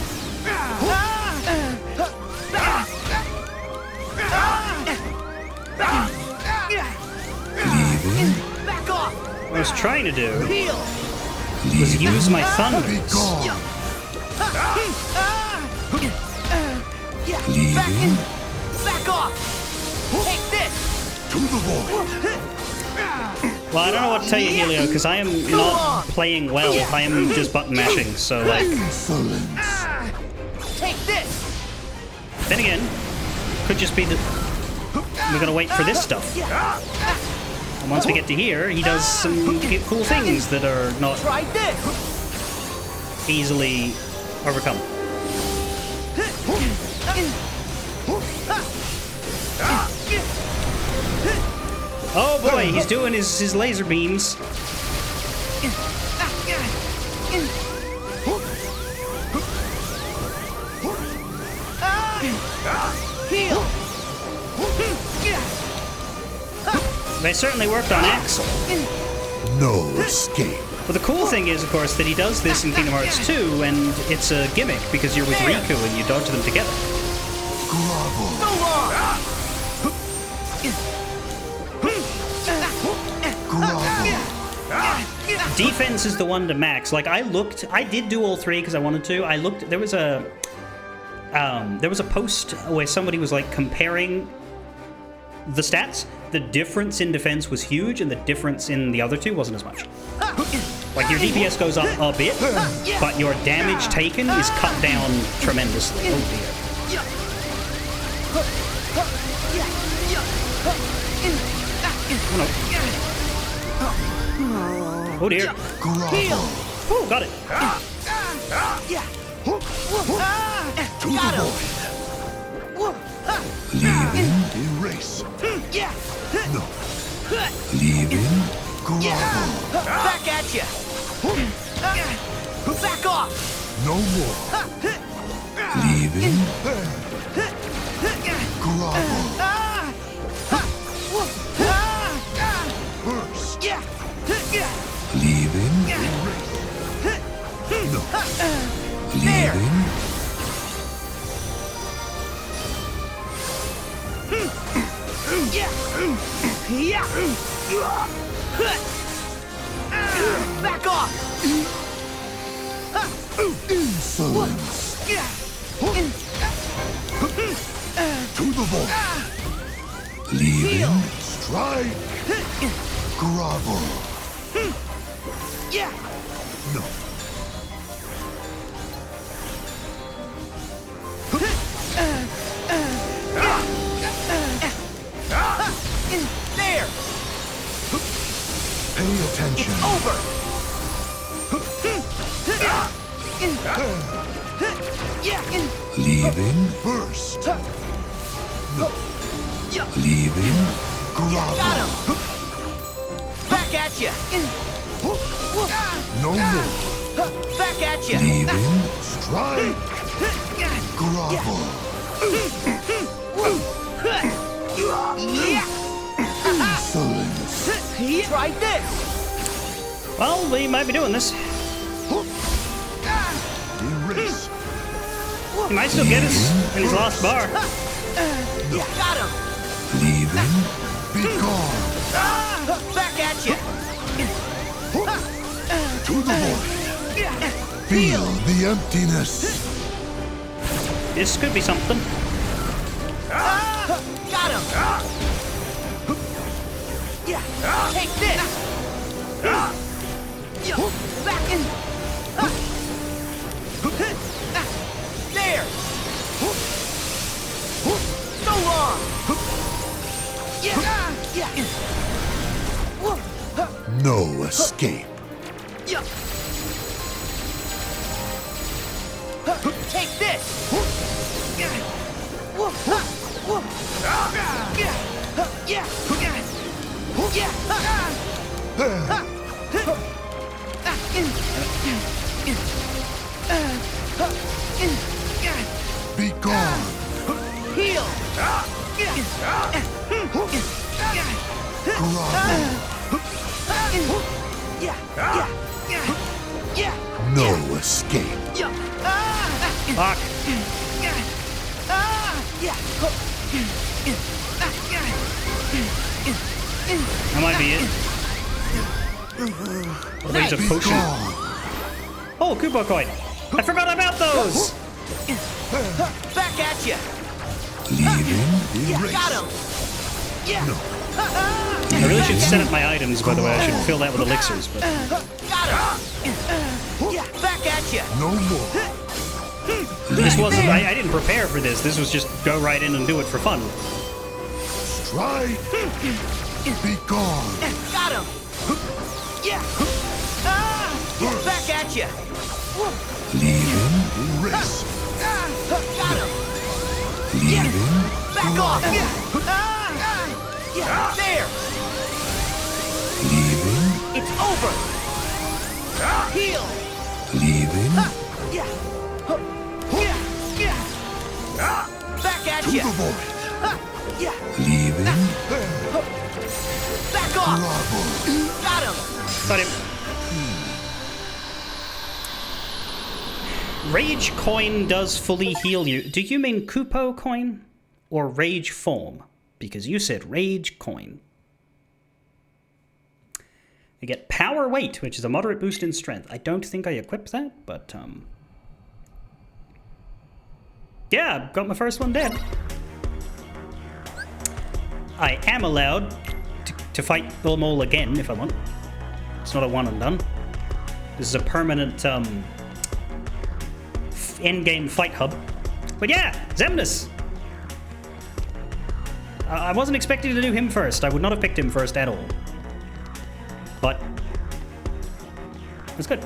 Leaving? Back off! What I was trying to do Heal! was use my thunders. Leaving? Back off! Take this! To the void! Well, I don't know what to tell you, Helio, because I am not playing well. I am just button mashing, so like... Insolence! Take this! Then again, could just be that we're gonna wait for this stuff. And once we get to here, he does some cool things that are not Try this! easily overcome. Oh boy, he's doing his laser beams. Heal! They certainly worked on Axel. No escape. But the cool thing is, of course, that he does this in Kingdom Hearts 2, and it's a gimmick because you're with Riku and you dodge them together. Go on! Defense is the one to max. Like, I did do all three because I wanted to. I looked, there was a post where somebody was like comparing the stats. The difference in defense was huge, and the difference in the other two wasn't as much. Like, your DPS goes up a bit, but your damage taken is cut down tremendously. Oh dear. Oh no. Oh dear. Oh, got it. Got him! Leaving, erase. No. Leaving, grovel. Back at you! Back off! No more. Leaving, grovel. Burst. Leaving, erase. No. Leaving. Back off! Insolence. To the void. Leaving, strike. Grovel. No. There! Pay attention. It's over! Leaving, burst. No. Leaving, grovel. Got him! Back at you! No more. Back at you! Leaving, strike. Grovel. Insolence. Try this! Well, we might be doing this. Erase. He might still get us in his last bar. Got him! Leaving, be gone. Back at you! To the void. Feel the emptiness. This could be something. Got him! Take this! Back in! There! So long! No escape. Take this! Be gone. Heal! No escape. Fuck. That might be it. Oh, there's a potion. Oh, Kupo coin. I forgot about those. Back at you! Leaving, erase. Got him! No. I really should set up my items, by the way. I should fill that with elixirs, but... Got him! Back at you! No more. This wasn't... I didn't prepare for this. This was just go right in and do it for fun. Strike. Be gone. Got him! Back at you! Leaving, erase. Got him! Leaving, Back off! There! leaving, It's over! Heal! leaving, Back at to you! the void. Leaving, Back off! grovel. Got him! Got him. Rage coin does fully heal you. Do you mean Kupo coin or rage form? Because you said rage coin. You get power weight, which is a moderate boost in strength. I don't think I equipped that, but yeah, got my first one dead. I am allowed to fight them all again if I want. It's not a one and done. This is a permanent endgame fight hub. But yeah, Xemnas! I wasn't expecting to do him first. I would not have picked him first at all. But it's good.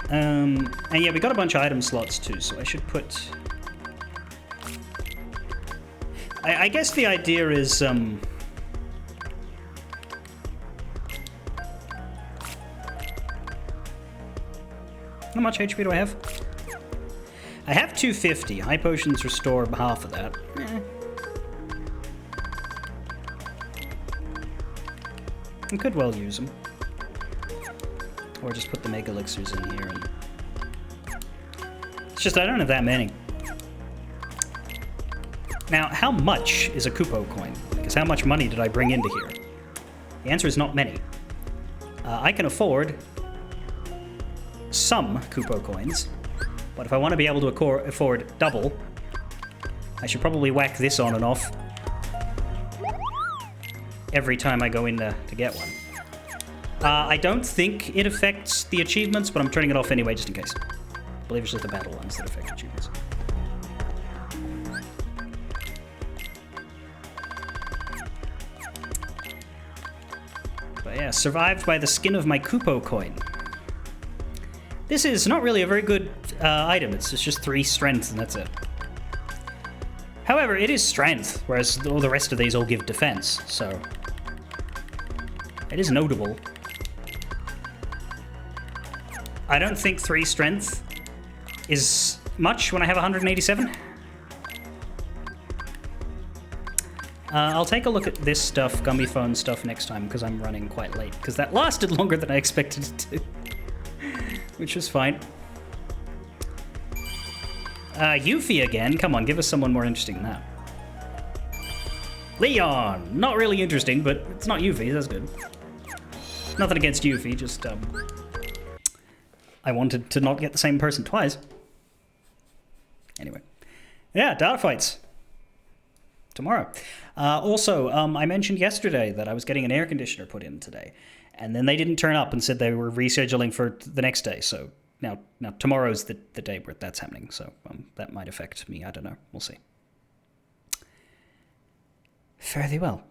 And yeah, we got a bunch of item slots too, so I should put... I guess the idea is... How much HP do I have? I have 250. High potions restore half of that. I could well use them. Or just put the mega elixirs in here. And... It's just I don't have that many. Now, how much is a Kupo coin? Because how much money did I bring into here? The answer is not many. I can afford some Kupo coins, but if I want to be able to afford double, I should probably whack this on and off every time I go in to get one. I don't think it affects the achievements, but I'm turning it off anyway just in case. I believe it's just the battle ones that affect achievements. But yeah, survived by the skin of my Kupo coin. This is not really a very good item. It's just 3 strength and that's it. However, it is strength, whereas all the rest of these all give defense, so... It is notable. I don't think 3 strength is much when I have 187. I'll take a look at this stuff, Gummy Phone stuff, next time, because I'm running quite late, because that lasted longer than I expected it to. Which was fine. Yuffie again? Come on, give us someone more interesting than that. Leon! Not really interesting, but it's not Yuffie, that's good. Nothing against Yuffie, just, I wanted to not get the same person twice. Anyway. Yeah, data fights. Tomorrow. Also, I mentioned yesterday that I was getting an air conditioner put in today. And then they didn't turn up and said they were rescheduling for the next day. So now tomorrow's the day where that's happening. So that might affect me. I don't know. We'll see. Fare thee well.